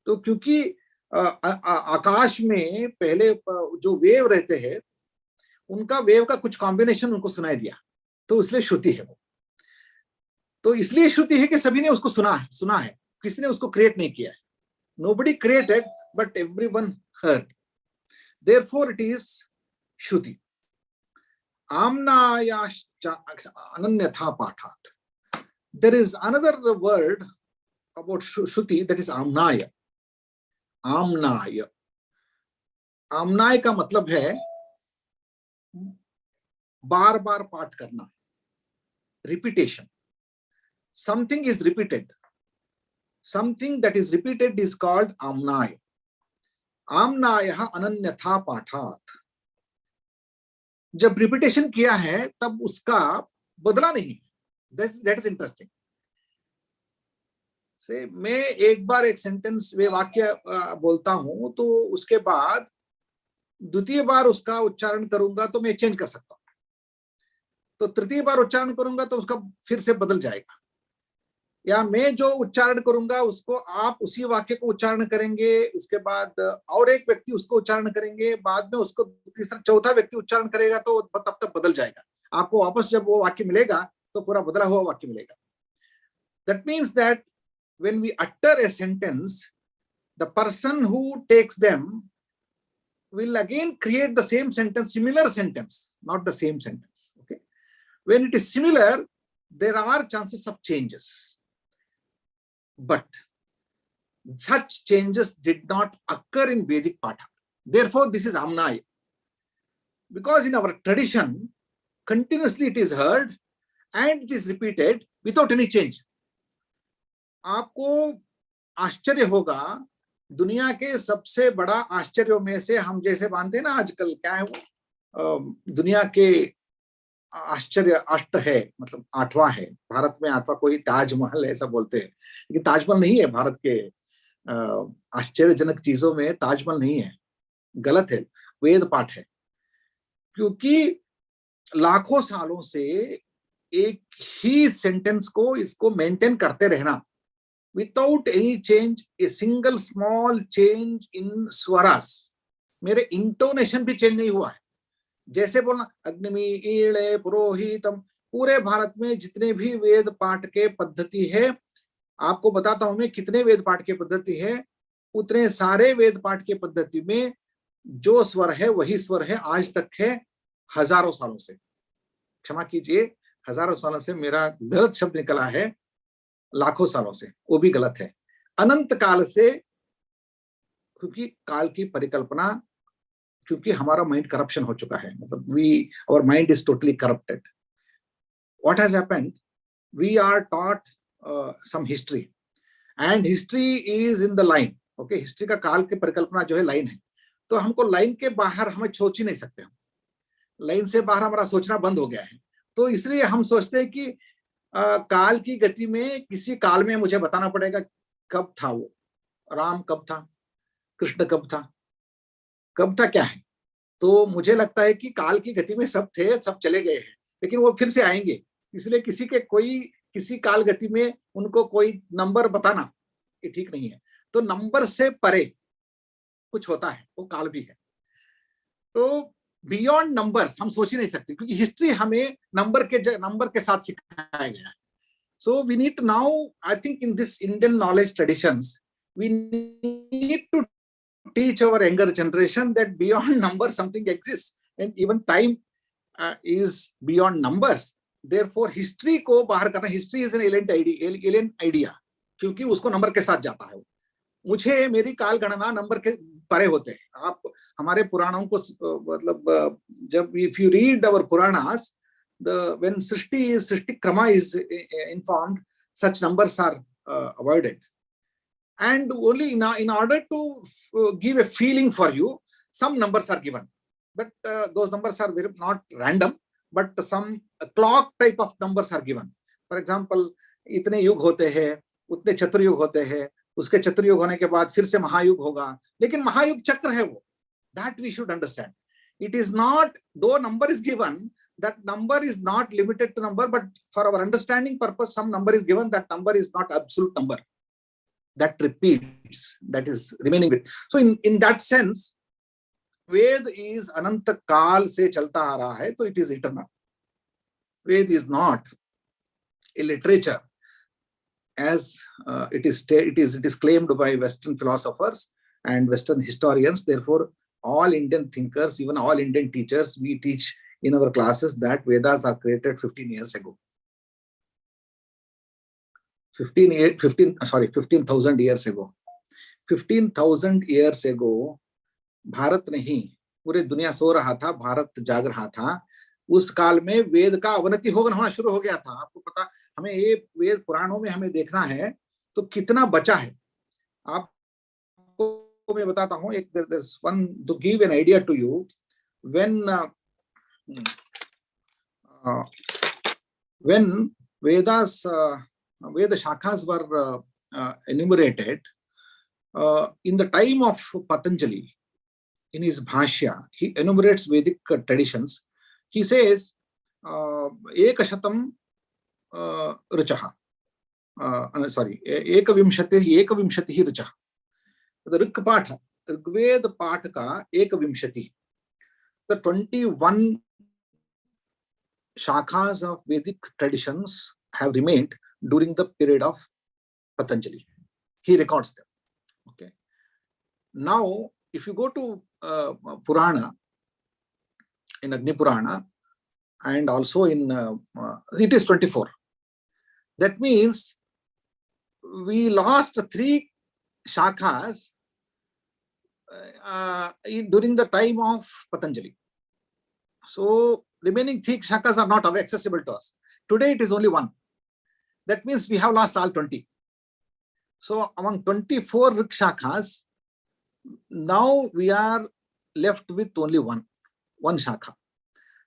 तो क्योंकि आकाश में पहले जो वेव रहते हैं उनका वेव का कुछ कॉम्बिनेशन उनको सुनाई दिया, तो इसलिए श्रुति है वो. तो इसलिए श्रुति है कि सभी ने उसको सुना है, किसी ने उसको क्रिएट नहीं किया है. Nobody created, but everyone heard. Therefore, it is Shruti. Amnayascha ananyatha pathat. There is another word about Shruti, that is Amnaya. Amnaya. Amnaya का मतलब है बार बार पाठ करना. Repetition. Something is repeated. Something that is repeated is called Amnaya. Amnaya ananyatha pathat. जब repetition किया है तब उसका बदला नहीं. That is interesting. से मैं एक बार एक सेंटेंस वे वाक्य बोलता हूं तो उसके बाद द्वितीय बार उसका उच्चारण करूंगा तो मैं चेंज कर सकता हूं. तो तृतीय बार उच्चारण करूंगा तो उसका फिर से बदल जाएगा. या मैं जो उच्चारण करूंगा उसको आप उसी वाक्य को उच्चारण करेंगे, उसके बाद और एक व्यक्ति उसको उच्चारण करेंगे, बाद में उसको तीसरा चौथा व्यक्ति उच्चारण करेगा, तो तब तक बदल जाएगा. आपको वापस जब वो वाक्य मिलेगा तो पूरा बदला हुआ वाक्य मिलेगा. That means that when we utter a sentence, the person who takes them will again create the same sentence, similar sentence, not the same sentence. Okay. When it is similar, there are chances of changes. But such changes did not occur in Vedic Patha. Therefore, this is Amnaya. Because in our tradition, continuously it is heard and it is repeated without any change. आपको आश्चर्य होगा, दुनिया के सबसे बड़ा आश्चर्यों में से हम जैसे मानते हैं ना आजकल, क्या है वो, दुनिया के आश्चर्य अष्ट है, मतलब 8वां है, भारत में 8वां कोई ताजमहल ऐसा बोलते हैं, लेकिन ताजमहल नहीं है भारत के आश्चर्यजनक चीजों में, ताजमहल नहीं है, गलत है, वेद पाठ है। क्योंकि लाखों सालों से एक ही सेंटेंस को इसको मेंटेन करते रहना without any change, a single small change in स्वरास, मेरे इंटोनेशन भी चेंज नहीं हुआ है। जैसे बोलना अग्निमी ईणे पुरोहितम, पूरे भारत में जितने भी वेद पाठ के पद्धति है, आपको बताता हूं मैं कितने वेद पाठ के पद्धति है, उतने सारे वेद पाठ के पद्धति में जो स्वर है वही स्वर है, आज तक है, हजारों सालों से। क्षमा कीजिए, हजारों सालों से मेरा गलत शब्द निकला है, लाखों सालों से, वो भी गलत है। अनंत काल से, क्योंकि काल की परिकल्पना, क्योंकि हमारा माइंड करप्शन हो चुका है, मतलब our mind is totally corrupted. What has happened? We are taught some history, and history is in the line. Okay, history का काल की परिकल्पना जो है लाइन है, तो हमको लाइन के बाहर हमें सोच ही नहीं सकते हम, लाइन से बाहर हमारा सोचना बंद हो गया है। तो इसलिए हम सोचते हैं कि काल की गति में किसी काल में मुझे बताना पड़ेगा कब था वो, राम कब था, कृष्ण कब था, कब था क्या है। तो मुझे लगता है कि काल की गति में सब थे, सब चले गए हैं, लेकिन वो फिर से आएंगे। इसलिए किसी काल गति में उनको कोई नंबर बताना ये ठीक नहीं है। तो नंबर से परे कुछ होता है, वो काल भी है। तो बियॉन्ड नंबर्स हम सोच ही नहीं सकते, क्योंकि हिस्ट्री हमें नंबर के साथ सिखाया गया है। So we need now, I think in this Indian knowledge traditions, we need to teach our younger generation that beyond numbers something exists, and even time is beyond numbers. Therefore history को बाहर करना, history is an alien idea, क्योंकि उसको number के साथ जाता है। मुझे मेरी काल गणना नंबर के परे होते हैं। आप हमारे पुराणों को मतलब जब if you read our Puranas, when सृष्टि क्रम is informed, such numbers are avoided. And only in order to give a feeling for you, some numbers are given, but those numbers are very not random, but some clock type of numbers are given. For example, इतने युग होते हैं, उतने चतुर्युग होते हैं, उसके चतुर्युग होने के बाद फिर से महायुग होगा, लेकिन महायुग चक्र है वो, that we should understand. It is not, though number is given, that number is not limited to number, but for our understanding purpose, some number is given. That number is not absolute number. That repeats, that is remaining with. So in that sense, Ved is Ananta Kal se chalta aa raha hai, so it is eternal. Ved is not a literature as it is claimed by Western philosophers and Western historians. Therefore, all Indian thinkers, even all Indian teachers, we teach in our classes that Vedas are created 15 years ago. 15,000 years ago. 15,000 years ago, Bharat नहीं, पूरे दुनिया सो रहा था, भारत जाग रहा था। उस काल में वेद का अवनति होना शुरू हो गया था। आपको पता, हमें ये वेद पुराणों में हमें देखना है तो कितना बचा है। आपको मैं बताता हूँ, एक there's one to give an idea to you. When Vedas Veda Shakhas were enumerated in the time of Patanjali, in his Bhashya, he enumerates Vedic traditions. He says, Ekashatam Richaha. Ekavimshatihi Richaha. The Rigveda Patha ka Ekavimshati. The 21 Shakhas of Vedic traditions have remained, during the period of Patanjali. He records them. Okay. Now, if you go to Purana, in Agni Purana, and also in it is 24. That means we lost 3 shakhas during the time of Patanjali. So remaining 3 shakhas are not accessible to us. Today it is only 1. That means we have lost all 20. So among 24 shakhas, now we are left with only one shakha.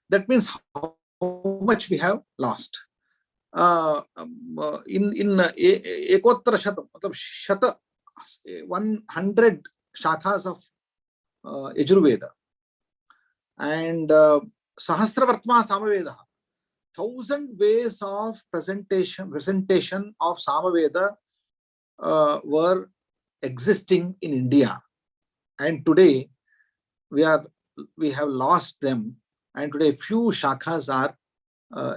That means how much we have lost. In Ekottara Shata, 100 shakhas of Yajurveda, and Sahasravartma Samaveda, 1000 ways of presentation of Samaveda were existing in India, and today we have lost them, and today few shakhas are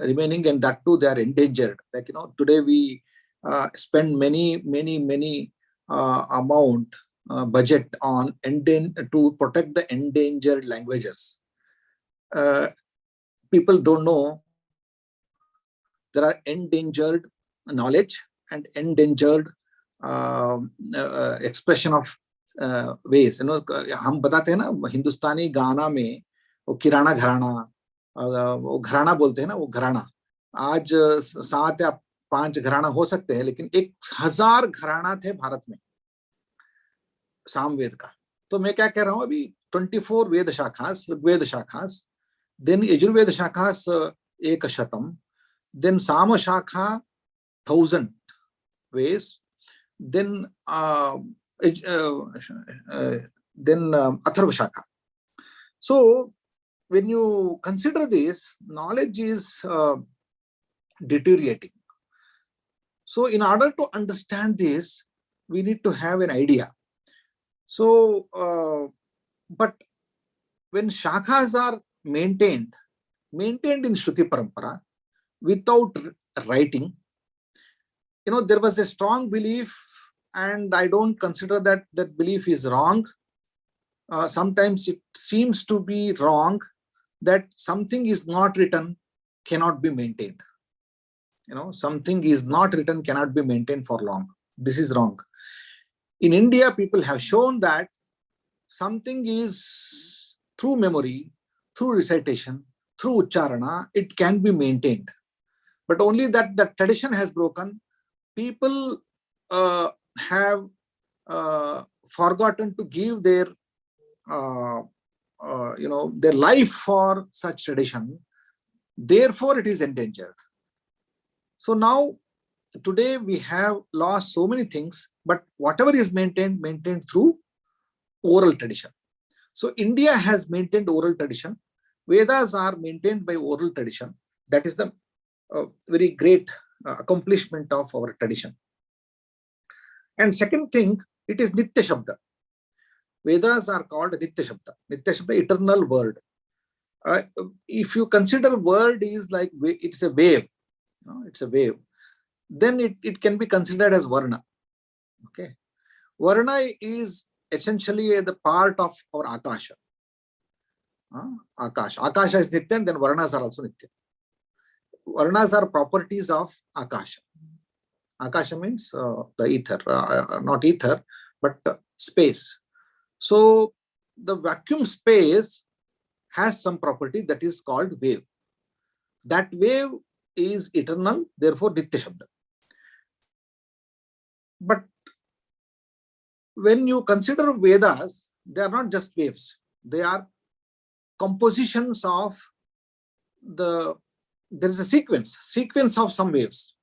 remaining, and that too they are endangered. Like, today we spend many amount budget on to protect the endangered languages. People don't know there are endangered knowledge and endangered expression of ways. हम बताते हैं ना, हिंदुस्तानी गाना में वो किराना घराना, वो घराना बोलते हैं ना, वो घराना आज 7 या 5 घराना हो सकते हैं, लेकिन 1000 घराना थे भारत में सामवेद का. तो मैं क्या कह रहा हूं, अभी 24 वेद शाखास, ऋग्वेद शाखास, देन यजुर्वेद शाखास 100, देन साम शाखा 1000 ways, then Atharva Shakha. So when you consider this, knowledge is deteriorating. So in order to understand this, we need to have an idea. So, but when shakhas are maintained in Shruti Parampara without writing, there was a strong belief, and I don't consider that belief is wrong. Sometimes it seems to be wrong that something is not written cannot be maintained. Something is not written cannot be maintained for long. This is wrong. In India, people have shown that something is through memory, through recitation, through ucharana, it can be maintained. But only that the tradition has broken. People have forgotten to give their their life for such tradition. Therefore, it is endangered. So now, today we have lost so many things, but whatever is maintained through oral tradition. So India has maintained oral tradition. Vedas are maintained by oral tradition. That is the very great accomplishment of our tradition. And second thing, it is Nitya Shabda. Vedas are called Nitya Shabda. Nitya Shabda, eternal word. If you consider word is like, it's a wave, it's a wave, then it can be considered as Varna. Okay. Varna is essentially the part of our Akasha. Akasha is Nitya, and then Varnas are also Nitya. Varnas are properties of Akasha. Akasha means the ether, not ether, but space. So the vacuum space has some property that is called wave. That wave is eternal, therefore Nitya Shabda. But when you consider Vedas, they are not just waves. They are compositions of there is a sequence of some waves.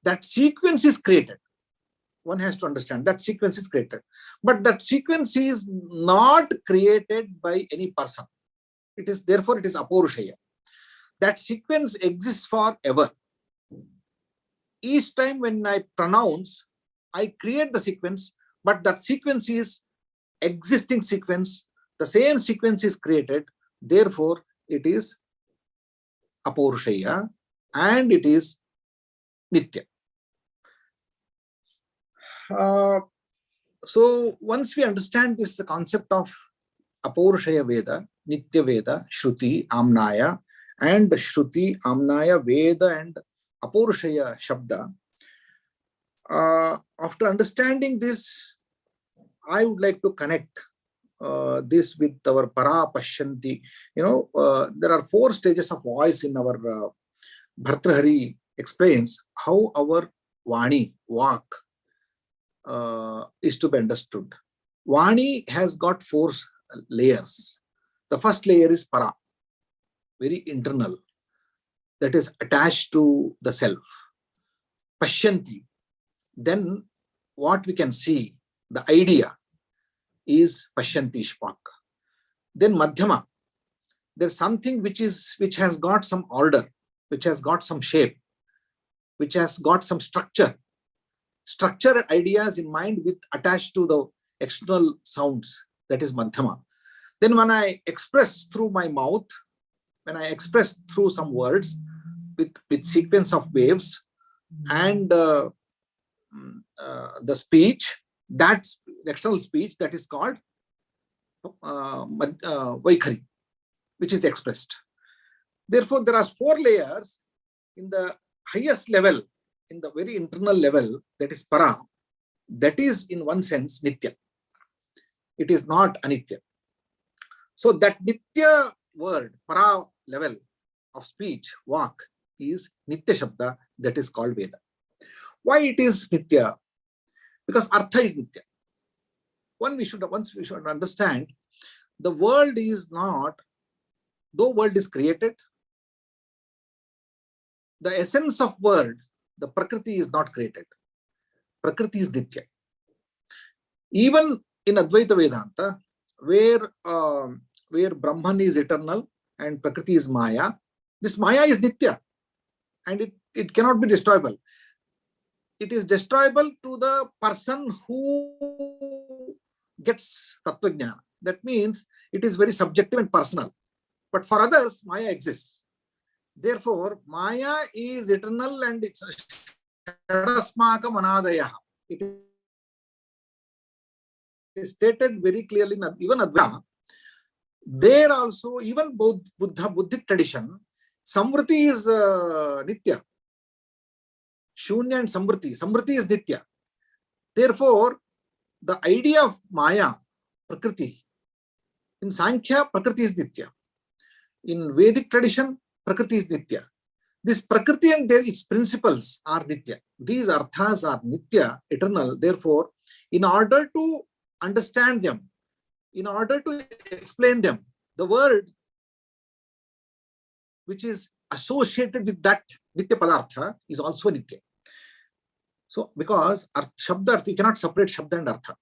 That sequence is created. One has to understand that sequence is created. But that sequence is not created by any person. Therefore it is Apaurushaya. That sequence exists forever. Each time when I pronounce, I create the sequence, but that sequence is existing sequence. The same sequence is created. Therefore, it is Apaurushaya and it is Nitya. So once we understand this, the concept of Apaurushaya Veda, Nitya Veda, Shruti, Amnaya, and Shruti, Amnaya, Veda, and Apaurushaya Shabda. After understanding this, I would like to connect this with our Para Pashyanti. There are 4 stages of voice in our Bhartrahari explains how our Vani, Vak, is to be understood. Vani has got 4 layers. The first layer is Para, very internal, that is attached to the self. Pashyanti, then what we can see, the idea, is Pashyanti Shpak. Then Madhyama, there's something which has got some order, which has got some shape, which has got some structure. Structured ideas in mind with attached to the external sounds, that is Madhyama. Then when I express through my mouth, when I express through some words with sequence of waves and the speech, that's external speech, that is called Vaikhari, which is expressed. Therefore, there are 4 layers in the highest level, in the very internal level, that is Para. That is in one sense Nitya. It is not Anitya. So that Nitya word, Para level of speech, Vak, is Nitya Shabda, that is called Veda. Why it is Nitya? Because Artha is Nitya. Once we should understand, the world is not, though world is created, the essence of world, the Prakriti, is not created. Prakriti is Nitya. Even in Advaita Vedanta, where Brahman is eternal and Prakriti is Maya, this Maya is Nitya and it cannot be destroyable. It is destroyable to the person who gets Tattva Jnana. That means it is very subjective and personal. But for others, Maya exists. Therefore, Maya is eternal and it's Shadasmaka Manadaya. It is stated very clearly, even Advaita. There also, even both Buddhic tradition, Samvriti is Nitya. Shunya and Samvriti. Samvriti is Nitya. Therefore, the idea of Maya, Prakriti, in Sankhya, Prakriti is Nitya. In Vedic tradition, Prakriti is Nitya. This Prakriti and its principles are Nitya. These arthas are Nitya, eternal. Therefore, in order to understand them, in order to explain them, the word which is associated with that Nitya Padartha is also Nitya. So, because Shabda, you cannot separate Shabda and Artha.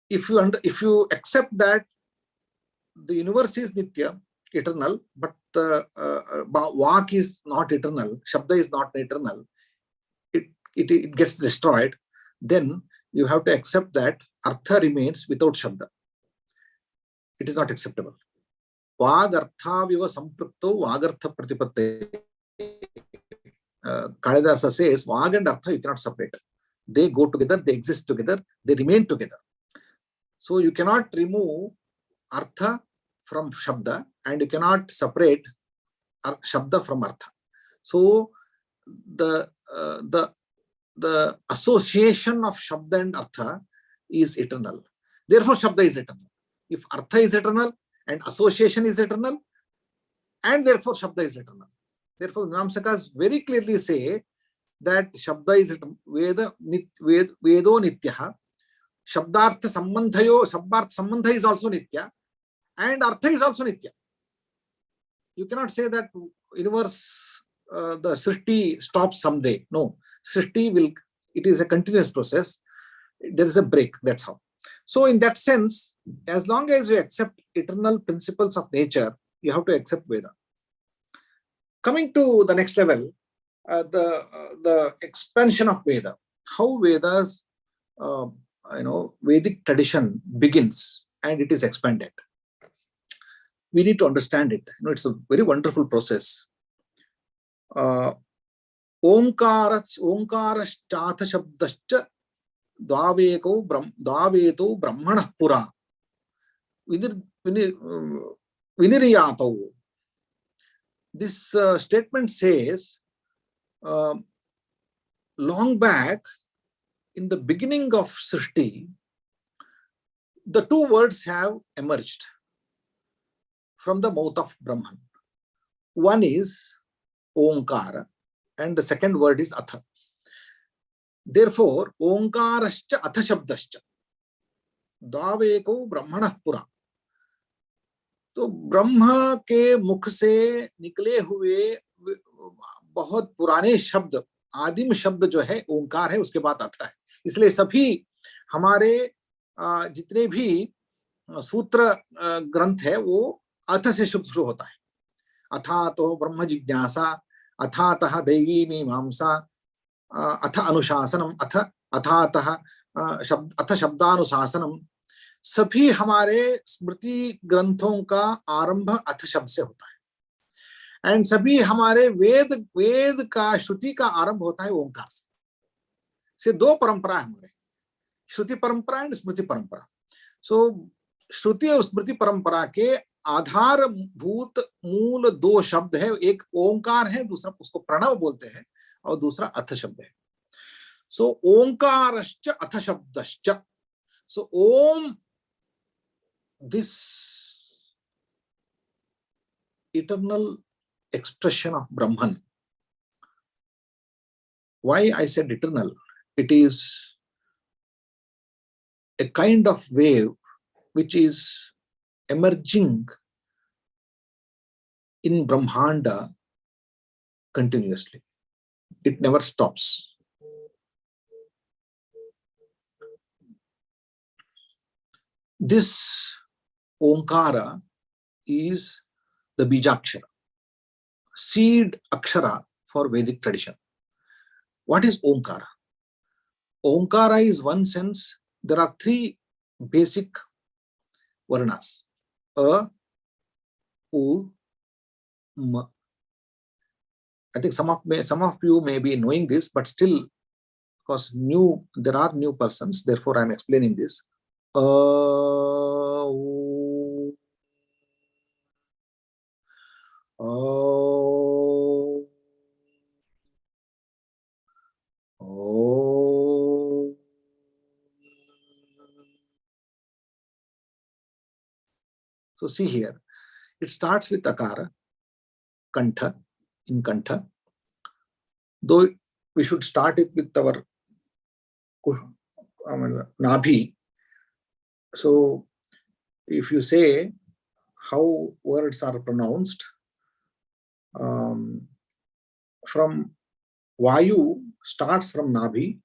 If you accept that the universe is Nitya, eternal, but the Vak is not eternal, Shabda is not eternal, it gets destroyed, then you have to accept that Artha remains without Shabda. It is not acceptable. Vag Artha Viva Samprukto Vagartha Pratipatte. Kalidasa says, Vag and Artha you cannot separate. They go together, they exist together, they remain together. So you cannot remove Artha from Shabda and you cannot separate Shabda from Artha. So the association of Shabda and Artha is eternal. Therefore, Shabda is eternal. If Artha is eternal and association is eternal, and therefore Shabda is eternal. Therefore, Mimamsakas very clearly say that Shabda is eternal. Vedo Nityaha. Shabdartha Sambandha is also Nitya. And Artha is also Nitya. You cannot say that universe, the Srishti stops someday. No, Srishti it is a continuous process. There is a break, that's how. So in that sense, as long as you accept eternal principles of nature, you have to accept Veda. Coming to the next level, the expansion of Veda. How Vedas, Vedic tradition begins and it is expanded. We need to understand it. It's a very wonderful process. ओंकारश्चाथ शब्दश्च द्वावेतो ब्रह्मणः पुरा विनिर्यातौ. This statement says, long back in the beginning of Srishti, the two words have emerged from the mouth of Brahman. One is Omkara and the second word is Atha. Therefore, Omkarascha Atha Shabdascha Daveko Brahmanah Pura. तो ब्रह्म के मुख से निकले हुए बहुत पुराने शब्द, आदिम शब्द जो है ओंकार है, उसके बाद अथ है. इसलिए सभी हमारे जितने भी सूत्र ग्रंथ है वो अथ से शुरू होता है. अथा तो ब्रह्म जिज्ञासा, अथातः दैवी मीमांसा, अथ अनुशासनम, अथ शब्दानुशासनम. सभी हमारे स्मृति ग्रंथों का आरंभ अथ शब्द से होता है. एंड सभी हमारे वेद का, श्रुति का आरंभ होता है ओंकार से. दो परंपरा है हमारे, श्रुति परंपरा एंड स्मृति परंपरा. सो श्रुति और स्मृति परंपरा के आधारभूत मूल दो शब्द है. एक ओंकार है, दूसरा उसको प्रणव बोलते हैं, और दूसरा अथ शब्द है. सो ओंकारश्च अथ शब्दश्च. सो ओम, this eternal expression of Brahman. Why I said eternal? It is a kind of wave which is emerging in Brahmanda continuously. It never stops. This Omkara is the Bijakshara, seed Akshara for Vedic tradition. What is Omkara? Omkara is one sense. There are three basic varnas: A, U, M. I think some of you may be knowing this, but still, because there are new persons, therefore I am explaining this. So see here, it starts with Akara, Kantha, in Kantha. Though we should start it with our Nabhi. So if you say how words are pronounced, from Vayu starts from Nabhi,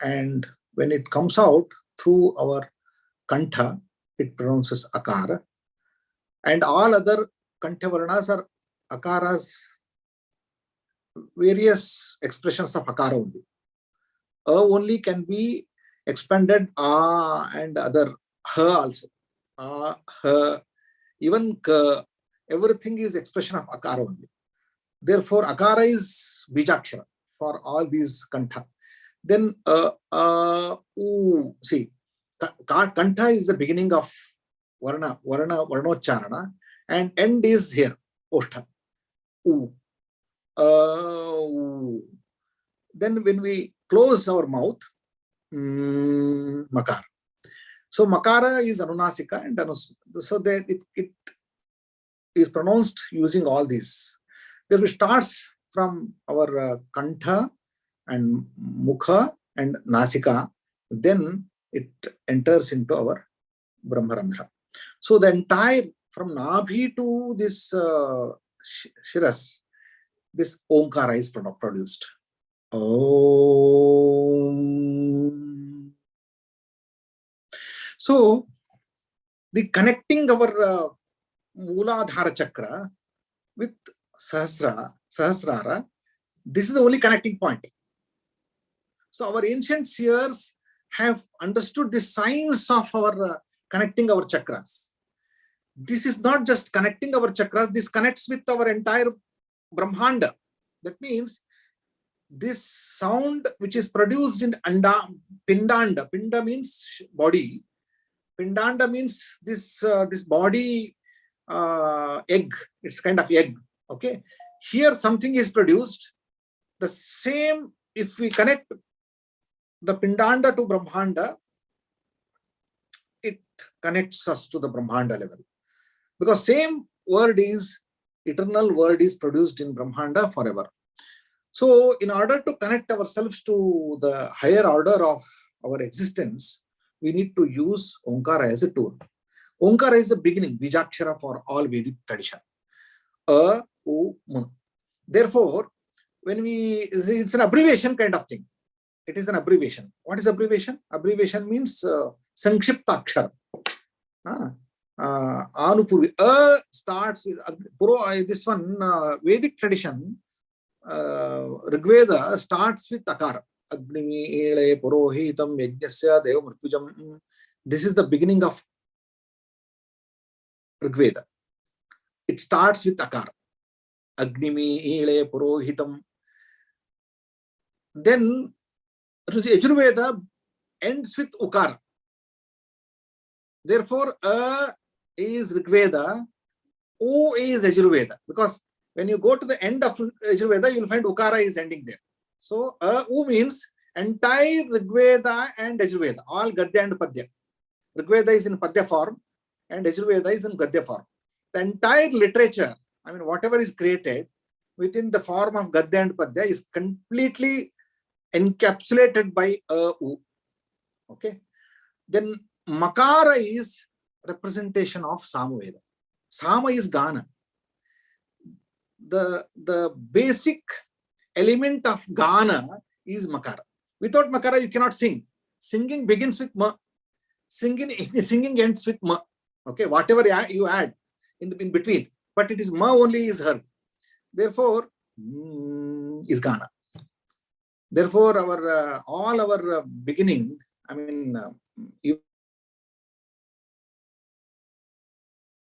and when it comes out through our Kantha, it pronounces Akara. And all other Kantha Varnas are Akaras, various expressions of Akara only. A only can be expanded A and other Ha also. A, Ha, even Ka, everything is expression of Akara only. Therefore, Akara is Bijakshara for all these Kantha. Then U, see, Kantha is the beginning of Varnocharana, and end is here, Oshtha. U. Then when we close our mouth, Makara. So Makara is Anunasika, and so that it is pronounced using all these. Then it starts from our Kantha and Mukha and Nasika, then it enters into our Brahmarandhra. So the entire, from Nabhi to this Shiras, this Omkara is produced. Om. So the connecting our Mooladhara Chakra with Sahasrara, this is the only connecting point. So our ancient seers have understood the science of our connecting our chakras. This is not just connecting our chakras, this connects with our entire Brahmanda. That means this sound which is produced in pindanda. Pinda means body. Pindanda means this body egg. It's kind of egg. Okay. Here something is produced. The same, if we connect the Pindanda to Brahmanda, it connects us to the Brahmanda level. Because same word is, eternal word is produced in Brahmanda forever. So in order to connect ourselves to the higher order of our existence, we need to use Omkara as a tool. Omkara is the beginning, Bijakshara for all Vedic tradition. A, U, M. Therefore, when it's an abbreviation kind of thing. It is an abbreviation. What is abbreviation? Abbreviation means Sankshipta Akshara. Anupurvi. Starts with this one, Vedic tradition, Rigveda starts with Akara. Agnimi, Ele, Purohitam, Yajnasya, Deva, Mritujam. This is the beginning of Rigveda. It starts with Akara. Agnimi, Ele, Purohitam. Then Yajurveda ends with Ukara. Therefore, A is Rigveda, U is Yajurveda. Because when you go to the end of Yajurveda, you will find Ukara is ending there. So, U means entire Rigveda and Yajurveda, all Gadya and Padya. Rigveda is in Padya form and Yajurveda is in Gadya form. The entire literature, I mean, whatever is created within the form of Gadya and Padya is completely encapsulated by U. Okay. Then Makara is representation of Samaveda. Sama is Gana. The basic element of Gana is Makara. Without Makara, you cannot sing. Singing begins with Ma. Singing ends with Ma. Okay, whatever you add in between, but it is Ma only is heard. Therefore, is Gana. Therefore, all our beginning, I mean, even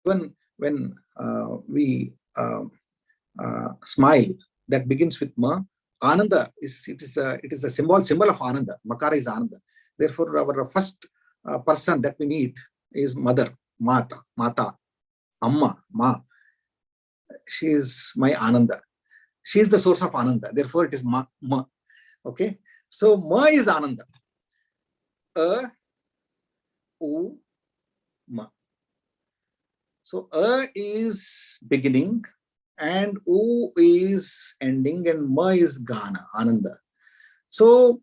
when we smile, that begins with Ma. Ananda it is a symbol of Ananda. Makara is Ananda. Therefore, our first person that we meet is Mother, Mata, Amma, Ma. She is my Ananda. She is the source of Ananda. Therefore, it is Ma. Okay. So Ma is Ananda. A, U, Ma. So A is beginning and U is ending and Ma is Gana, Ananda. So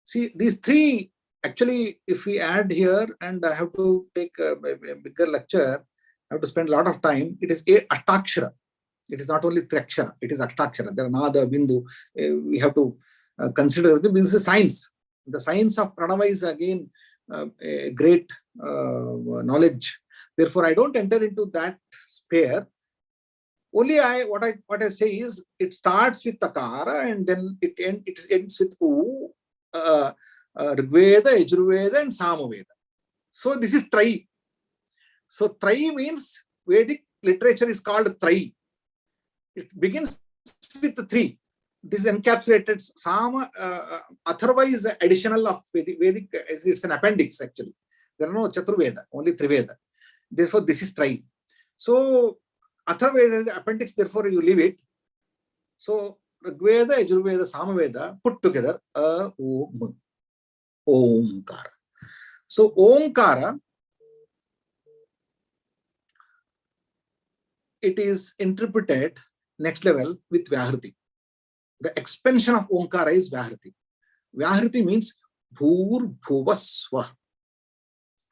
see, these three, actually, if we add here, and I have to take a bigger lecture, I have to spend a lot of time. It is a Ashtakshara. It is not only Trakshara, it is Ashtakshara. There are Nada, Bindu. We have to consider this is science. The science of Pranava is again a great knowledge. Therefore, I don't enter into that sphere. Only what I say is it starts with Takara and then it ends with U, Rigveda, Yajurveda, and Samaveda. So this is Trai. So Trai means Vedic literature is called Trai. It begins with the three. This is encapsulated. Sama, Atharva is additional of Vedic. It's an appendix actually. There are no Chaturveda, only Triveda. Therefore, this is Trai. So Atharva is the appendix. Therefore, you leave it. So Rigveda, Yajurveda, Samaveda put together Omkara. So Omkara, it is interpreted next level with Vyahriti. The expansion of Omkara is Vyahriti. Vyahriti means Bhur Bhuva Swaha.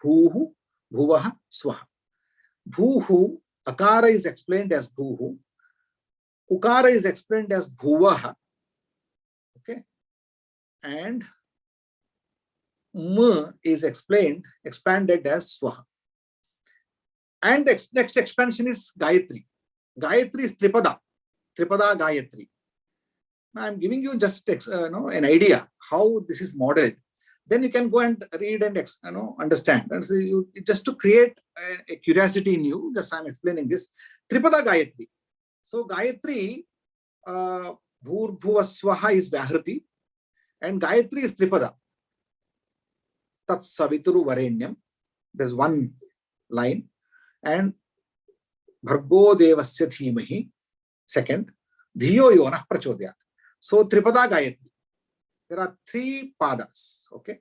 Bhuhu Bhuvaha Swaha. Bhuhu, Akara is explained as Bhuhu. Ukara is explained as Bhuvaha. Okay. And M is expanded as Swaha. And the next expansion is Gayatri. Gayatri is Tripada. Tripada Gayatri. Now I'm giving you just an idea how this is modeled. Then you can go and read and understand. And so just to create a curiosity in you, just I'm explaining this. Tripada Gayatri. So Gayatri, Bhurbhuvasvaha is Vyahriti, and Gayatri is Tripada. Tat Savituru Varenyam. There's one line. And Bhargo Devasya Dhimahi, second. Dhiyo Yonah Prachodhyat. So Tripada Gayatri. There are 3 padas. Okay.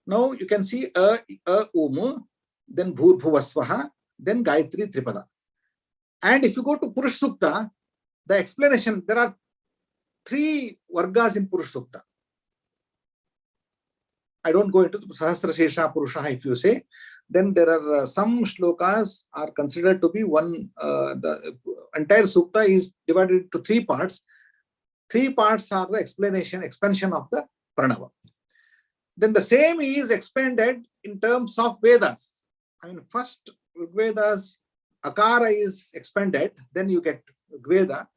Now you can see Umu, then Bhurbhuvasvaha, then Gayatri Tripada. And if you go to Purush Sukta, the explanation, there are 3 vargas in Purush Sukta. I don't go into the Sahasra Shesha Purusha if you say. Then there are some shlokas are considered to be one, the entire Sukta is divided into 3 parts. 3 parts are the expansion of the Pranava. Then the same is expanded in terms of Vedas. I mean, first Vedas, Akara is expanded, then you get Veda,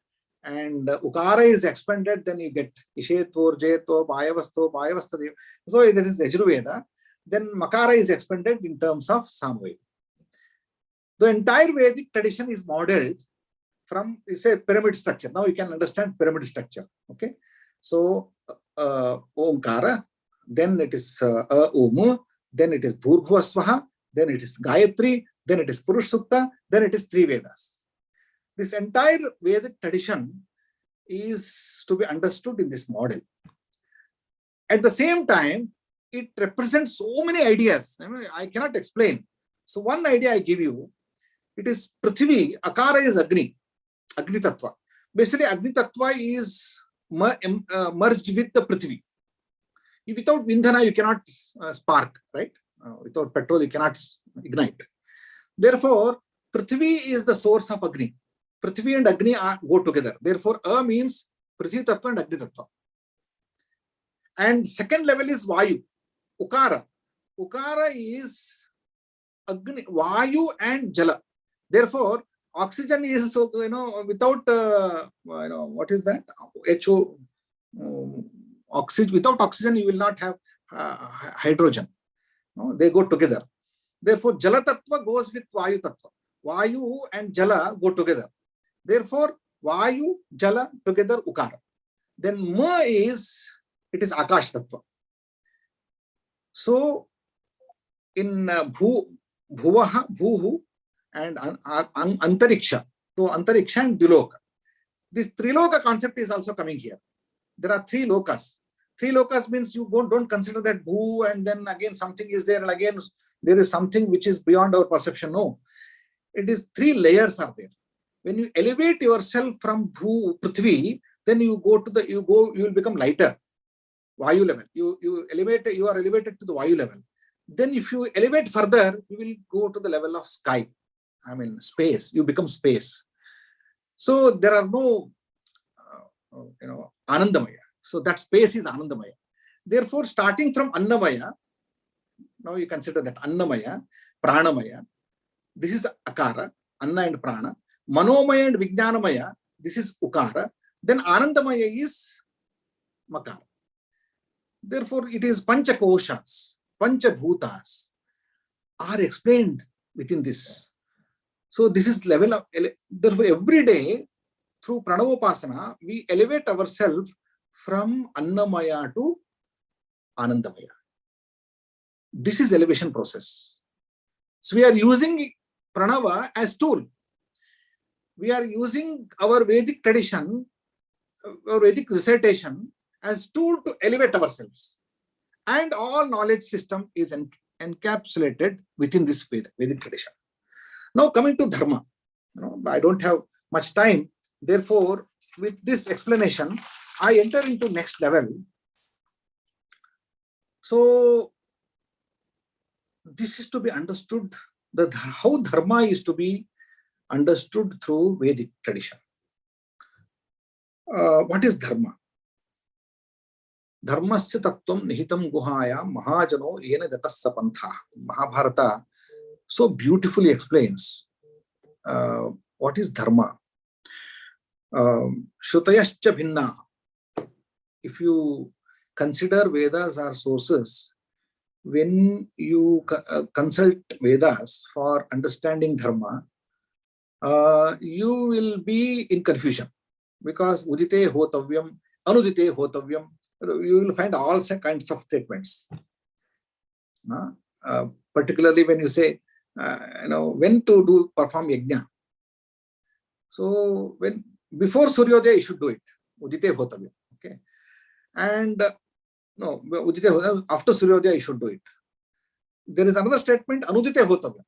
and Ukara is expanded, then you get Ishetvor, Jeto, Bhayavasto, Bhayavastadev. So that is Yajurveda. Then Makara is expanded in terms of Samveda. The entire Vedic tradition is modeled from, it's a pyramid structure. Now you can understand pyramid structure. Okay. So Omkara, then it is Umu, then it is Bhurbhuvasvaha, then it is Gayatri, then it is Purush Sukta, then it is 3 Vedas. This entire Vedic tradition is to be understood in this model. At the same time, it represents so many ideas. I cannot explain. So one idea I give you, it is Prithvi, Akara is Agni, Agni Tattva. Basically, Agni Tattva is merged with the Prithvi. Without Vindhana, you cannot spark, right? Without petrol, you cannot ignite. Therefore, Prithvi is the source of Agni. Prithvi and Agni go together. Therefore, means Prithvi Tattva and Agni Tattva. And second level is Vayu, Ukara. Ukara is Agni, Vayu and Jala. Therefore, oxygen is, without, what is that? HO, oxygen. Without oxygen, you will not have hydrogen. No, they go together. Therefore, Jala Tattva goes with Vayu Tattva. Vayu and Jala go together. Therefore, Vayu, Jala together Ukara. Then Ma is, it is Akash Tattva. So, in Bhuvaha, Bhuhu and Antariksha, so Antariksha and Diloka. This Triloka concept is also coming here. There are 3 lokas. 3 lokas means you don't consider that Bhu and then again something is there and again there is something which is beyond our perception. No. It is 3 layers are there. When you elevate yourself from Bhu, Prithvi, then you go to the, you will become lighter. Vayu level. You are elevated to the Vayu level. Then if you elevate further, you will go to the level of sky. I mean, space. You become space. So there are no, Anandamaya. So that space is Anandamaya. Therefore, starting from Annamaya, now you consider that Annamaya, Pranamaya, this is Akara, Anna and Prana. Manomaya and Vijnanamaya, this is Ukara. Then Anandamaya is Makara. Therefore, it is Panchakoshas, Panchabhutas are explained within this. So this is level of, therefore every day through Pranavopasana, we elevate ourselves from Annamaya to Anandamaya. This is elevation process. So we are using Pranava as tool. We are using our Vedic tradition, our Vedic recitation as tool to elevate ourselves. And all knowledge system is encapsulated within this Vedic tradition. Now coming to Dharma, I don't have much time. Therefore, with this explanation, I enter into next level. So this is to be understood, how Dharma is to be understood through Vedic tradition. What is Dharma? Dharmasya tattvam nihitam guhaya mahajano yena gatasya pantha. Mahabharata so beautifully explains what is Dharma. Shrutayascha bhinna. If you consider Vedas are sources, when you consult Vedas for understanding Dharma, you will be in confusion. because udite hotavyam, anudite hotavyam, you will find all kinds of statements. Particularly when you say, when to perform yajna. So when before Suryodaya, you should do it. Udite hotavyam. Okay. And no, udite hotavyam, after Suryodaya, you should do it. There is another statement, anudite hotavyam.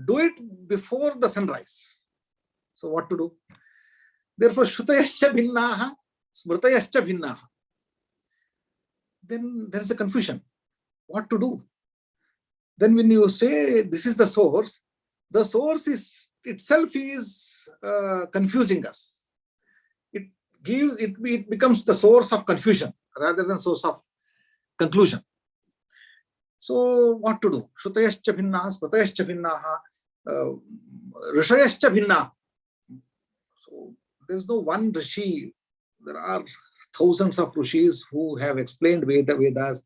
Do it before the sunrise. So what to do? Therefore, Shrutayascha bhinnaha, Smrutayascha bhinnaha. Then there is a confusion. What to do? Then when you say this is the source is itself is confusing us. It becomes the source of confusion rather than source of conclusion. So what to do? Shrutayascha bhinnaha, Smrutayascha bhinnaha, Rishayascha bhinnaha. So there is no one Rishi. There are thousands of Rishis who have explained Vedas,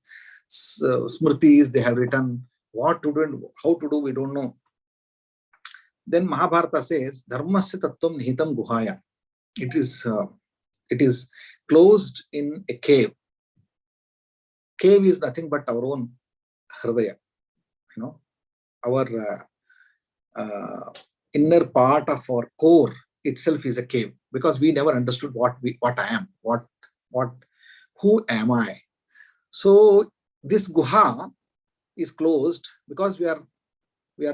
Smritis they have written. What to do and how to do, we don't know. Then Mahabharata says, Dharmasya tattvam nihitam guhaya. It is closed in a cave. Cave is nothing but our own hridaya. Our inner part of our core itself is a cave, because we never understood what I am, who am I. So this guha is closed because we are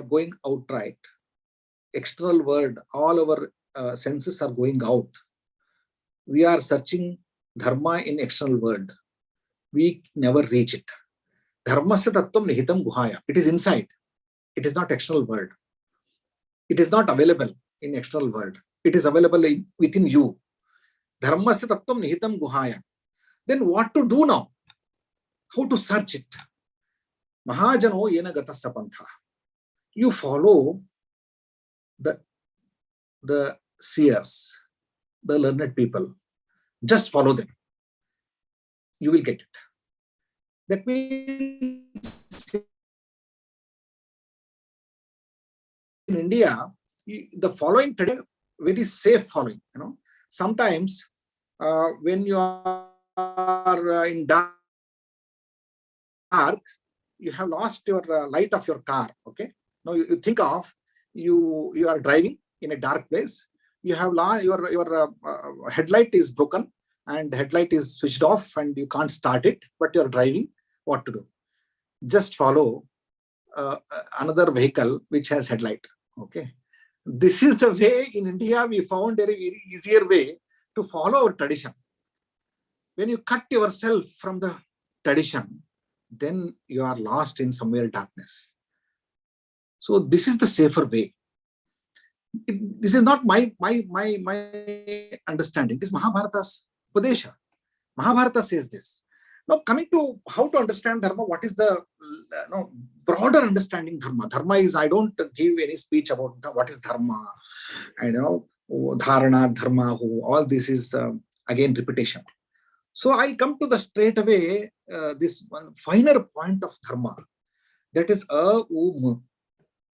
going outright. External world, all our senses are going out. We are searching dharma in external world. We never reach it. Dharmasya tattvam nihitam guhaya. It is inside. It is not external world. It is not available in external world. It is available within you. Dharmasya tattvam nihitam guhaya. Then what to do now? How to search it? Mahajano yena gatasya pantha. You follow the seers, the learned people. Just follow them. You will get it. That means in India, the following today, very safe following. Sometimes when you are in dark, you have lost your light of your car. Okay. Now you think of you are driving in a dark place. You have lost your headlight is broken and headlight is switched off and you can't start it, but you're driving. What to do? Just follow another vehicle which has headlight. Okay. This is the way in India we found a very easier way to follow our tradition. When you cut yourself from the tradition, then you are lost in somewhere darkness. So this is the safer way. This is not my understanding. This is Mahabharata's Upadesha. Mahabharata says this. Now coming to how to understand dharma, what is the broader understanding dharma? Dharma is, I don't give any speech about what is dharma. Dharana, dharma, all this is again repetition. So I come to the straight away this one finer point of dharma, that is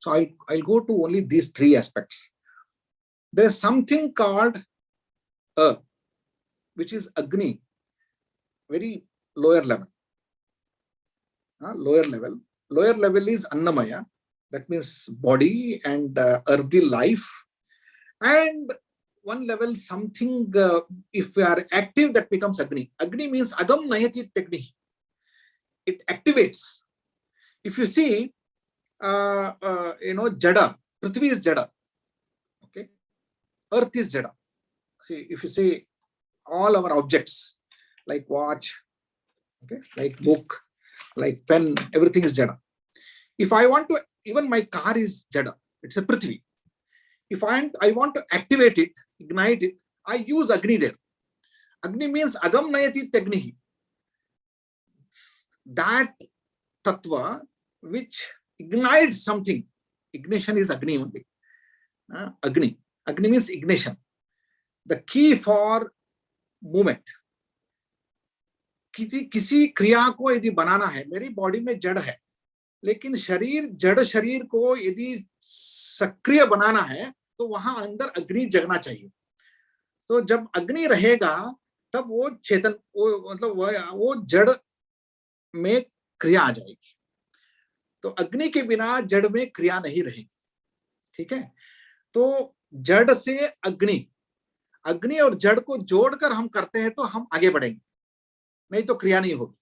So I'll go to only these three aspects. There is something called which is Agni, very lower level. Lower level is Annamaya, that means body and earthy life. And one level something, if we are active, that becomes Agni. Agni means Agam Nayati Agni. It activates. If you see, Jada, Prithvi is Jada. Okay. Earth is Jada. See, if you see all our objects, like watch, okay, like book, like pen, everything is Jada. If I want to, even my car is Jada, it's a Prithvi. If I want to activate it, ignite it, I use Agni there. Agni means Agam Nayati Agnihi. That tattva which ignites something. Ignition is Agni only. Agni. Agni means ignition. The key for movement. किसी क्रिया को यदि बनाना है, मेरी body में जड़ है, लेकिन जड़ शरीर को यदि सक्रिय बनाना है, तो वहां अंदर अग्नि जगना चाहिए. तो जब अग्नि रहेगा तब वो चेतन, वो मतलब वो जड़ में क्रिया आ जाएगी। तो अग्नि के बिना जड़ में क्रिया नहीं रहेगी। ठीक है, तो जड़ से अग्नि, अग्नि और जड़ को जोड़कर हम करते हैं तो हम आगे बढ़ेंगे, नहीं तो क्रिया नहीं होगी।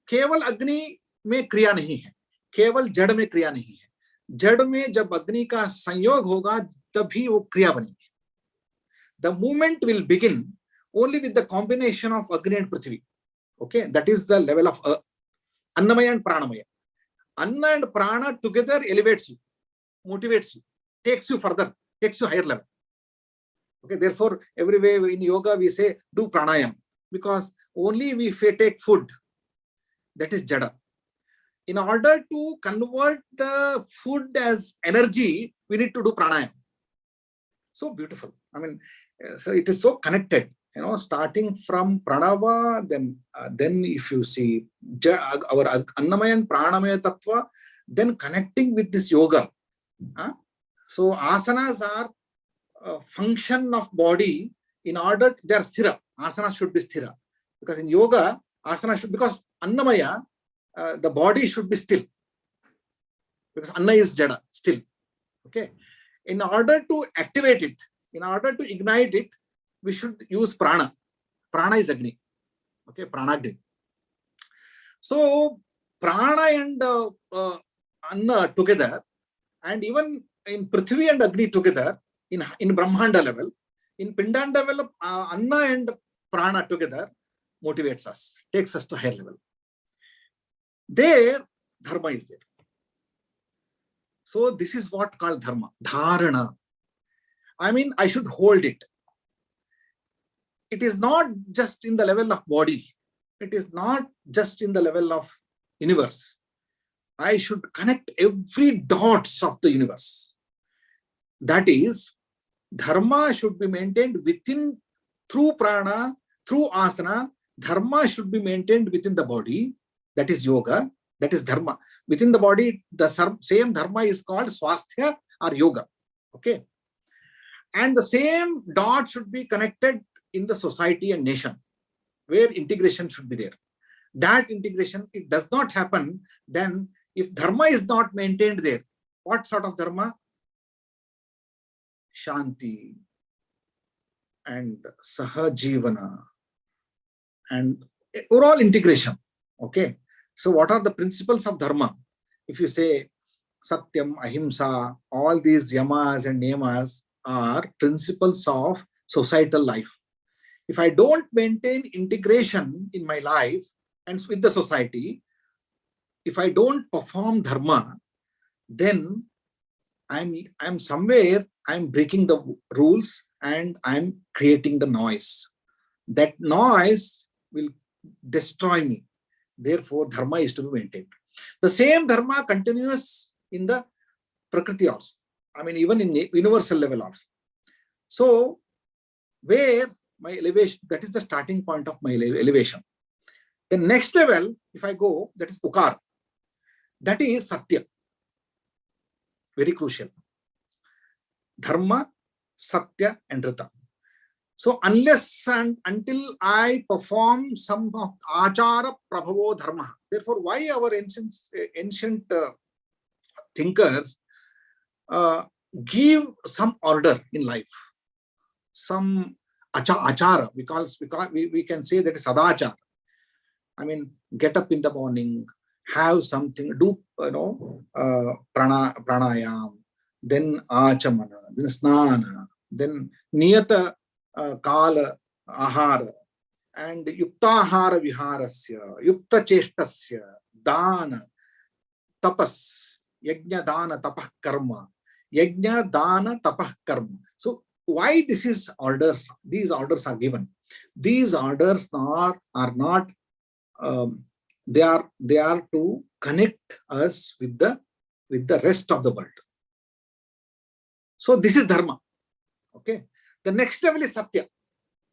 केवल अग्नि में क्रिया नहीं है, केवल जड़ में क्रिया नहीं है। जड़ में जब अग्नि का संयोग होगा तभी वो क्रिया बनेगी। The movement will begin only with the combination of Agni and Prithvi. Okay, that is the level of annamaya and pranamaya. Anna and prana together elevates you, motivates you, takes you further, takes you higher level. Okay, therefore, everywhere in yoga we say do pranayam, because only we take food, that is jada. In order to convert the food as energy, we need to do pranayam. So beautiful. I mean, so it is so connected. You know, starting from pranava, then if you see our annamaya and pranamaya tattva, then connecting with this yoga. So asanas are a function of body. In order, they are sthira. Asana should be sthira, because in yoga, asana should, because annamaya, the body should be still, because anna is jada, still. Okay. In order to activate it, in order to ignite it, we should use prana. Prana is Agni. Okay, Pranagni. So prana and anna together, and even in Prithvi and Agni together, in Brahmanda level, in Pindanda level, anna and prana together motivates us, takes us to higher level. There, dharma is there. So this is what called dharma, dharana. I mean, I should hold it. It is not just in the level of body. It is not just in the level of universe. I should connect every dots of the universe. That is, dharma should be maintained within, through prana, through asana. Dharma should be maintained within the body. That is yoga. That is dharma. Within the body, the same dharma is called swasthya or yoga. Okay. And the same dot should be connected in the society and nation, where integration should be there. That integration, it does not happen then if dharma is not maintained there. What sort of dharma? Shanti and sahajivana and overall integration. Okay. So what are the principles of dharma? If you say satyam, ahimsa, all these yamas and niyamas are principles of societal life. If I don't maintain integration in my life and with the society, if I don't perform dharma, then I'm somewhere, I'm breaking the rules and I'm creating the noise. That noise will destroy me. Therefore, dharma is to be maintained. The same dharma continues in the prakriti also. I mean, even in universal level also. So, where my elevation, that is the starting point of my elevation. The next level, if I go, that is ukar. That is satya. Very crucial. Dharma, satya, and rita. So unless and until I perform some of achara prabhavo dharma, therefore why our ancient thinkers give some order in life, some achara, because we can say that is sadachara. I mean, get up in the morning, have something, do pranayam, then achamana, then snana, then niyata kala ahara, and yuktahara viharasya, yukta cheshtasya, dana, tapas, yajna dana tapah karma, yajna dana tapah karma. So why this is orders? These orders are given. These orders are not. They are to connect us with the rest of the world. So this is dharma. Okay. The next level is satya.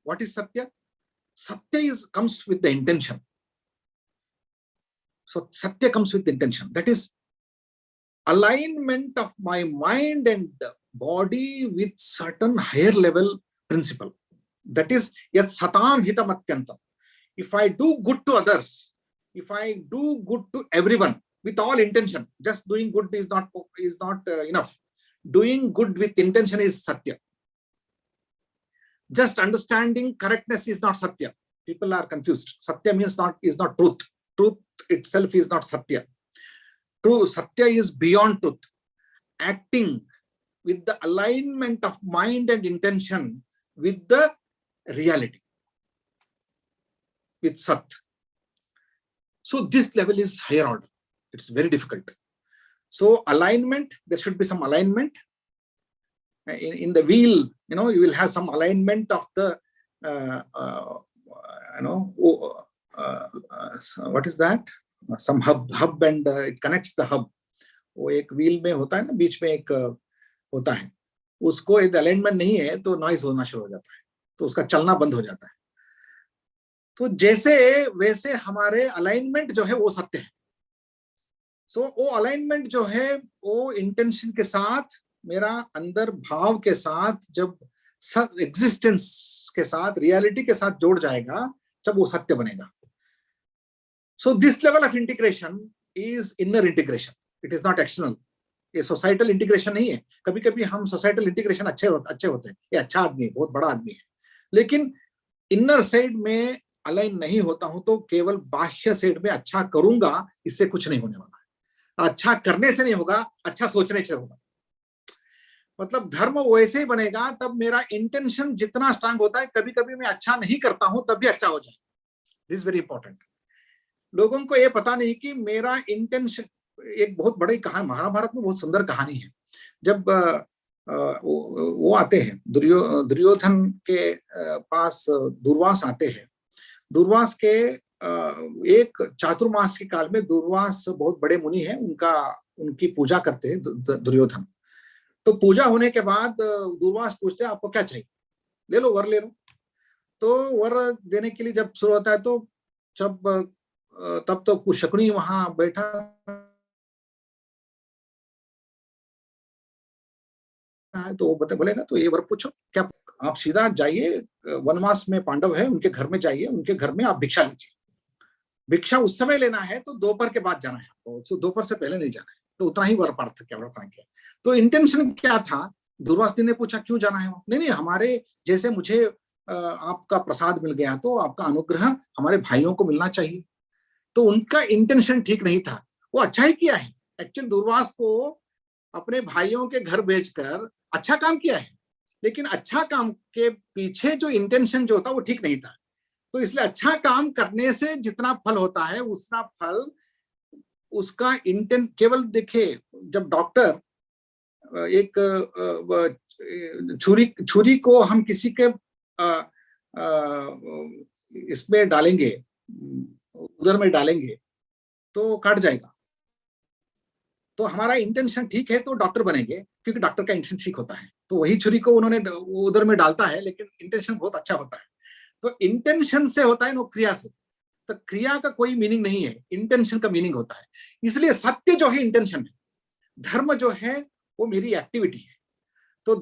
What is satya? Satya comes with the intention. So satya comes with the intention. That is alignment of my mind and body with certain higher level principle. That is yat satam hitam atyantam. If I do good to others, if I do good to everyone with all intention, just doing good is not enough. Doing good with intention is satya. Just understanding correctness is not satya. People are confused. Satya means is not truth. Truth itself is not satya. True satya is beyond truth. Acting with the alignment of mind and intention with the reality, with sat. So this level is higher order. It's very difficult. So alignment, there should be some alignment. In the wheel, you will have some alignment of the, what is that? Some hub and it connects the hub. वो एक wheel में होता है ना, बीच में एक होता है, उसको यदि अलाइनमेंट नहीं है तो नॉइज होना शुरू हो जाता है, तो उसका चलना बंद हो जाता है. तो जैसे वैसे हमारे अलाइनमेंट जो है वो सत्य है. सो वो अलाइनमेंट जो है वो इंटेंशन के साथ, मेरा अंदर भाव के साथ, जब एग्जिस्टेंस के साथ, रियलिटी के साथ जोड़ जाएगा, जब वो सत्य बनेगा. So this level of integration is inner integration, it is not external. ये सोसाइटल इंटीग्रेशन नहीं है. कभी कभी हम सोसाइटल इंटीग्रेशन अच्छे होते हैं, ये अच्छा आदमी है, बहुत बड़ा आदमी है, लेकिन इनर साइड में अलाइन नहीं होता हूं तो केवल बाह्य साइड में अच्छा करूंगा, इससे कुछ नहीं होने वाला. अच्छा करने से नहीं होगा, अच्छा सोचने से होगा. मतलब धर्म वैसे ही बनेगा तब मेरा इंटेंशन जितना स्ट्रांग होता है. कभी कभी मैं अच्छा नहीं करता हूं तब भी अच्छा हो जाए. This is very important. लोगों को ये पता नहीं कि मेरा इंटेंशन, एक बहुत बड़ी कहानी महाभारत में बहुत सुंदर कहानी है. जब वो आते हैं दुर्योधन के पास दुर्वास आते हैं. दुर्वास के एक चातुर्मास के काल में दुर्वास बहुत बड़े मुनि हैं, उनकी पूजा करते हैं दुर्योधन. तो पूजा होने के बाद दुर्वास पूछते हैं आपको क्या चाहिए, ले लो वर ले लो. तो वर देने के लिए जब शुरू होता है तो तब तो शकुनी वहां बैठा है, तो वो बोलेगा तो ये वर पूछो क्या, आप सीधा जाइए, वनवास में पांडव है उनके घर में जाइए, उनके घर में आप भिक्षा लीजिए. भिक्षा उस समय लेना है तो दोपहर के बाद जाना है, तो दोपहर से पहले नहीं जाना है. तो उतना ही वर पार्थ क्या. तो इंटेंशन क्या था? दुर्वास ने पूछा क्यों जाना है? नहीं, हमारे जैसे मुझे आपका प्रसाद मिल गया तो आपका अनुग्रह हमारे भाइयों को मिलना चाहिए. तो उनका इंटेंशन ठीक नहीं था. वो अच्छा ही किया है, एक्चुअली दुर्वास को अपने भाइयों के घर भेजकर अच्छा काम किया है, लेकिन अच्छा काम के पीछे जो इंटेंशन जो था वो ठीक नहीं था. तो इसलिए अच्छा काम करने से जितना फल होता है उतना फल उसका इंटेंट. केवल देखिए, जब डॉक्टर एक छुरी को हम किसी के इसमें डालेंगे, उधर में डालेंगे तो काट जाएगा. तो हमारा इंटेंशन ठीक है तो डॉक्टर बनेंगे, क्योंकि डॉक्टर का इंटेंशन ठीक होता है. तो वही छुरी को उन्होंने उधर में डालता है, लेकिन इंटेंशन बहुत अच्छा होता है. तो इंटेंशन से होता है, नो क्रिया से. तो क्रिया का कोई मीनिंग नहीं है, इंटेंशन का मीनिंग होता है. इसलिए सत्य जो है इंटेंशन है, धर्म जो है वो मेरी एक्टिविटी है. तो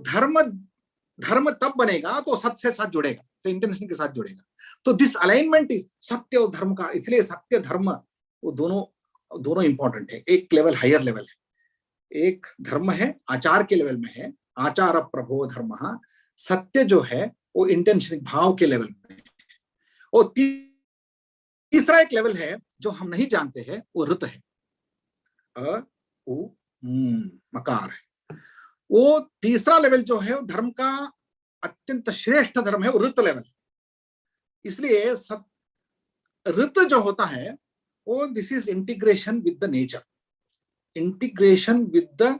धर्म तब बनेगा तो सत्य के साथ जुड़ेगा, तो इंटेंशन के साथ जुड़ेगा. तो दिस अलाइनमेंट इज सत्य और धर्म का. इसलिए सत्य धर्म वो दोनों इंपॉर्टेंट है. एक लेवल हायर लेवल है, एक धर्म है आचार के लेवल में है, आचार प्रभो धर्म. सत्य जो है वो इंटेंशन भाव के लेवल में है. और तीसरा एक लेवल है जो हम नहीं जानते हैं, वो ऋत है, मकार है. वो तीसरा लेवल जो है वो धर्म का अत्यंत श्रेष्ठ धर्म है, वो ऋत लेवल. इसलिए ऋत जो होता है वो this is integration with the nature, integration with the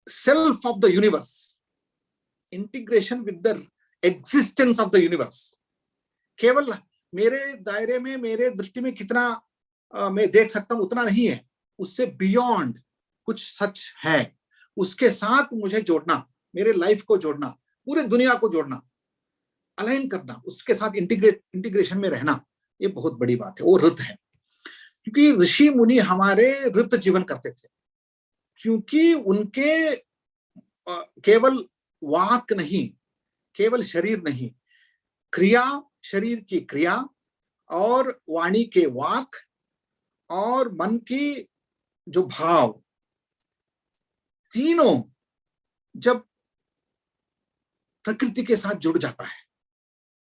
self of the universe, integration with the existence of the universe. केवल मेरे दायरे में, मेरे दृष्टि में कितना मैं देख सकता हूं उतना नहीं है, उससे बियॉन्ड कुछ सच है. उसके साथ मुझे जोड़ना, मेरे लाइफ को जोड़ना, पूरे दुनिया को जोड़ना, अलाइन करना, उसके साथ इंटीग्रेशन में रहना, ये बहुत बड़ी बात है. वो ऋत है. क्योंकि ऋषि मुनि हमारे ऋत जीवन करते थे, क्योंकि उनके केवल वाक नहीं, केवल शरीर नहीं, क्रिया, शरीर की क्रिया और वाणी के वाक और मन की जो भाव, तीनों जब प्रकृति के साथ जुड़ जाता है,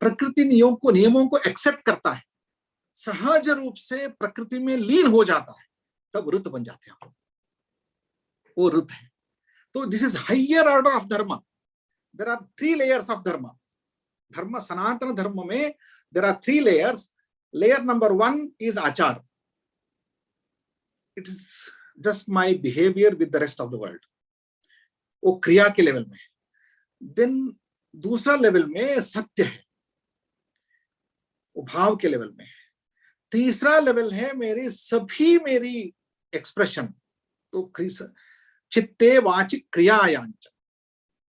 प्रकृति नियमों को एक्सेप्ट करता है, सहज रूप से प्रकृति में लीन हो जाता है, तब ऋत बन जाते हैं, वो ऋत है। तो this is higher order of dharma. There are 3 layers of dharma. Dharma, Sanatan Dharma में there are 3 layers. Layer number 1 is achar. It is just my behaviour with the rest of the world, वो क्रिया के लेवल में। देन दूसरा लेवल में सत्य है, वो भाव के लेवल में। तीसरा लेवल है मेरी एक्सप्रेशन, तो चित्ते वाचिक क्रियायांच।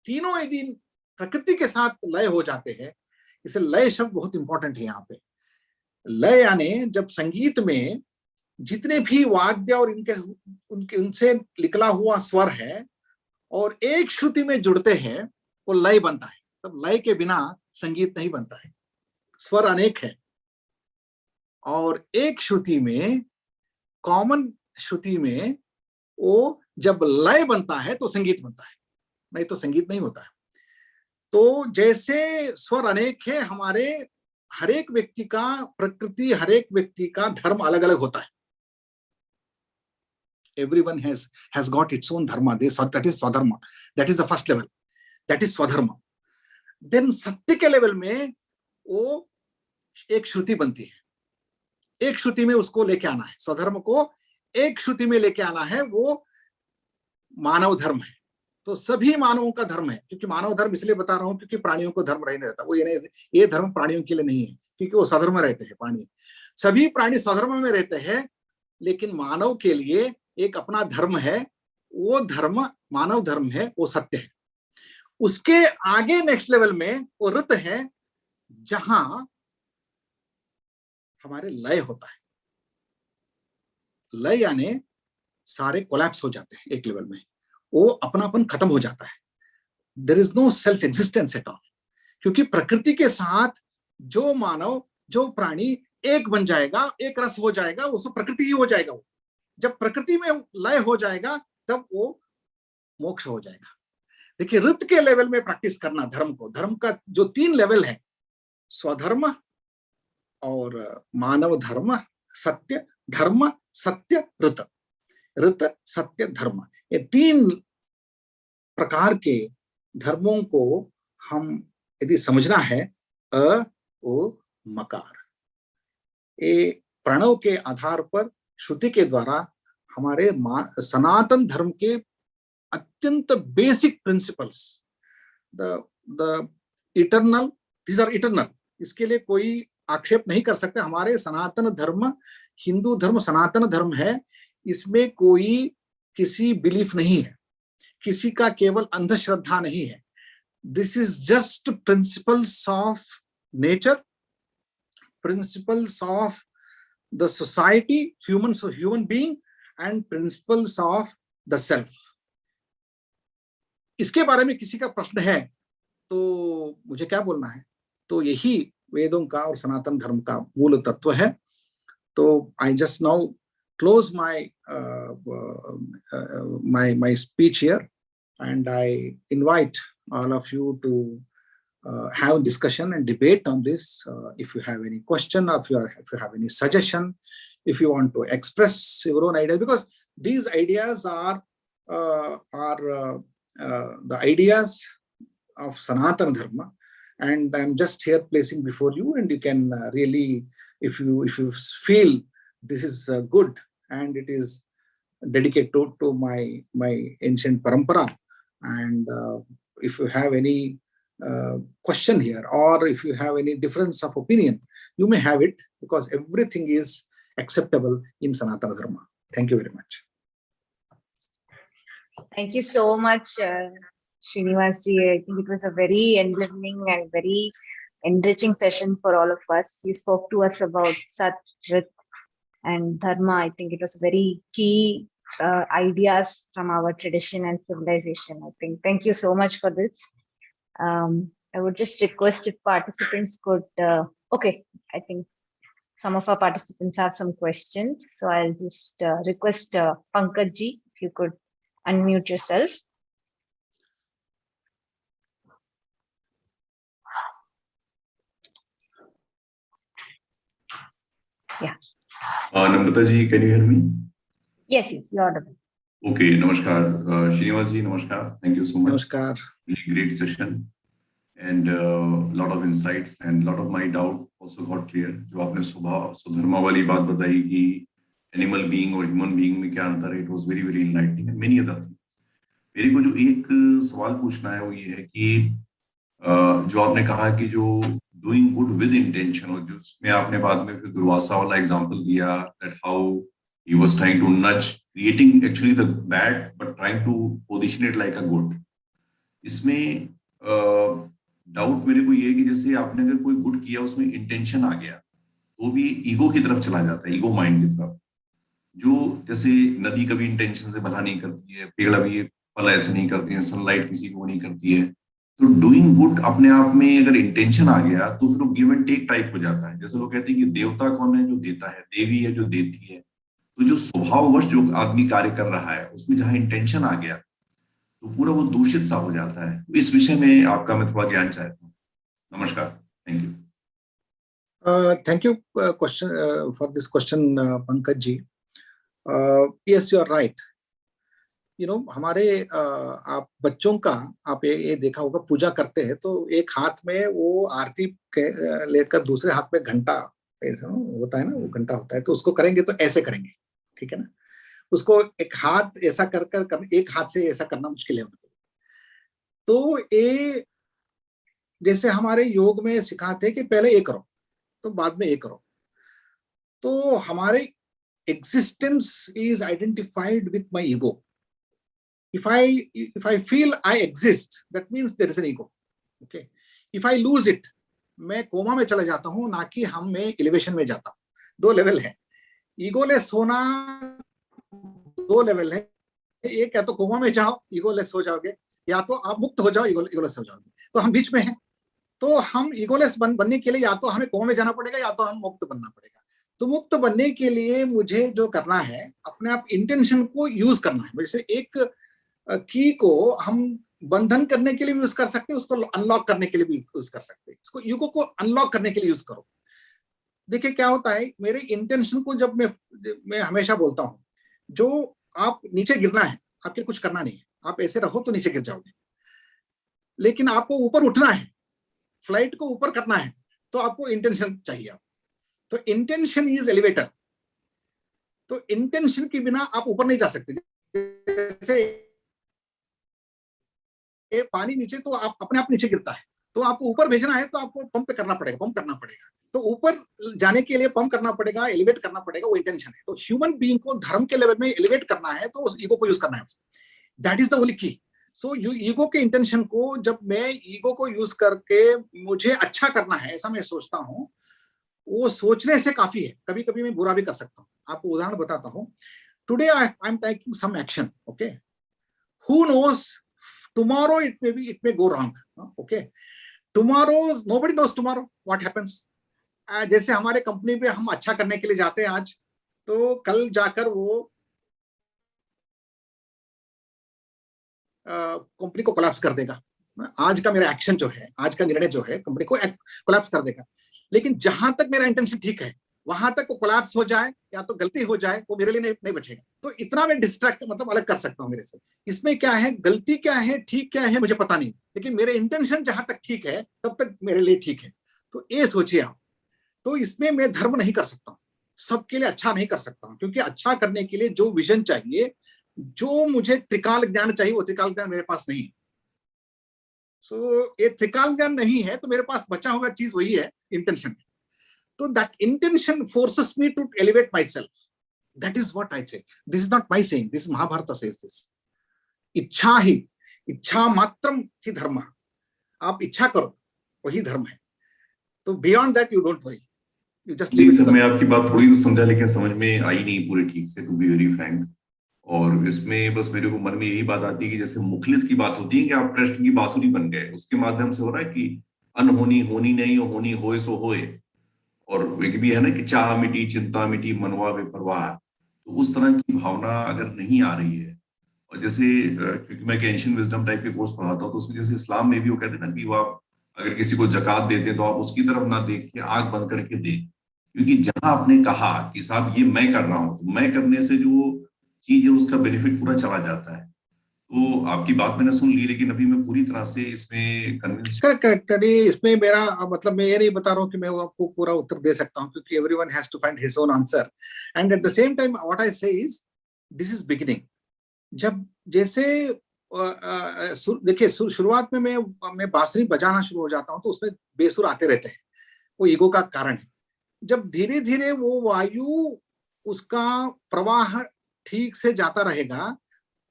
तीनों यदि प्रकृति के साथ लय हो जाते हैं, इसे लय शब्द बहुत इंपॉर्टेंट है यहाँ पे। लय यानी जब संगीत में जितने भी वाद्य और उनसे निकला हुआ स्वर है और एक श्रुति में जुड़ते हैं, वो लय बनता है। तब लय के बिना संगीत नहीं बनता है। स्वर अनेक है और एक श्रुति में, कॉमन श्रुति में वो जब लय बनता है तो संगीत बनता है, नहीं तो संगीत नहीं होता है। तो जैसे स्वर अनेक है, हमारे हर एक व्यक्ति का प्रकृति, हर एक व्यक्ति का धर्म अलग अलग होता है। Everyone has got its own dharma. That is swadharma. That is the first level. That is swadharma. Then सत्य के लेवल में वो एक श्रुति बनती है। एक श्रुति में उसको लेके आना है, स्वधर्म को एक श्रुति में लेके आना है, वो मानव धर्म है। तो सभी मानवों का धर्म है, क्योंकि मानव धर्म इसलिए बता रहा हूं क्योंकि प्राणियों को धर्म नहीं रहता। वो ये धर्म प्राणियों के लिए नहीं है, क्योंकि वो स्वधर्म रहते हैं। प्राणी, सभी प्राणी स्वधर्म में रहते हैं, लेकिन मानव के लिए एक अपना धर्म है। वो धर्म मानव धर्म है, वो सत्य है। उसके आगे नेक्स्ट लेवल में वो ऋत है, जहां हमारे लय होता है। लय यानी सारे कोलैप्स हो जाते हैं एक लेवल में, वो अपनापन खत्म हो जाता है। There is no self existence at all, क्योंकि प्रकृति के साथ जो मानव, जो प्राणी एक बन जाएगा, एक रस हो जाएगा, वो सब प्रकृति ही हो जाएगा। वो जब प्रकृति में लय हो जाएगा, तब वो मोक्ष हो जाएगा। देखिए, ऋत के लेवल में प्रैक्टिस करना धर्म को, धर्म का जो 3 लेवल है, स्वधर्म और मानव धर्म, सत्य धर्म, सत्य ऋत, ऋत सत्य धर्म, ये 3 प्रकार के धर्मों को हम यदि समझना है, अ ओ मकार, ये प्रणव के आधार पर श्रुति के द्वारा हमारे सनातन धर्म के अत्यंत basic principles, the eternal, these are eternal, इसके लिए कोई आक्षेप नहीं कर सकते। हमारे सनातन धर्म, हिंदू धर्म सनातन धर्म है, इसमें कोई किसी बिलीफ नहीं है, किसी का केवल अंधश्रद्धा नहीं है। This is just principles of nature, principles of the society, human being and principles of the self. इसके बारे में किसी का प्रश्न है तो मुझे क्या बोलना है, तो यही वेदों का और सनातन धर्म का मूल तत्व है। तो I just now close my speech here, and I invite all of you to have discussion and debate on this. If you have any question, or if you have any suggestion, if you want to express your own ideas, because these ideas are the ideas of Sanatana Dharma, and I'm just here placing before you, and you can really, if you feel this is good and it is dedicated to my ancient parampara, and if you have any question here, or if you have any difference of opinion, you may have it, because everything is acceptable in Sanatana Dharma. Thank you very much. Thank you so much, Srinivas ji. I think it was a very enlightening and very enriching session for all of us. You spoke to us about Sat, Rit, and Dharma. I think it was very key ideas from our tradition and civilization. I think. Thank you so much for this. I would just request if participants could, okay, I think some of our participants have some questions. So I'll just request Pankaj ji, if you could unmute yourself. Yeah. Namrata ji, can you hear me? Yes, you're audible. Okay, namaskar. Srinivas ji, namaskar. Thank you so much. Namaskar. Really great session and lot of insights and lot of my doubt also got clear. जो आपने स्वधर्मा वाली बात बताई कि animal being और human being में क्या अंतर है, it was very enlightening and many other things. मेरे को जो एक सवाल पूछना है वो ये है कि जो आपने कहा कि जो डूइंग गुड विद इंटेंशन, और जो उसमें आपने बाद में फिर दुर्वासा वाला एग्जांपल दिया that how he was trying to nudge, creating actually the bad but trying to position it like a good. इसमें डाउट मेरे को ये है कि जैसे आपने अगर कोई गुड किया उसमें इंटेंशन आ गया तो भी ईगो की तरफ चला जाता है, ईगो माइंड की तरफ, जो जैसे नदी कभी इंटेंशन से भला नहीं करती है, पेड़ अभी फल ऐसे नहीं करते हैं, सनलाइट किसी को नहीं करती है। तो डूइंग गुड अपने आप में अगर इंटेंशन आ गया तो फिर वो गिव एंड टेक टाइप हो जाता है। जैसे लोग कहते हैं कि देवता कौन है, जो देता है, देवी है जो देती है। तो जो स्वभाववश जो आदमी कार्य कर रहा है उसमें जहां इंटेंशन आ गया तो पूरा वो दूषित सा हो जाता है। इस विषय में आपका मैं थोड़ा ज्ञान चाहता हूँ। नमस्कार, thank you. Thank you for this question, Pankaj ji. Yes, you are right. You know, हमारे आप बच्चों का आप ये देखा होगा, पूजा करते हैं तो एक हाथ में वो आरती लेकर दूसरे हाथ में घंटा ऐसा होता है ना, वो घंटा होता है, तो उसको करेंगे तो ऐसे करेंगे, ठीक है ना। उसको एक हाथ ऐसा कर एक हाथ से ऐसा करना मुश्किल है उनको। तो ये जैसे हमारे योग में सिखाते हैं कि पहले ये करो तो बाद में ये करो। तो हमारे existence is identified with my ego. If I feel I exist, that means there is an ego. Okay. If I lose it, मैं कोमा में चला जाता हूँ, ना कि हम मैं एलिवेशन में जाता हूँ। दो लेवल है, ईगोलेस होना दो लेवल है। एक है तो कोमा में जाओ, ईगोलेस हो जाओगे, या तो आप मुक्त हो जाओ, ईगोलेस हो जाओगे। तो हम बीच में हैं। तो हम ईगोलेस बनने के लिए या तो हमें कोमा में जाना पड़ेगा या तो हम मुक्त बनना पड़ेगा। तो मुक्त बनने के लिए मुझे जो करना है, अपने आप इंटेंशन को यूज करना है। जैसे एक की को हम बंधन करने के लिए भी यूज कर सकते हैं, उसको अनलॉक करने के लिए भी यूज कर सकते हैं। इसको ईगो को अनलॉक करने के लिए यूज करो। देखिए क्या होता है, मेरे इंटेंशन को जब मैं हमेशा बोलता हूं, जो आप नीचे गिरना है, आपके कुछ करना नहीं है, आप ऐसे रहो तो नीचे गिर जाओगे। लेकिन आपको ऊपर उठना है, फ्लाइट को ऊपर करना है, तो आपको इंटेंशन चाहिए। तो इंटेंशन इज एलिवेटर। तो इंटेंशन के बिना आप ऊपर नहीं जा सकते। जैसे पानी नीचे तो आप अपने आप नीचे गिरता है, तो आपको ऊपर भेजना है तो आपको पंप करना पड़ेगा, पंप करना पड़ेगा। तो ऊपर जाने के लिए पंप करना पड़ेगा, एलिवेट करना पड़ेगा, वो इंटेंशन है। तो ह्यूमन बीइंग को धर्म के लेवल में एलिवेट करना है तो उस ईगो को यूज करना है। दैट इज द ओनली की। सो ईगो के इंटेंशन को जब मैं ईगो को यूज करके मुझे अच्छा करना है ऐसा मैं सोचता हूँ, वो सोचने से काफी है। कभी कभी मैं बुरा भी कर सकता हूँ। आपको उदाहरण बताता हूँ। Today I am taking some action, okay, who knows tomorrow it may go wrong, okay, tomorrow nobody knows tomorrow what happens। जैसे हमारे कंपनी पे हम अच्छा करने के लिए जाते हैं आज, तो कल जाकर वो कंपनी को कोलैप्स कर देगा। आज का मेरा एक्शन जो है, आज का निर्णय जो है, कंपनी को कोलैप्स कर देगा। लेकिन जहां तक मेरा इंटेंशन ठीक है, वहां तक वो कोलैप्स हो जाए या तो गलती हो जाए, वो मेरे लिए नहीं बचेगा। तो इतना मैं डिस्ट्रैक्ट मतलब अलग कर सकता हूँ मेरे से। इसमें क्या है, गलती क्या है, ठीक क्या है, मुझे पता नहीं, लेकिन मेरे इंटेंशन जहां तक ठीक है तब तक मेरे लिए ठीक है। तो ये सोचिए आप। तो इसमें मैं धर्म नहीं कर सकता हूँ, सबके लिए अच्छा नहीं कर सकता हूँ, क्योंकि अच्छा करने के लिए जो विजन चाहिए, जो मुझे त्रिकाल ज्ञान चाहिए, वो त्रिकाल ज्ञान मेरे पास नहीं है। सो ये त्रिकाल ज्ञान नहीं है, तो मेरे पास बचा हुआ चीज वही है, intention. So that intention forces me to elevate myself. That is what I say. This is not my saying. This is Mahabharata says this. इच्छा मात्रम ही धर्म। आप इच्छा करो, वही धर्म है। तो beyond that you don't worry. You just leave it. Sir, मैं आपकी बात थोड़ी तो समझा, लेकिन समझ में आई नहीं पूरे ठीक से, to be very frank। और इसमें बस मेरे को मन में यही बात आती है कि जैसे मुखलिस की बात होती है कि आप कृष्ण की बांसुरी बन गए, उसके माध्यम से हो रहा है कि अनहोनी होनी नहीं, होनी होए सो होए। और एक भी है ना कि चाह मिटी चिंता मिटी मनवा बेपरवाह, तो उस तरह की भावना अगर नहीं आ रही है, और जैसे क्योंकि मैं एंशिएंट विजडम टाइप के कोर्स पढ़ाता हूँ, तो उसमें जैसे इस्लाम में भी वो कहते हैं ना कि वो आप अगर किसी को जकात देते हैं तो आप उसकी तरफ ना देख के आंख बंद करके दें, क्योंकि जहां आपने कहा कि साहब ये मैं कर रहा हूं, तो मैं करने से जो चीज है उसका बेनिफिट पूरा चला जाता है। तो आपकी बात मैंने सुन ली, लेकिन अभी मैं पूरी तरह से इसमें कन्विंस। करेक्ट। इसमें मेरा मतलब मैं ये नहीं बता रहा हूँ कि मैं आपको पूरा उत्तर दे सकता हूँ, क्योंकि everyone has to find his own answer, and at the same time what I say is this is beginning. जब जैसे देखिए शुरुआत में मैं बांसुरी बजाना शुरू हो जाता हूँ तो उसमें बेसुर आते रहते हैं, वो ईगो का कारण है। जब धीरे धीरे वो वायु उसका प्रवाह ठीक से जाता रहेगा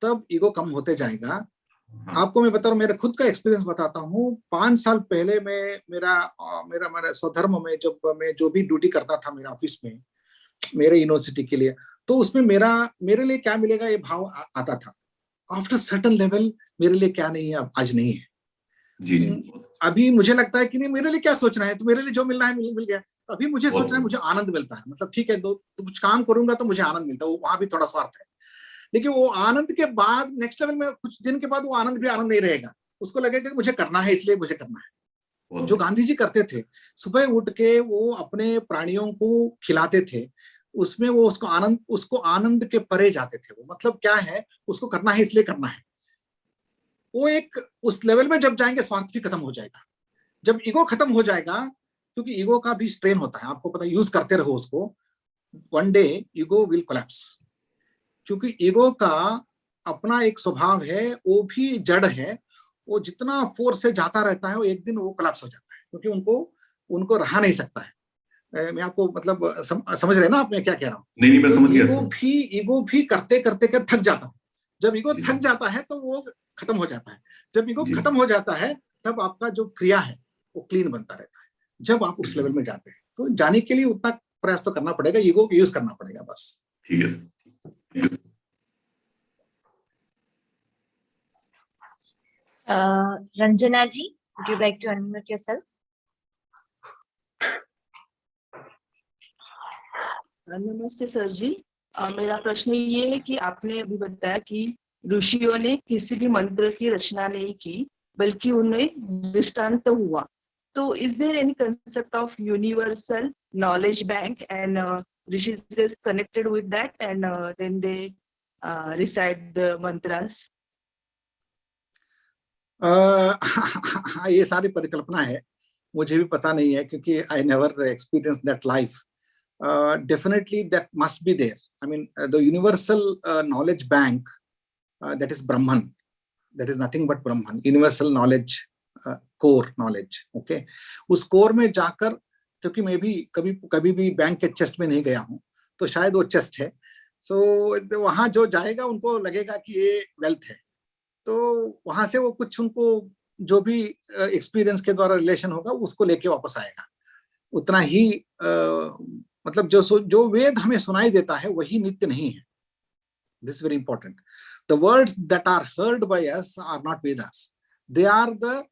तब ईगो कम होते जाएगा। आपको मैं बता रहा हूँ, मेरा खुद का एक्सपीरियंस बताता हूँ। 5 साल पहले मैं मेरा स्वधर्म में जब मैं जो भी ड्यूटी करता था मेरे ऑफिस में, मेरे यूनिवर्सिटी के लिए, तो उसमें मेरे लिए क्या मिलेगा ये भाव आता था। आफ्टर सर्टन लेवल मेरे लिए क्या नहीं है अब आज नहीं है। जी अभी मुझे लगता है कि नहीं मेरे लिए क्या सोचना है, तो मेरे लिए जो मिलना है मिल गया। अभी मुझे सोचना है, मुझे आनंद मिलता है, मतलब ठीक है तो कुछ काम करूंगा तो मुझे आनंद मिलता है, वहां भी थोड़ा स्वार्थ है। लेकिन वो आनंद के बाद नेक्स्ट लेवल में कुछ दिन के बाद वो आनंद भी आनंद नहीं रहेगा, उसको लगेगा कि मुझे करना है इसलिए मुझे करना है। जो गांधी जी करते थे, सुबह उठ के वो अपने प्राणियों को खिलाते थे, उसमें वो उसको आनंद के परे जाते थे। वो मतलब क्या है, उसको करना है इसलिए करना है। वो एक उस लेवल में जब जाएंगे स्वार्थ भी खत्म हो जाएगा। जब ईगो खत्म हो जाएगा, क्योंकि ईगो का भी स्ट्रेन होता है, आपको पता है, यूज करते रहो उसको, one day ego will collapse. क्योंकि ईगो का अपना एक स्वभाव है, वो भी जड़ है, वो जितना फोर्स से जाता रहता है वो एक दिन वो कोलैप्स हो जाता है, क्योंकि उनको रहा नहीं सकता है। मैं आपको मतलब समझ रहे ना आप मैं क्या कह रहा हूँ? नहीं मैं समझ गया। ईगो भी करते करते थक जाता है। जब ईगो थक जाता है तो वो खत्म हो जाता है। जब ईगो खत्म हो जाता है तब आपका जो क्रिया है वो क्लीन बनता रहता है। जब आप उस लेवल में जाते हैं तो जाने के लिए उतना प्रयास तो करना पड़ेगा, ईगो को यूज करना पड़ेगा बस। ठीक है sir. Ranjana ji, would you like to unmute yourself? नमस्ते सर जी। मेरा प्रश्न ये है कि आपने अभी बताया कि ऋषियों ने किसी भी मंत्र की रचना नहीं की, बल्कि उन्हें दृष्टांत हुआ। तो is there any concept of universal knowledge bank and rishis is connected with that and then they recite the mantras? ये सारी परिकल्पना है, मुझे भी पता नहीं है, क्योंकि I never experience that life. Definitely that must be there. I mean, the universal knowledge bank, that is Brahman. That is nothing but Brahman. Universal knowledge, core knowledge. Okay. उस core में जाकर, क्योंकि मैं भी कभी भी बैंक के chest में नहीं गया हूँ, तो शायद वो चेस्ट है। So वहां जो जाएगा उनको लगेगा कि ये वेल्थ है, तो वहां से वो कुछ उनको जो भी एक्सपीरियंस के द्वारा रिलेशन होगा उसको लेके वापस आएगा। उतना ही मतलब जो वेद हमें सुनाई देता है वही नित्य नहीं है। This is very important. The words that are heard by us are not Vedas, they are the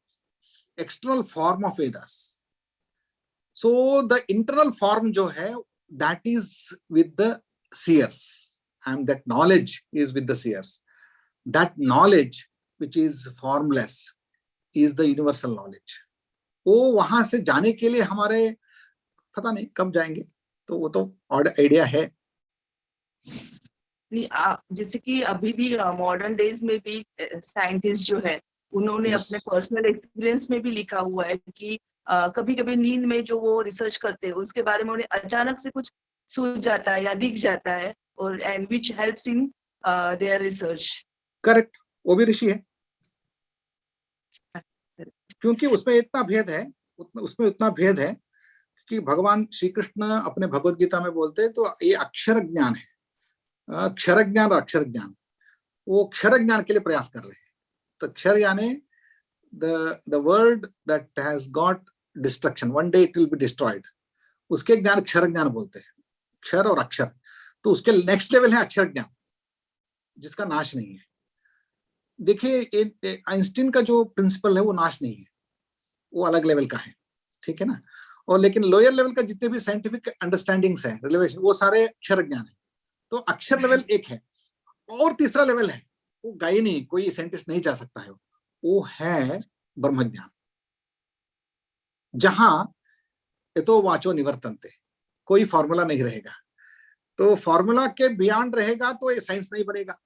external form of Vedas. So the internal form जो है that is with the seers, and that knowledge is with the seers. That knowledge which is formless is the universal knowledge. वो वहां से जाने के लिए हमारे पता नहीं कब जाएंगे, तो वो तो आइडिया है। जैसे कि अभी भी मॉडर्न डेज में भी साइंटिस्ट जो है उन्होंने अपने पर्सनल एक्सपीरियंस में भी लिखा हुआ है कि कभी कभी नींद में जो वो रिसर्च करते हैं उसके बारे में उन्हें अचानक से कुछ सूझ जाता है या दिख जाता है, और and which helps in their research. Correct, वो भी ऋषि है, क्योंकि उसमें इतना भेद है कि भगवान श्री कृष्ण अपने भगवत गीता में बोलते हैं, तो ये अक्षर ज्ञान है, अक्षर ज्ञान और अक्षर ज्ञान। वो अक्षर ज्ञान के लिए प्रयास कर रहे हैं। तो अक्षर यानी the word that has got destruction, one day it will be destroyed, उसके ज्ञान अक्षर ज्ञान बोलते हैं। अक्षर और अक्षर, तो उसके नेक्स्ट लेवल है अक्षर ज्ञान। जिसका नाश नहीं है। देखिए आइंस्टीन का जो प्रिंसिपल है वो नाश नहीं है, वो अलग लेवल का है, ठीक है ना। और लेकिन लोअर लेवल का जितने भी साइंटिफिक अंडरस्टैंडिंग्स है, रिलेवेशन, वो सारे अक्षर ज्ञान है। तो अक्षर लेवल एक है, और तीसरा लेवल है, वो गए नहीं, कोई साइंटिस्ट नहीं जा सकता है, वो है ब्रह्म ज्ञान, जहां तो वाचो निवर्तन्ते, कोई फॉर्मूला नहीं रहेगा। तो फॉर्मूला के बियॉन्ड रहेगा तो ये साइंस नहीं बनेगा,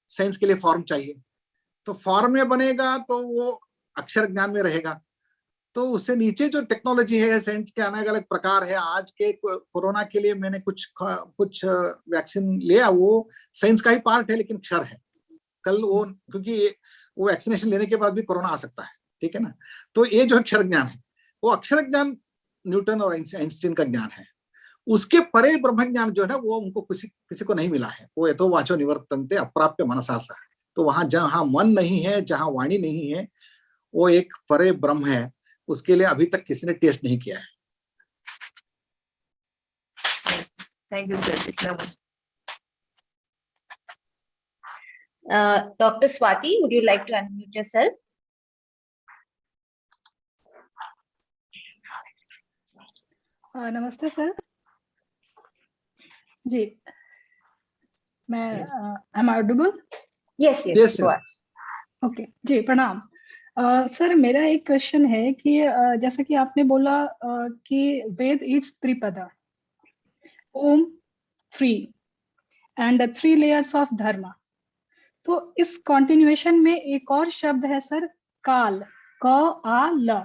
साइंस के लिए फॉर्म चाहिए। तो फॉर्म में बनेगा तो वो अक्षर ज्ञान में रहेगा। तो उससे नीचे जो टेक्नोलॉजी है, साइंस के अलग अलग प्रकार है। आज के कोरोना के लिए मैंने कुछ वैक्सीन लिया, वो साइंस का ही पार्ट है, लेकिन अक्षर है। कल वो, क्योंकि वो वैक्सीनेशन लेने के बाद भी कोरोना आ सकता है, ठीक है ना। तो ये जो अक्षर ज्ञान है, वो अक्षर ज्ञान न्यूटन और आइंस्टीन का ज्ञान है। उसके परे ब्रह्म ज्ञान जो है ना, वो उनको किसी को नहीं मिला है। वो ये तो वाचो निवर्तन्ते अप्राप्य मनसासा है। तो वहां जहां मन नहीं है, जहां वाणी नहीं है, वो एक परे ब्रह्म है, उसके लिए अभी तक किसी ने टेस्ट नहीं किया है। Thank you sir. Dr. Swati, would you like to unmute yourself? नमस्ते सर जी, मैं am I audible? Yes, yes, go ahead. Okay ji, प्रणाम। सर मेरा एक क्वेश्चन है कि जैसा कि आपने बोला कि Veda is tripada, Om 3 and 3 layers of dharma. तो इस कॉन्टिन्यूएशन में एक और शब्द है सर, काल, क आ ल।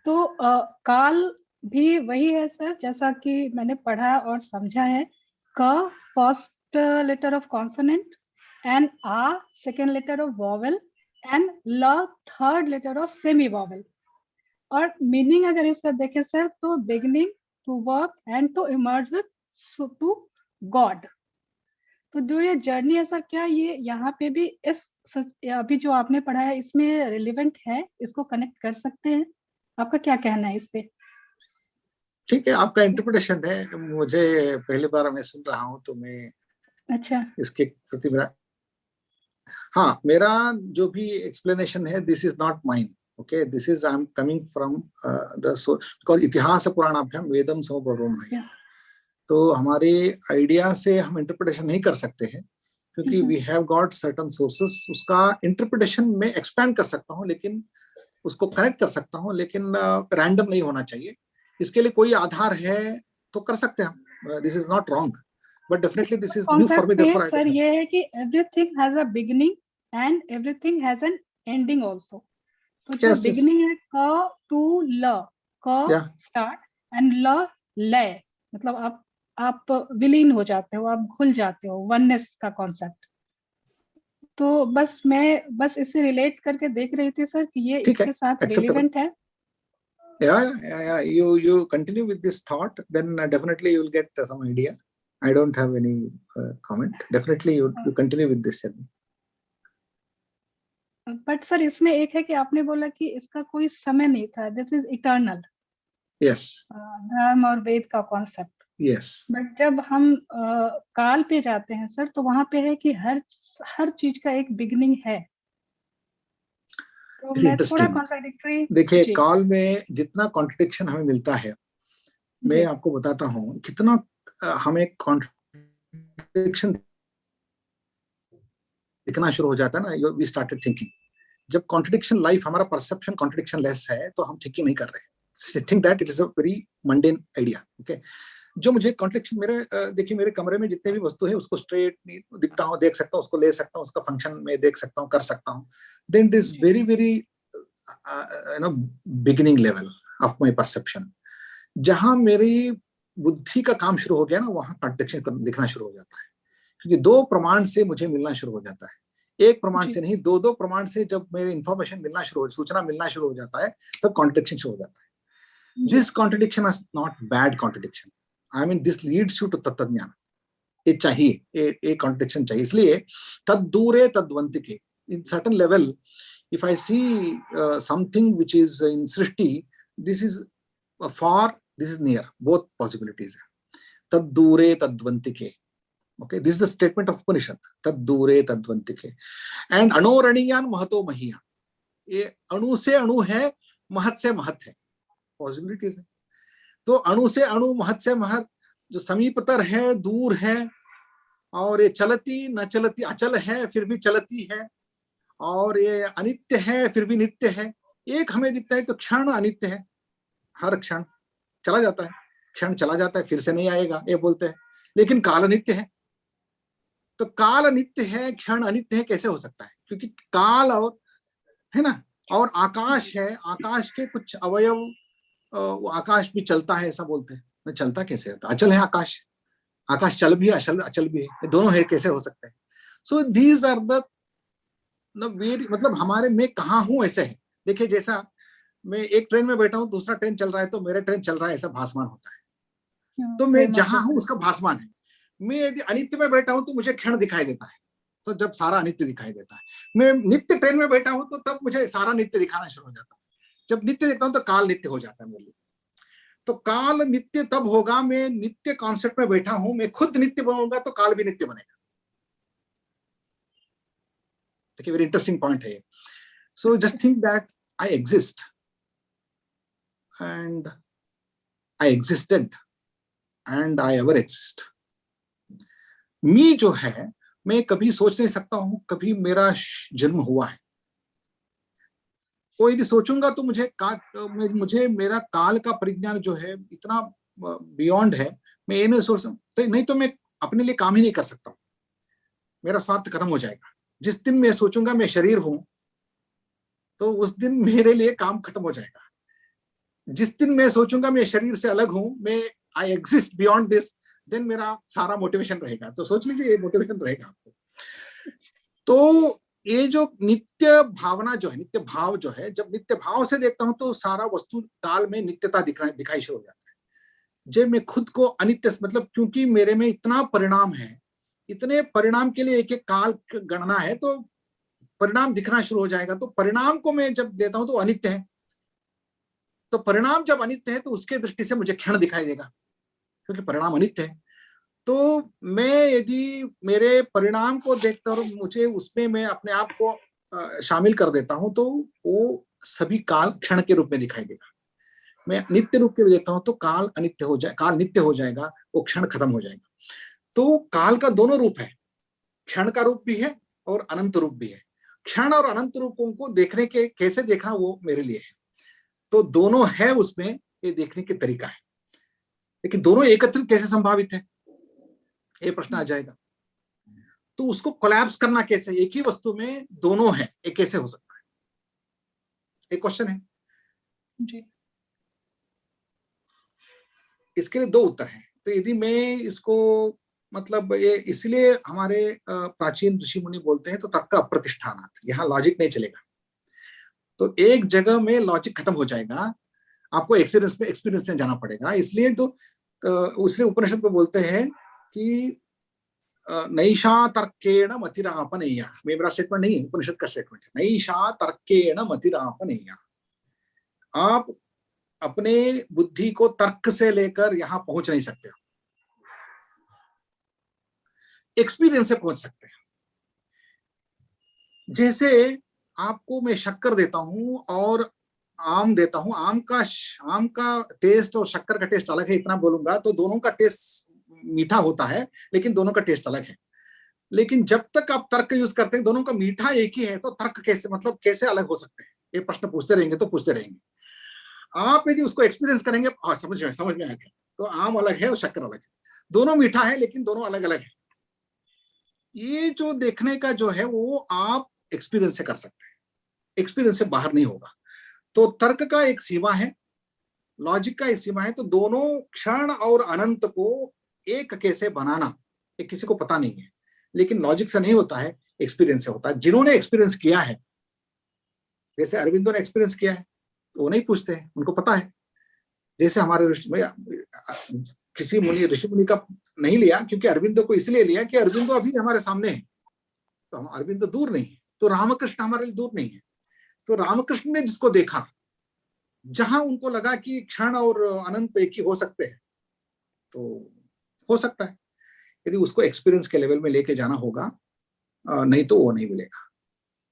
तो काल भी वही है सर, जैसा कि मैंने पढ़ा और समझा है। क first letter of consonant, and आ second letter of vowel, and ल third letter of semi vowel. और मीनिंग अगर इसका देखें सर, तो beginning, to work and to emerge with to God. तो जो ये जर्नी है सर, क्या ये यहाँ पे भी इस अभी जो आपने पढ़ा है इसमें रिलेवेंट है? इसको कनेक्ट कर सकते हैं? आपका क्या कहना है इस पे? ठीक है, आपका इंटरप्रिटेशन है। मुझे पहली बार मैं सुन रहा हूँ, तो मैं अच्छा इसके प्रति हाँ, मेरा जो भी एक्सप्लेनेशन है, this is not mine, okay, this is I am coming from the source, because इतिहास पुराणाभ्याम वेदम समब्रह्म। तो हमारे आइडिया से हम इंटरप्रिटेशन नहीं कर सकते हैं, क्योंकि we have got certain sources. उसका इंटरप्रिटेशन में एक्सपैंड कर सकता हूँ, लेकिन उसको कनेक्ट कर सकता हूँ, लेकिन रैंडम नहीं होना चाहिए। इसके लिए कोई आधार है तो कर सकते हैं हम, this is not wrong, but definitely this is new for me. Therefore sir ये है कि everything has a beginning and everything has an ending also. तो जो बिगिनिंग है क टू ल, क स्टार्ट एंड ल लय, मतलब आप विलीन हो जाते हो, आप घुल जाते हो, वननेस का कॉन्सेप्ट। तो बस मैं इससे रिलेट करके देख रही थी सर कि ये इसके साथ रिलेवेंट है। Yeah. You continue with this thought, then definitely you will get some idea. I don't have any comment. Definitely you continue with this journey. But sir इसमें एक है कि आपने बोला कि इसका कोई समय नहीं था, दिस इज इटर्नल। यस, धर्म और वेद का कॉन्सेप्ट। यस, बट जब हम काल पे जाते हैं सर, तो वहां पे है कि हर चीज का एक बिगिनिंग है। तो मैं थोड़ा कॉन्ट्राडिक्टरी। देखिए, काल में जितना कॉन्ट्रडिक्शन हमें मिलता है, मैं आपको बताता हूँ कितना हमें कॉन्ट्रडिक्शन दिखना शुरू हो जाता है ना। वी स्टार्टेड थिंकिंग, जब कॉन्ट्रडिक्शन लाइफ, हमारा परसेप्शन कॉन्ट्रडिक्शन लेस है, तो हम थिंकिंग नहीं कर रहे। Think that it is a very mundane idea, okay. जो मुझे कॉन्ट्रडिक्शन, देखिए मेरे कमरे में जितने भी वस्तु है, उसको स्ट्रेट दिखता हूँ, देख सकता हूँ, उसको ले सकता हूँ, उसका फंक्शन में देख सकता हूँ, कर सकता हूँ। Then it is very very beginning level of my perception. जहां मेरी बुद्धि का काम शुरू हो गया ना, वहां कॉन्ट्रडिक्शन दिखना शुरू हो जाता है, क्योंकि 2 प्रमाण से मुझे मिलना शुरू हो जाता है। एक प्रमाण से नहीं, 2 प्रमाण से जब मेरे इंफॉर्मेशन मिलना शुरू, सूचना मिलना शुरू हो जाता है, तब कॉन्ट्रडिक्शन शुरू हो जाता है। This contradiction is not bad contradiction, I mean this leads you to tattvagyan. ये चाहिए, एक कॉन्ट्रडिक्शन चाहिए। इसलिए तद दूरे तद्वंतिके, in certain level if I see something which is in Srishti, this is far, this is near, both possibilities. Tad dure tadvantike. Okay, this is the statement of Upanishad. Tad dure tadvantike. And anoraniyan mahato mahiya. ये अणु से अणु है, महत से महत है, possibilities है। तो अणु से अणु, महत से महत, जो समीपतर है, दूर है, और ये चलती न चलती, अचल है फिर भी चलती है, और ये अनित्य है फिर भी नित्य है। एक हमें दिखता है तो क्षण अनित्य है, हर क्षण चला जाता है, क्षण चला जाता है फिर से नहीं आएगा, ये बोलते हैं। लेकिन काल अनित्य है, तो काल अनित्य है, क्षण अनित्य है, कैसे हो सकता है? क्योंकि काल और है ना, और आकाश है, आकाश के कुछ अवयव, आकाश भी चलता है ऐसा बोलते हैं। चलता कैसे होता? अचल है आकाश, आकाश चल भी है, अचल भी है, ये दोनों है, कैसे हो सकते हैं? So these are the very, मतलब हमारे मैं कहाँ हूं ऐसे है। देखिए, जैसा मैं एक ट्रेन में बैठा हूँ, दूसरा ट्रेन चल रहा है, तो मेरा ट्रेन चल रहा है ऐसा भासमान होता है, तो मैं जहां हूं उसका भासमान है। मैं यदि अनित्य में बैठा हूं तो मुझे क्षण दिखाई देता है, तो जब सारा अनित्य दिखाई देता है। मैं नित्य ट्रेन में बैठा हूं तो तब मुझे सारा नित्य दिखाना शुरू हो जाता है। जब नित्य देखता हूं तो काल नित्य हो जाता है मेरे लिए। तो काल नित्य तब होगा, मैं नित्य कॉन्सेप्ट में बैठा हूं, मैं खुद नित्य बनूंगा तो काल भी नित्य बनेगा। देखिए, वेरी इंटरेस्टिंग पॉइंट है। So just think that I exist and I existed and I ever exist. Me जो है, मैं कभी सोच नहीं सकता हूं कभी मेरा जन्म हुआ है। तो यदि सोचूंगा तो मुझे मेरा काल का परिज्ञान जो है इतना बियॉन्ड है, मैं ये नहीं सोच सकता, नहीं तो मैं अपने लिए काम ही नहीं कर सकता हूं, मेरा स्वार्थ खत्म हो जाएगा। जिस दिन मैं सोचूंगा मैं शरीर हूं, तो उस दिन मेरे लिए काम खत्म हो जाएगा। जिस दिन मैं सोचूंगा मैं शरीर से अलग हूं, मैं I exist beyond this, then मेरा सारा मोटिवेशन रहेगा। तो सोच लीजिए, ये मोटिवेशन रहेगा आपको। तो ये जो नित्य भावना जो है, नित्य भाव जो है, जब नित्य भाव से देखता हूं तो सारा वस्तु काल में नित्यता दिखाई शुरू हो जाता है। जब मैं खुद को अनित्य, मतलब क्योंकि मेरे में इतना परिणाम है, इतने परिणाम के लिए एक एक काल गणना है, तो परिणाम दिखना शुरू हो जाएगा। तो परिणाम को मैं जब देता हूं तो अनित्य है, तो परिणाम जब अनित्य है तो उसके दृष्टि से मुझे क्षण दिखाई देगा, क्योंकि परिणाम अनित्य है। तो मैं यदि मेरे परिणाम को देखता हूँ, मुझे उसमें मैं अपने आप को शामिल कर देता हूं, तो वो सभी काल क्षण के रूप में दिखाई देगा। मैं नित्य रूप में देता हूं तो काल अनित्य हो जाए, काल नित्य हो जाएगा, वो क्षण खत्म हो जाएगा। तो काल का दोनों रूप है, क्षण का रूप भी है और अनंत रूप भी है। क्षण और अनंत रूपों को देखने के कैसे देखना वो मेरे लिए है। तो दोनों है उसमें, ये देखने के तरीका है। लेकिन दोनों एकत्रित कैसे संभावित है, ये प्रश्न आ जाएगा। तो उसको कोलैप्स करना कैसे, एक ही वस्तु में दोनों है, ये कैसे हो सकता है, एक क्वेश्चन है जी। इसके लिए दो उत्तर हैं। तो यदि मैं इसको, मतलब ये इसलिए हमारे प्राचीन ऋषि मुनि बोलते हैं तो तर्क अप्रतिष्ठानात्, यहाँ लॉजिक नहीं चलेगा। तो एक जगह में लॉजिक खत्म हो जाएगा, आपको एक्सपीरियंस में जाना पड़ेगा। इसलिए तो उसने उपनिषद में बोलते हैं कि नैषा तर्केण मतिरापनेया। मेरा स्टेटमेंट नहीं है, उपनिषद का स्टेटमेंट है। नैषा तर्केण मतिरापनेया। आप अपने बुद्धि को तर्क से लेकर यहां पहुंच नहीं सकते, एक्सपीरियंस से पहुंच सकते हैं। जैसे आपको मैं शक्कर देता हूं और आम देता हूं, आम का टेस्ट और शक्कर का टेस्ट अलग है, इतना बोलूंगा। तो दोनों का टेस्ट मीठा होता है, लेकिन दोनों का टेस्ट अलग है। लेकिन जब तक आप तर्क यूज करते हैं, दोनों का मीठा एक ही है, तो तर्क कैसे, मतलब कैसे अलग हो सकते हैं, ये प्रश्न पूछते रहेंगे तो पूछते रहेंगे। आप यदि उसको एक्सपीरियंस करेंगे, समझ में आ गया, तो आम अलग है और शक्कर अलग है, दोनों मीठा है लेकिन दोनों अलग अलग है। ये जो देखने का जो है वो आप एक्सपीरियंस से कर सकते हैं, एक्सपीरियंस से बाहर नहीं होगा। तो तर्क का एक सीमा है, लॉजिक का एक सीमा है। तो दोनों क्षण और अनंत को एक कैसे बनाना, ये किसी को पता नहीं है। लेकिन लॉजिक से नहीं होता है, एक्सपीरियंस से होता है। जिन्होंने एक्सपीरियंस किया है, जैसे अरविंदो ने एक्सपीरियंस किया है, तो वो नहीं पूछते हैं, उनको पता है। जैसे हमारे किसी मुनि, ऋषि मुनि का नहीं लिया, क्योंकि अरविंदो को इसलिए लिया कि अरविंदो अभी हमारे सामने है, तो हम अरविंदो दूर नहीं है। तो रामकृष्ण हमारे लिए दूर नहीं है। तो रामकृष्ण ने जिसको देखा, जहां उनको लगा कि क्षण और अनंत एक ही हो सकते हैं, तो हो सकता है। यदि उसको एक्सपीरियंस के लेवल में लेके जाना होगा, नहीं तो वो नहीं मिलेगा।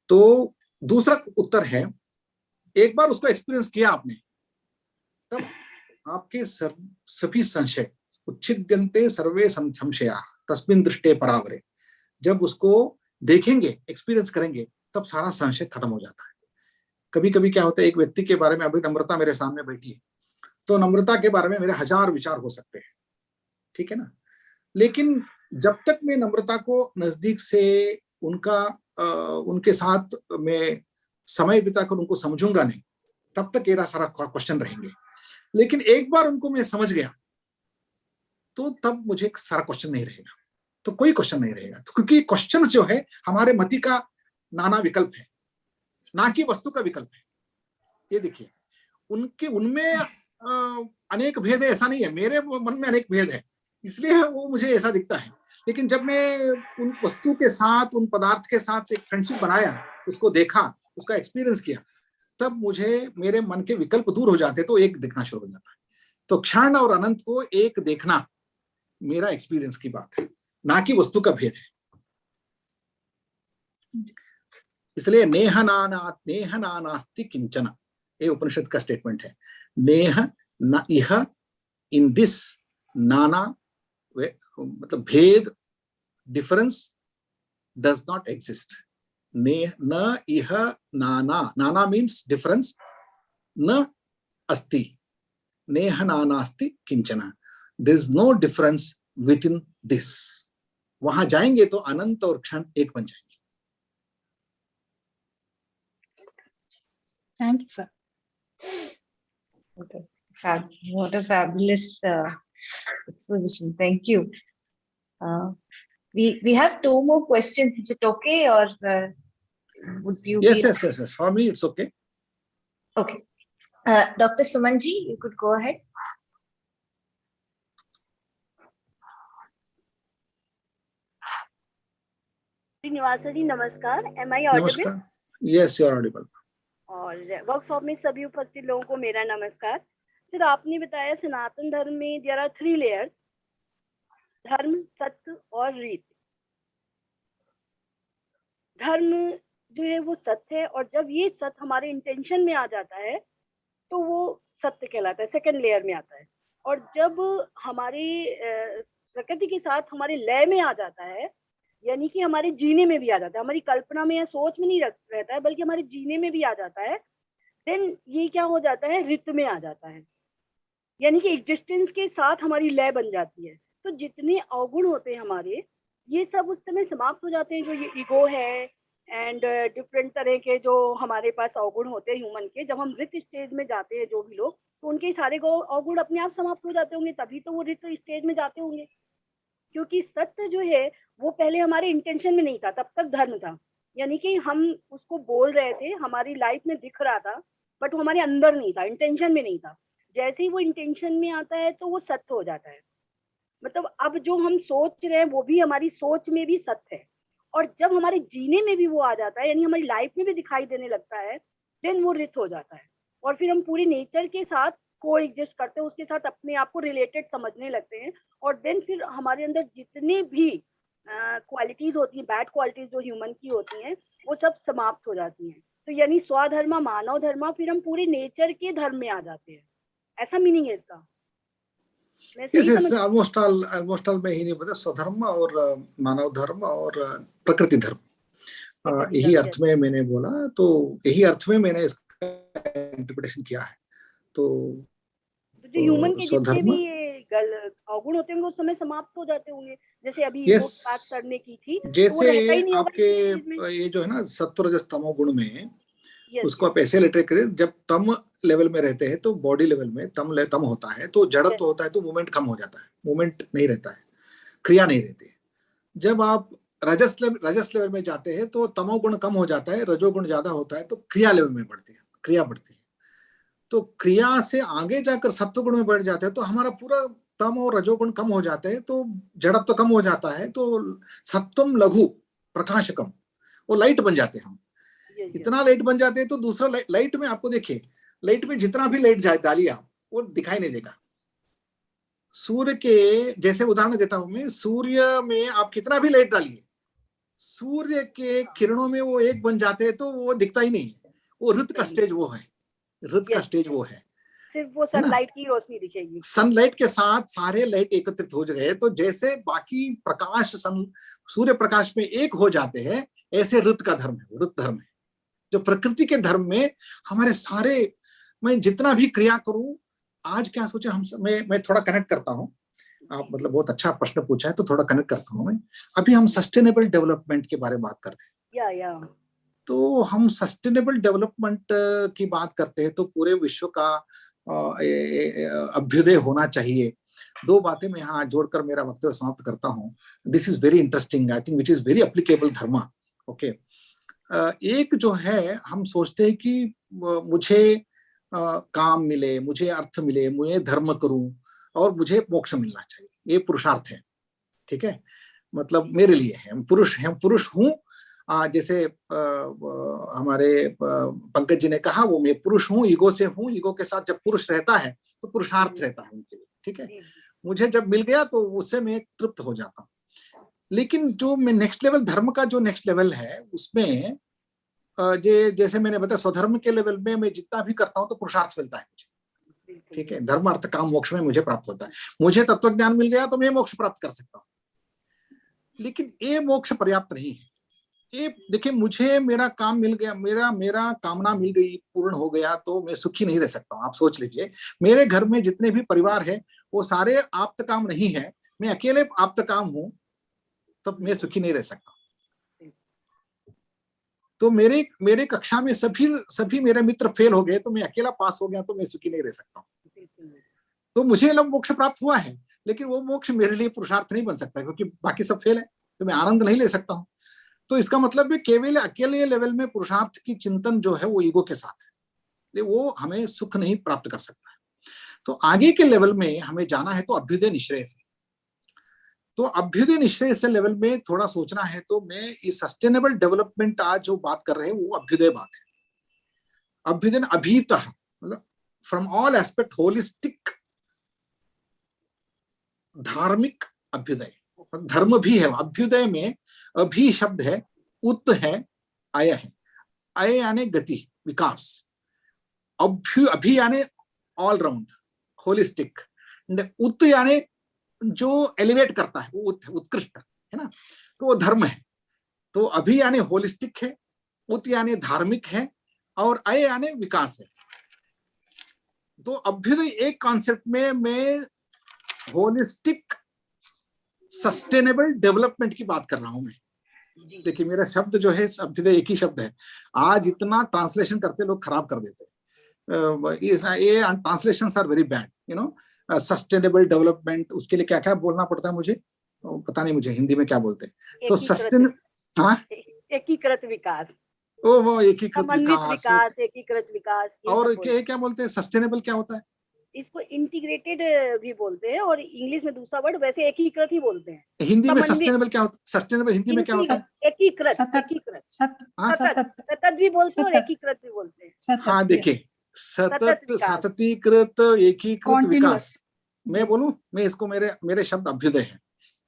तो दूसरा उत्तर है, एक बार उसको एक्सपीरियंस किया आपने, तब आपके सभी संशय उच्छिद्यन्ते सर्वे संशया तस्मिन् दृष्टे परावरे, जब उसको देखेंगे, एक्सपीरियंस करेंगे, तब सारा संशय खत्म हो जाता है। कभी कभी क्या होता है, एक व्यक्ति के बारे में, अभी नम्रता मेरे सामने बैठी है, तो नम्रता के बारे में मेरे 1000 विचार हो सकते हैं, ठीक है ना, लेकिन जब तक मैं नम्रता को नजदीक से उनके साथ मैं समय बिताकर उनको समझूंगा नहीं, तब तक मेरा सारा क्वेश्चन रहेंगे। लेकिन एक बार उनको मैं समझ गया तो तब मुझे सारा क्वेश्चन नहीं रहेगा, तो कोई क्वेश्चन नहीं रहेगा, तो क्योंकि क्वेश्चन जो है हमारे मति का नाना विकल्प है, ना कि वस्तु का विकल्प है। ये देखिए, उनमें अनेक भेद है, ऐसा नहीं है, मेरे मन में अनेक भेद है, इसलिए वो मुझे ऐसा दिखता है। लेकिन जब मैं उन वस्तु के साथ, उन पदार्थ के साथ एक फ्रेंडशिप बनाया, उसको देखा, उसका एक्सपीरियंस किया, तब मुझे मेरे मन के विकल्प दूर हो जाते, तो एक दिखना शुरू हो जाता है। तो क्षण और अनंत को एक देखना मेरा एक्सपीरियंस की बात है, ना कि वस्तु का भेद है। इसलिए नेह नानास्ति किंचन, ये उपनिषद का स्टेटमेंट है। नेह न इह, इन दिस, नाना मतलब भेद, डिफरेंस डज नॉट एग्जिस्ट। न इह नाना, नाना मीन्स डिफरेंस, न अस्ति, नेह नानास्ति किंचन, there is no difference within this. वहां जाएंगे तो अनंत और क्षण एक बन जाएंगे। Thank you, sir. Okay. What a fabulous exposition. Thank you. We have 2 more questions. Is it okay, or would you? Yes. For me, it's okay. Okay. Dr. Sumanji, you could go ahead. Srinivasa ji नमस्कार, am I audible? Yes, you are audible. और workshop में सभी उपस्थित लोगों को मेरा नमस्कार। Sir, आपने बताया सनातन धर्म में देयर आर 3 लेयर्स, धर्म, सत्य और रीत। धर्म जो है वो सत्य है, और जब ये सत्य हमारे इंटेंशन में आ जाता है तो वो सत्य कहलाता है, सेकंड लेयर में आता है। और जब हमारी प्रकृति के साथ हमारे लय में आ जाता है, यानी कि हमारे जीने में भी आ जाता है, हमारी कल्पना में या सोच में नहीं रहता है, बल्कि हमारे जीने में भी आ जाता है, देन ये क्या हो जाता है, रित में आ जाता है, यानी कि एग्जिस्टेंस के साथ हमारी लय बन जाती है। तो जितने अवगुण होते हैं हमारे, ये सब उस समय समाप्त हो जाते हैं। जो ये ईगो है एंड डिफरेंट तरह के जो हमारे पास अवगुण होते हैं ह्यूमन के, जब हम रित स्टेज में जाते हैं जो भी लोग, तो उनके सारे अवगुण अपने आप समाप्त हो जाते होंगे, तभी तो वो रित स्टेज में जाते होंगे। क्योंकि सत्य जो है वो पहले हमारे इंटेंशन में नहीं था, तब तक धर्म था, यानी कि हम उसको बोल रहे थे, हमारी लाइफ में दिख रहा था, बट वो हमारे अंदर नहीं था, इंटेंशन में नहीं था। जैसे ही वो इंटेंशन में आता है तो वो सत्य हो जाता है। मतलब अब जो हम सोच रहे हैं वो भी हमारी सोच में भी सत्य है, और जब हमारे जीने में भी वो आ जाता है, यानी हमारी लाइफ में भी दिखाई देने लगता है, देन वो रित हो जाता है। और फिर हम पूरे नेचर के साथ को एग्जिस्ट करते हैं, उसके साथ अपने आप को रिलेटेड समझने लगते हैं, और देन फिर हमारे अंदर जितने भी क्वालिटीज होती हैं, बैड क्वालिटीज जो ह्यूमन की होती हैं, वो सब समाप्त हो जाती हैं। तो यानी स्वधर्म, मानव धर्म, फिर हम पूरे नेचर के धर्म में आ जाते हैं, ऐसा मीनिंग है इसका? ऑलमोस्ट ऑल में ही नहीं पता, स्वधर्म और मानव धर्म और प्रकृति धर्म, यही अर्थ में मैंने बोला, तो यही अर्थ में मैंने इसका इंटरप्रिटेशन किया है। तो जो ह्यूमन के जितने भी ये अवगुण होते होंगे उस समय समाप्त हो जाते होंगे, जैसे अभी बात करने की थी, जैसे तो आपके ये जो है ना सत्व रजस तमो गुण में, उसको आप ऐसे लेटर करें, जब तम लेवल में रहते हैं तो बॉडी लेवल में तम होता है, तो जड़त्व होता है, तो मूवमेंट कम हो जाता है, मूवमेंट नहीं रहता है, क्रिया नहीं रहती है। जब आप रजस लेवल में जाते हैं तो तमोगुण कम हो जाता है, रजोगुण ज्यादा होता है, तो क्रिया लेवल में बढ़ती है, क्रिया बढ़ती है। तो क्रिया से आगे जाकर सत्वगुण में बढ़ जाते हैं, तो हमारा पूरा तम और रजोगुण कम हो जाते हैं, तो जड़त्व कम हो जाता है, तो सत्वम लघु प्रकाशकम, वो लाइट बन जाते हैं हम। इतना लाइट बन जाते हैं तो दूसरा लाइट में आपको देखिए, लाइट में जितना भी लाइट डालिए आप, वो दिखाई नहीं देगा, सूर्य के जैसे उदाहरण देता हूं मैं, सूर्य में आप कितना भी लाइट डालिए, सूर्य के किरणों में वो एक बन जाते हैं तो वो दिखता ही नहीं है। वो ऋत का स्टेज वो है, ऋत का स्टेज वो है, सिर्फ वो सनलाइट की रोशनी दिखेगी। सनलाइट के साथ सारे लाइट एकत्रित हो गए तो जैसे बाकी प्रकाश सूर्य प्रकाश में एक हो जाते हैं, ऐसे ऋत का धर्म है, ऋत धर्म है। जो प्रकृति के धर्म में हमारे सारे, मैं जितना भी क्रिया करूं, आज क्या सोचे हम, मैं थोड़ा कनेक्ट करता हूं, आप मतलब बहुत अच्छा प्रश्न पूछा है तो थोड़ा कनेक्ट करता हूं मैं। अभी हम सस्टेनेबल डेवलपमेंट के बारे में बात कर रहे हैं, या तो हम सस्टेनेबल डेवलपमेंट की बात करते हैं तो पूरे विश्व का अभ्युदय होना चाहिए। दो बातें मैं यहाँ जोड़कर मेरा वक्तव्य समाप्त करता हूँ। This is very interesting, I think which is very applicable धर्म। ओके, एक जो है हम सोचते हैं कि मुझे काम मिले, मुझे अर्थ मिले, मुझे धर्म करूं और मुझे मोक्ष मिलना चाहिए, ये पुरुषार्थ है। ठीक है, मतलब मेरे लिए है, पुरुष हूं। जैसे हमारे पंकज जी ने कहा, वो मैं पुरुष हूँ, ईगो से हूँ, ईगो के साथ जब पुरुष रहता है तो पुरुषार्थ रहता है उनके लिए। ठीक है, मुझे जब मिल गया तो उससे मैं तृप्त हो जाता हूँ। लेकिन जो मैं नेक्स्ट लेवल, धर्म का जो नेक्स्ट लेवल है, उसमें जैसे मैंने बताया, स्वधर्म के लेवल में मैं जितना भी करता हूँ तो पुरुषार्थ मिलता है मुझे। ठीक है, धर्म अर्थ काम मोक्ष में मुझे प्राप्त होता है। मुझे तत्व ज्ञान मिल गया तो मैं मोक्ष प्राप्त कर सकता हूँ, लेकिन ये मोक्ष पर्याप्त नहीं है। ये देखिए, मुझे मेरा काम मिल गया, मेरा कामना मिल गई, पूर्ण हो गया तो मैं सुखी नहीं रह सकता हूँ। आप सोच लीजिए, मेरे घर में जितने भी परिवार है वो सारे आप्त काम नहीं है, मैं अकेले आप्त काम हूं, तब मैं सुखी नहीं रह सकता। तो मेरे कक्षा में सभी मेरे मित्र फेल हो गए तो मैं अकेला पास हो गया तो मैं सुखी नहीं रह सकता हूँ। तो मुझे मोक्ष प्राप्त हुआ है, लेकिन वो मोक्ष मेरे लिए पुरुषार्थ नहीं बन सकता क्योंकि बाकी सब फेल है, तो मैं आनंद नहीं ले सकता हूँ। तो इसका मतलब है केवल अकेले लेवल में पुरुषार्थ की चिंतन जो है वो ईगो के साथ है, वो हमें सुख नहीं प्राप्त कर सकता है। तो आगे के लेवल में हमें जाना है तो अभ्युदय निश्रेय से। तो अभ्युदय निश्चय से लेवल में थोड़ा सोचना है तो मैं इस सस्टेनेबल डेवलपमेंट आज जो बात कर रहे हैं वो अभ्युदय बात है। अभ्युदय अभीतः, मतलब फ्रॉम ऑल एस्पेक्ट होलिस्टिक धार्मिक अभ्युदय, धर्म भी है अभ्युदय में। अभी शब्द है, उत है, अय है। अय यानी गति, विकास, अभी यानी ऑल राउंड होलिस्टिक, उत यानी जो एलिवेट करता है, वो उत्कृष्ट है ना, तो वो धर्म है। तो अभी यानी होलिस्टिक है, उत यानी धार्मिक है, और अय यानी विकास है। तो अभ्युदय एक कॉन्सेप्ट में मैं होलिस्टिक सस्टेनेबल डेवलपमेंट की बात कर रहा हूं मैं। देखिए, मेरा शब्द जो है अभ्युदय एक ही शब्द है, आज इतना ट्रांसलेशन करते लोग खराब कर देते हैं। ये translations are very bad, you know. Sustainable development, उसके लिए क्या क्या बोलना पड़ता है मुझे पता नहीं, मुझे हिंदी में क्या बोलते हैं। तो एकीकृत विकास, वो एकीकृत विकास, एकीकृत विकास। और क्या बोलते हैं, सस्टेनेबल क्या होता है? इसको इंटीग्रेटेड भी बोलते हैं, और इंग्लिश में दूसरा वर्ड वैसे एकीकृत ही बोलते हैं। हिंदी में सस्टेनेबल क्या होता है? सस्टेनेबल हिंदी में क्या होता है? एकीकृत, सतत भी बोलते हैं और एकीकृत भी बोलते हैं। हाँ, देखिए, सतत, सततीकृत, एकीकृत विकास। मैं बोलूं, मैं इसको मेरे शब्द अभ्युदय है,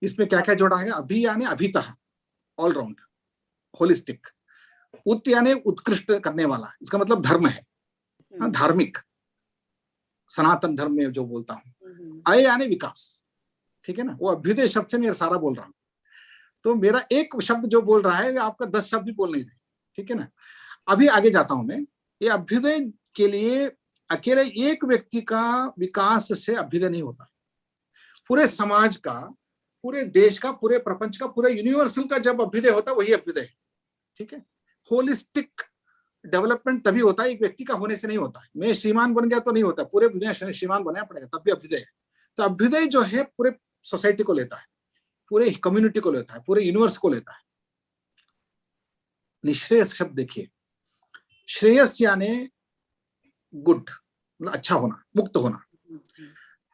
इसमें क्या क्या जोड़ा है? अभी यानी अभीतः, ऑलराउंड, होलिस्टिक। उत यानी उत्कृष्ट करने वाला, इसका मतलब धर्म है, धार्मिक, सनातन धर्म में जो बोलता हूं। अय यानी विकास, ठीक है ना, वो अभ्युदय शब्द से मैं सारा बोल रहा हूं। तो मेरा एक शब्द जो बोल रहा है आपका 10 शब्द भी बोल नहीं रहे, ठीक है ना। अभी आगे जाता हूं मैं। ये अभ्युदय के लिए अकेले एक व्यक्ति का विकास से अभ्युदय नहीं होता, पूरे समाज का, पूरे देश का, पूरे प्रपंच का, पूरे यूनिवर्सल का जब अभ्युदय होता है वही अभ्युदय है, ठीक है। होलिस्टिक डेवलपमेंट तभी होता है, एक व्यक्ति का होने से नहीं होता है। मैं श्रीमान बन गया तो नहीं होता, पूरे दुनिया श्रीमान बनाना पड़ेगा तब भी अभ्युदय है। तो अभ्युदय जो है पूरे सोसाइटी को लेता है, पूरे कम्युनिटी को लेता है, पूरे यूनिवर्स को लेता है। निश्रेयस शब्द देखिए, श्रेयस यानी गुड, मतलब अच्छा होना, मुक्त होना।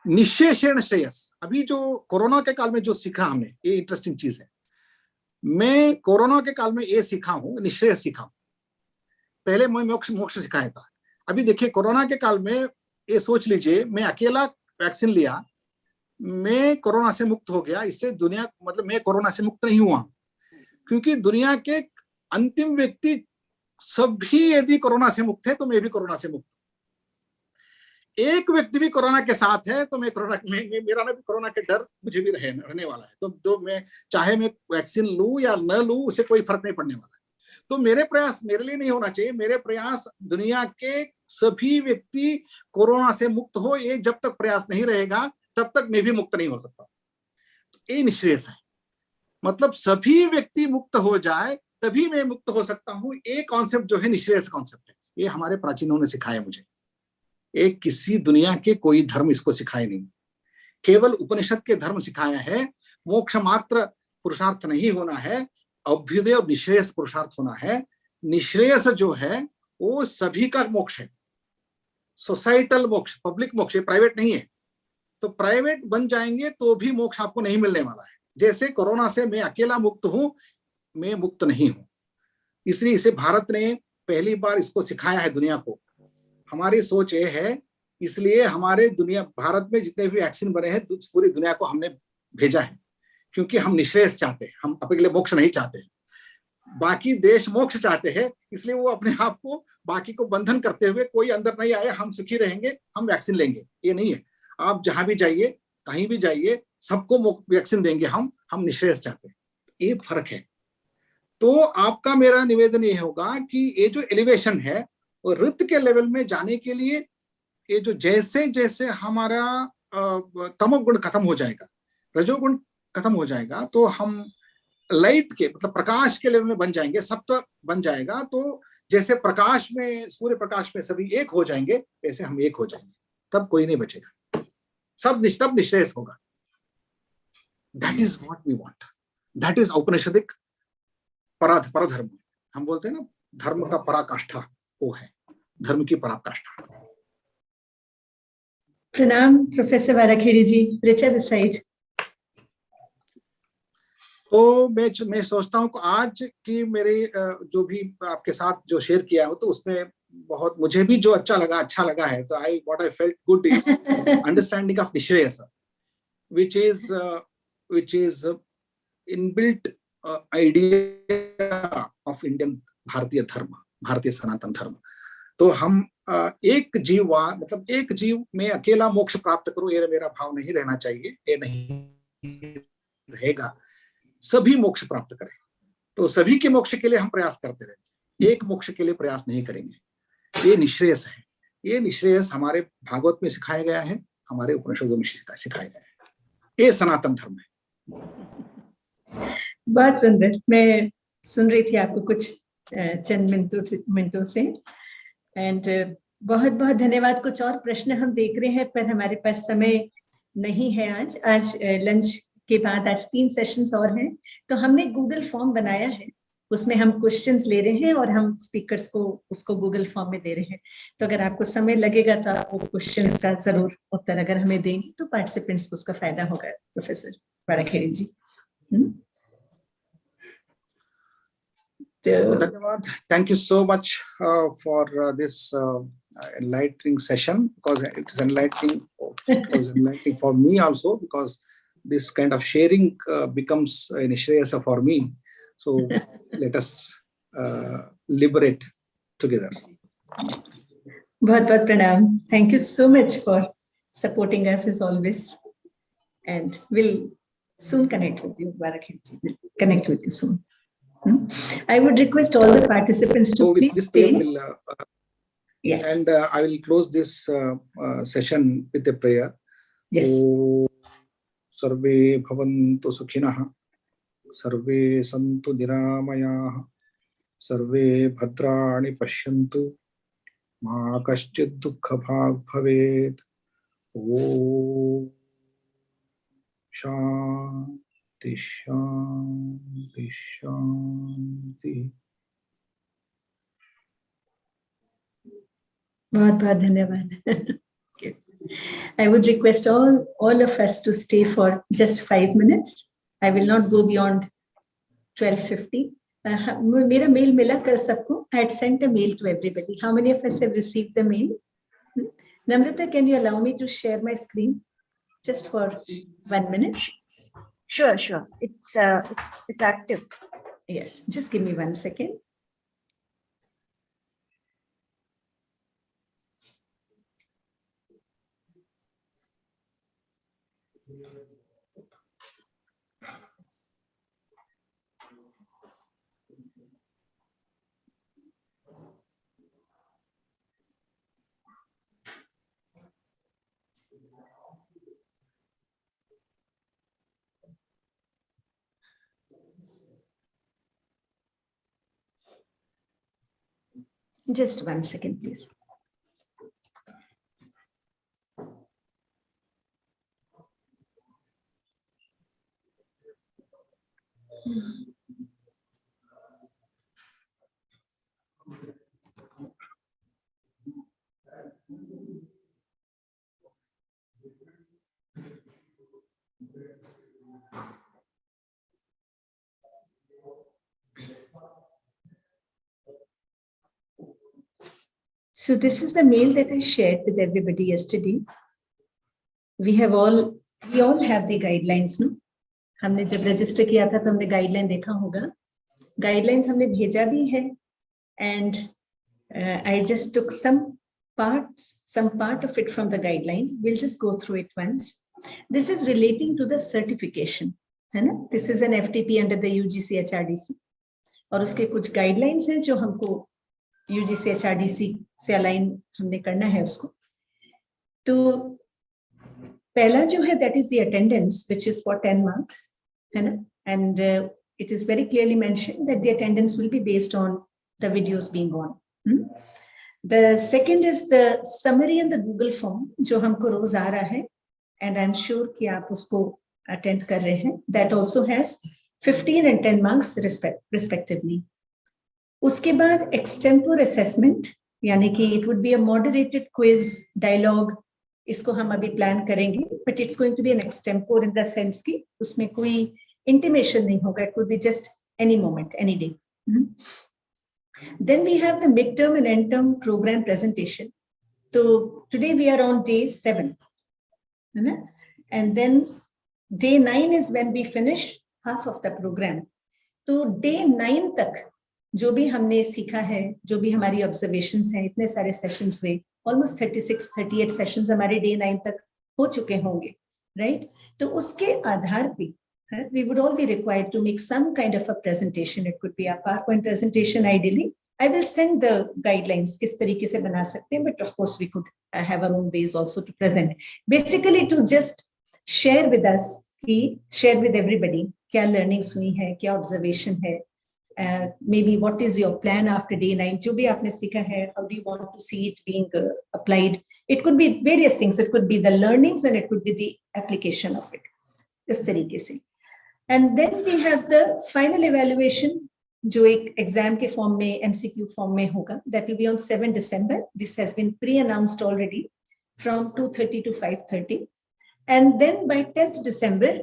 निशेषण श्रेयस, अभी जो कोरोना के काल में जो सीखा हमने, ये इंटरेस्टिंग चीज है। मैं कोरोना के काल में ये सीखा हूं, निश्रेयस सीखा हूं। पहले मैं मोक्ष सिखाया था। अभी देखिए, कोरोना के काल में ये सोच लीजिए, मैं अकेला वैक्सीन लिया, मैं कोरोना से मुक्त हो गया, इससे दुनिया मतलब मैं कोरोना से मुक्त नहीं हुआ, क्योंकि दुनिया के अंतिम व्यक्ति सभी यदि कोरोना से मुक्त है तो मैं भी कोरोना से मुक्त। एक व्यक्ति भी कोरोना के साथ है तो मैं कोरोना मेरा ना भी कोरोना के डर मुझे भी रहने वाला है। तो मैं चाहे मैं वैक्सीन लूं या न लूं, उससे कोई फर्क नहीं पड़ने वाला है। तो मेरे प्रयास मेरे लिए नहीं होना चाहिए, मेरे प्रयास दुनिया के सभी व्यक्ति कोरोना से मुक्त हो, ये जब तक प्रयास नहीं रहेगा तब तक मैं भी मुक्त नहीं हो सकता। ये निश्रेयस है, मतलब सभी व्यक्ति मुक्त हो जाए तभी मैं मुक्त हो सकता हूं। ये कॉन्सेप्ट जो है निश्रेयस कॉन्सेप्ट है, ये हमारे प्राचीनों ने सिखाया मुझे। एक किसी दुनिया के कोई धर्म इसको सिखाए नहीं, केवल उपनिषद के धर्म सिखाया है। मोक्ष मात्र पुरुषार्थ नहीं होना है, अभ्युदय और निश्रेयस पुरुषार्थ होना है। निश्रेयस जो है वो सभी का मोक्ष है, सोसाइटल मोक्ष, पब्लिक मोक्ष, प्राइवेट नहीं है। तो प्राइवेट बन जाएंगे तो भी मोक्ष आपको नहीं मिलने वाला है। जैसे कोरोना से मैं अकेला मुक्त हूं, मैं मुक्त नहीं हूं। इसलिए इसे भारत ने पहली बार इसको सिखाया है दुनिया को। हमारी सोच ये है, इसलिए हमारे भारत में जितने भी वैक्सीन बने हैं पूरी दुनिया को हमने भेजा है, क्योंकि हम निश्रेयस चाहते हैं, हम अपने लिए मोक्ष नहीं चाहते हैं। बाकी देश मोक्ष चाहते हैं, इसलिए वो अपने आप को बाकी को बंधन करते हुए कोई अंदर नहीं आए, हम सुखी रहेंगे, हम वैक्सीन लेंगे। ये नहीं है, आप जहां भी जाइए, कहीं भी जाइए, सबको वैक्सीन देंगे हम निश्रेयस चाहते हैं। ये फर्क है। तो आपका मेरा निवेदन ये होगा कि ये जो एलिवेशन है और ऋत के लेवल में जाने के लिए, ये जो जैसे जैसे हमारा तमोगुण खत्म हो जाएगा, रजोगुण खत्म हो जाएगा, तो हम लाइट के मतलब प्रकाश के लेवल में बन जाएंगे, सत्व बन जाएगा। तो जैसे प्रकाश में, सूर्य प्रकाश में सभी एक हो जाएंगे, वैसे हम एक हो जाएंगे, तब कोई नहीं बचेगा, सब तब निश्रेयस होगा। That is what we want, that is aupanishadik paradharma. हम बोलते हैं ना, धर्म का पराकाष्ठा वो है, धर्म की पराकाष्ठा। प्रणाम professor Varakhedi ji, Richa this side. तो मैं सोचता हूँ आज की मेरे जो भी आपके साथ जो शेयर किया हो, तो उसमें बहुत मुझे भी जो अच्छा लगा है। तो what I felt good is understanding of निश्रेयस, which is inbuilt idea of Indian भारतीय धर्म, भारतीय सनातन धर्म। तो हम एक जीव में अकेला मोक्ष प्राप्त करूं, ये मेरा भाव नहीं रहना चाहिए, ये नहीं रहेगा। सभी मोक्ष प्राप्त करें, तो सभी के मोक्ष के लिए हम प्रयास करते रहते हैं, एक मोक्ष के लिए प्रयास नहीं करेंगे। ये निश्रेयस है, ये निश्रेयस हमारे भागवत में सिखाया गया है, हमारे उपनिषदों में सिखाया गया है। ये सनातन धर्म है। बहुत सुंदर। मैं सुन रही थी आपको कुछ चंद मिनटों से, एंड बहुत बहुत धन्यवाद। कुछ और प्रश्न हम देख रहे हैं, पर हमारे पास समय नहीं है आज लंच के बाद। आज 3 सेशंस और हैं, तो हमने गूगल फॉर्म बनाया है, उसमें हम क्वेश्चंस ले रहे हैं और हम स्पीकर्स को उसको गूगल फॉर्म में दे रहे हैं। तो अगर आपको समय लगेगा तो आप वो क्वेश्चंस का जरूर उत्तर अगर हमें देंगे तो पार्टिसिपेंट्स को उसका फायदा होगा। प्रोफेसर वाराखेड़ी जी। धन्यवाद। Thank you so much for this enlightening session, because it is enlightening. It was enlightening for me also, because this kind of sharing becomes an Nishreyasa for me. So let us liberate together. बहुत बहुत प्रणाम. Thank you so much for supporting us as always, and we'll soon connect with you, Varakheedi ji. We'll connect with you soon. I would request all the participants to please stay. Yes. And I will close this session with a prayer. Yes. Sarve bhavantu sukhinah, sarve santu niramayah, sarve bhadrani pashyantu, ma kaschid dukkha bhag bhavet. Om Shanti Shanti Shanti. बहुत बहुत धन्यवाद. I would request all of us to stay for just 5 minutes. I will not go beyond 12:50. मेरा mail मिला कल सबको. I had sent a mail to everybody. How many of us have received the mail? Namrata, can you allow me to share my screen? just for 1 minute. Sure, sure. It's active. Yes, just give me 1 second. Just 1 second, please. So this is the mail that I shared with everybody yesterday. We all have the guidelines, no? हमने जब register किया था तो हमने guideline देखा होगा. Guidelines हमने भेजा भी है, and I just took some part of it from the guideline. We'll just go through it once. This is relating to the certification, है ना? This is an FTP under the UGC HRDC, और उसके कुछ guidelines हैं जो हमको UGC HRDC से align हमने करना है उसको. तो पहला जो है that is the attendance, which is for 10 marks, है ना? And it is very clearly mentioned that the attendance will be based on the videos being on. The second is the summary and the Google form जो हमको रोज आ रहा है, and I'm sure कि आप उसको attend कर रहे हैं. That also has 15 and 10 marks respectively. उसके बाद extempore assessment, यानी कि it would be a moderated quiz dialogue. इसको हम अभी plan करेंगे, but it's going to be an extempore in the sense कि उसमें कोई intimation नहीं होगा. It could be just any moment, any day. Then we have the midterm and end term program presentation. So today we are on day 7, and then day 9 is when we finish half of the program. So day 9 तक जो भी हमने सीखा है, जो भी हमारी observations हैं, इतने सारे sessions हुए, almost 36-38 sessions हमारे day 9 तक हो चुके होंगे, right? तो उसके आधार पे we would all be required to make some kind of a presentation. It could be a PowerPoint presentation ideally. I will send the guidelines किस तरीके से बना सकते हैं, but of course we could have our own ways also to present. Basically to just share with us, share with everybody क्या learnings हुई है, क्या observation है, maybe what is your plan after day 9, जो भी आपने सीखा है, how do you want to see it being applied. It could be various things. It could be the learnings and it could be the application of it. इस तरीके से. And then we have the final evaluation, जो एक exam के form में, MCQ form में होगा. That will be on 7 December. This has been pre-announced already from 2:30 to 5:30. And then by 10th December,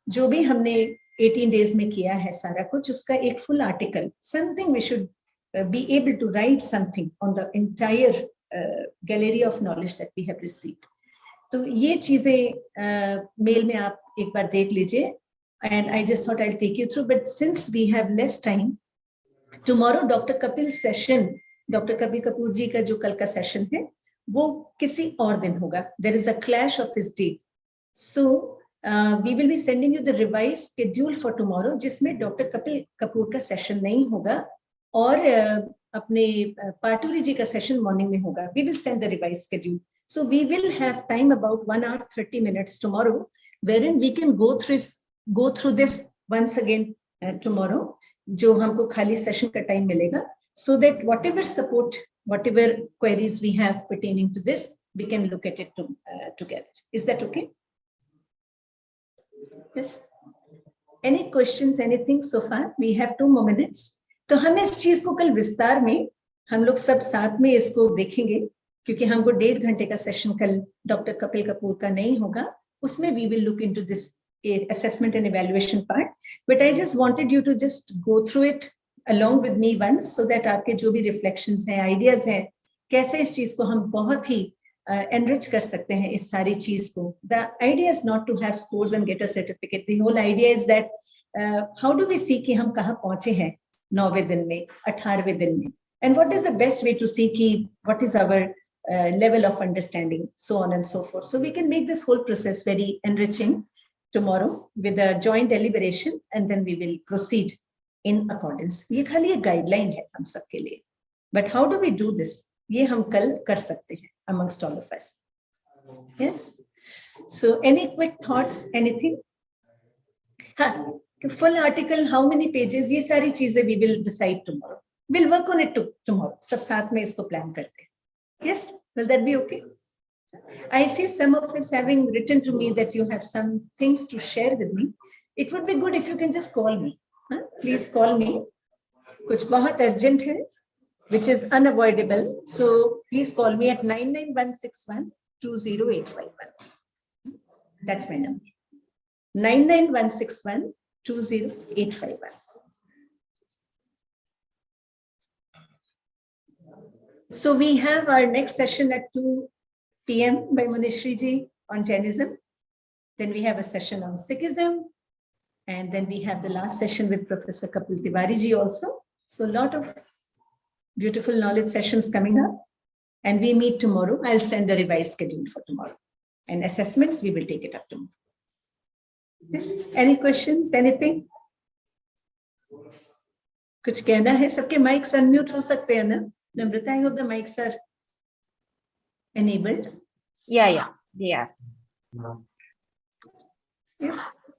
जो भी हमने 18 days में किया है सारा कुछ, उसका एक full article, something we should be able to write something on the entire gallery of knowledge that we have received. तो ये चीजें मेल में आप एक बार देख लीजिए. And I just thought I'll take you through, but since we have less time, tomorrow Dr. Kapil's session, Dr. Kapil Kapoor ji का जो कल का session है, वो किसी और दिन होगा. There is a clash of his date. So we will be sending you the revised schedule for tomorrow, जिसमें Dr. Kapil Kapoor का session नहीं होगा और अपने पाटुरी जी का session morning में होगा. We will send the revised schedule. So we will have time about 1 hour 30 minutes tomorrow, wherein we can go through this once again tomorrow, जो हमको खाली session का time मिलेगा, so that whatever support, whatever queries we have pertaining to this, we can look at it together. Is that okay? Yes. Any questions, anything so far? We have 2 more minutes. तो हम इस चीज को कल विस्तार में हम लोग सब साथ में इसको देखेंगे, क्योंकि हमको 1.5 घंटे का सेशन कल डॉक्टर कपिल कपूर का नहीं होगा. उसमें we will look into this assessment and evaluation part, but I just wanted you to just go through it along with me once, so that आपके जो भी reflections हैं, ideas हैं, कैसे इस चीज को हम बहुत ही enrich कर सकते हैं इस सारी चीज को. The idea is not to have scores and get a certificate. The whole idea is that how do we see कि हम कहाँ पहुंचे हैं 9वें दिन में, 18वें दिन में, and what is the best way to see कि what is our level of understanding, so on and so forth. So we can make this whole process very enriching tomorrow with a joint deliberation, and then we will proceed in accordance. ये खाली एक guideline है हम सबके लिए. But how do we do this? ये हम कल कर सकते हैं amongst all of us. Yes. So any quick thoughts? Anything? हाँ, full article, how many pages? ये सारी चीजें we will decide tomorrow. We'll work on it tomorrow. सब साथ में इसको plan करते हैं. Yes, will that be okay? I see some of us having written to me that you have some things to share with me. It would be good if you can just call me. Huh? Please call me. कुछ बहुत urgent है, which is unavoidable. So please call me at 99161 20851. That's my number. 99161 20851. So we have our next session at 2 p.m. by Munishri ji on Jainism. Then we have a session on Sikhism. And then we have the last session with Professor Kapil Tiwari ji also. So a lot of beautiful knowledge sessions coming up. And we meet tomorrow. I'll send the revised schedule for tomorrow. And assessments, we will take it up tomorrow. Yes. Any questions? Anything? कुछ कहना है? सबके mics unmute हो सकते हैं ना? Namrata, I hope the mics are enabled. Yeah. Yes.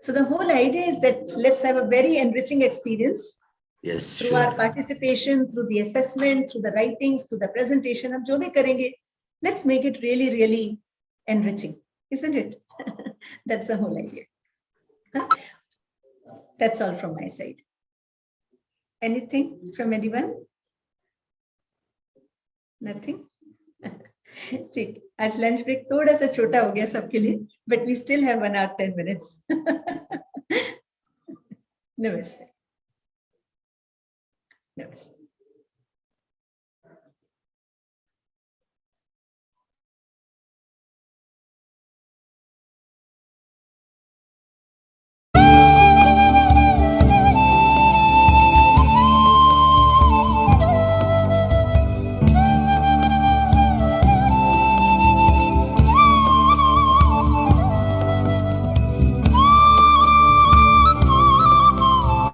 So the whole idea is that let's have a very enriching experience. Yes. Through our participation, through the assessment, through the writings, through the presentation. हम जो भी करेंगे, let's make it really, really enriching, isn't it? That's the whole idea. That's all from my side. Anything from anyone? Nothing? ठीक, आज lunch break थोड़ा सा छोटा हो गया सबके लिए, but we still have 1 hour 10 minutes. Namaste. Namaste.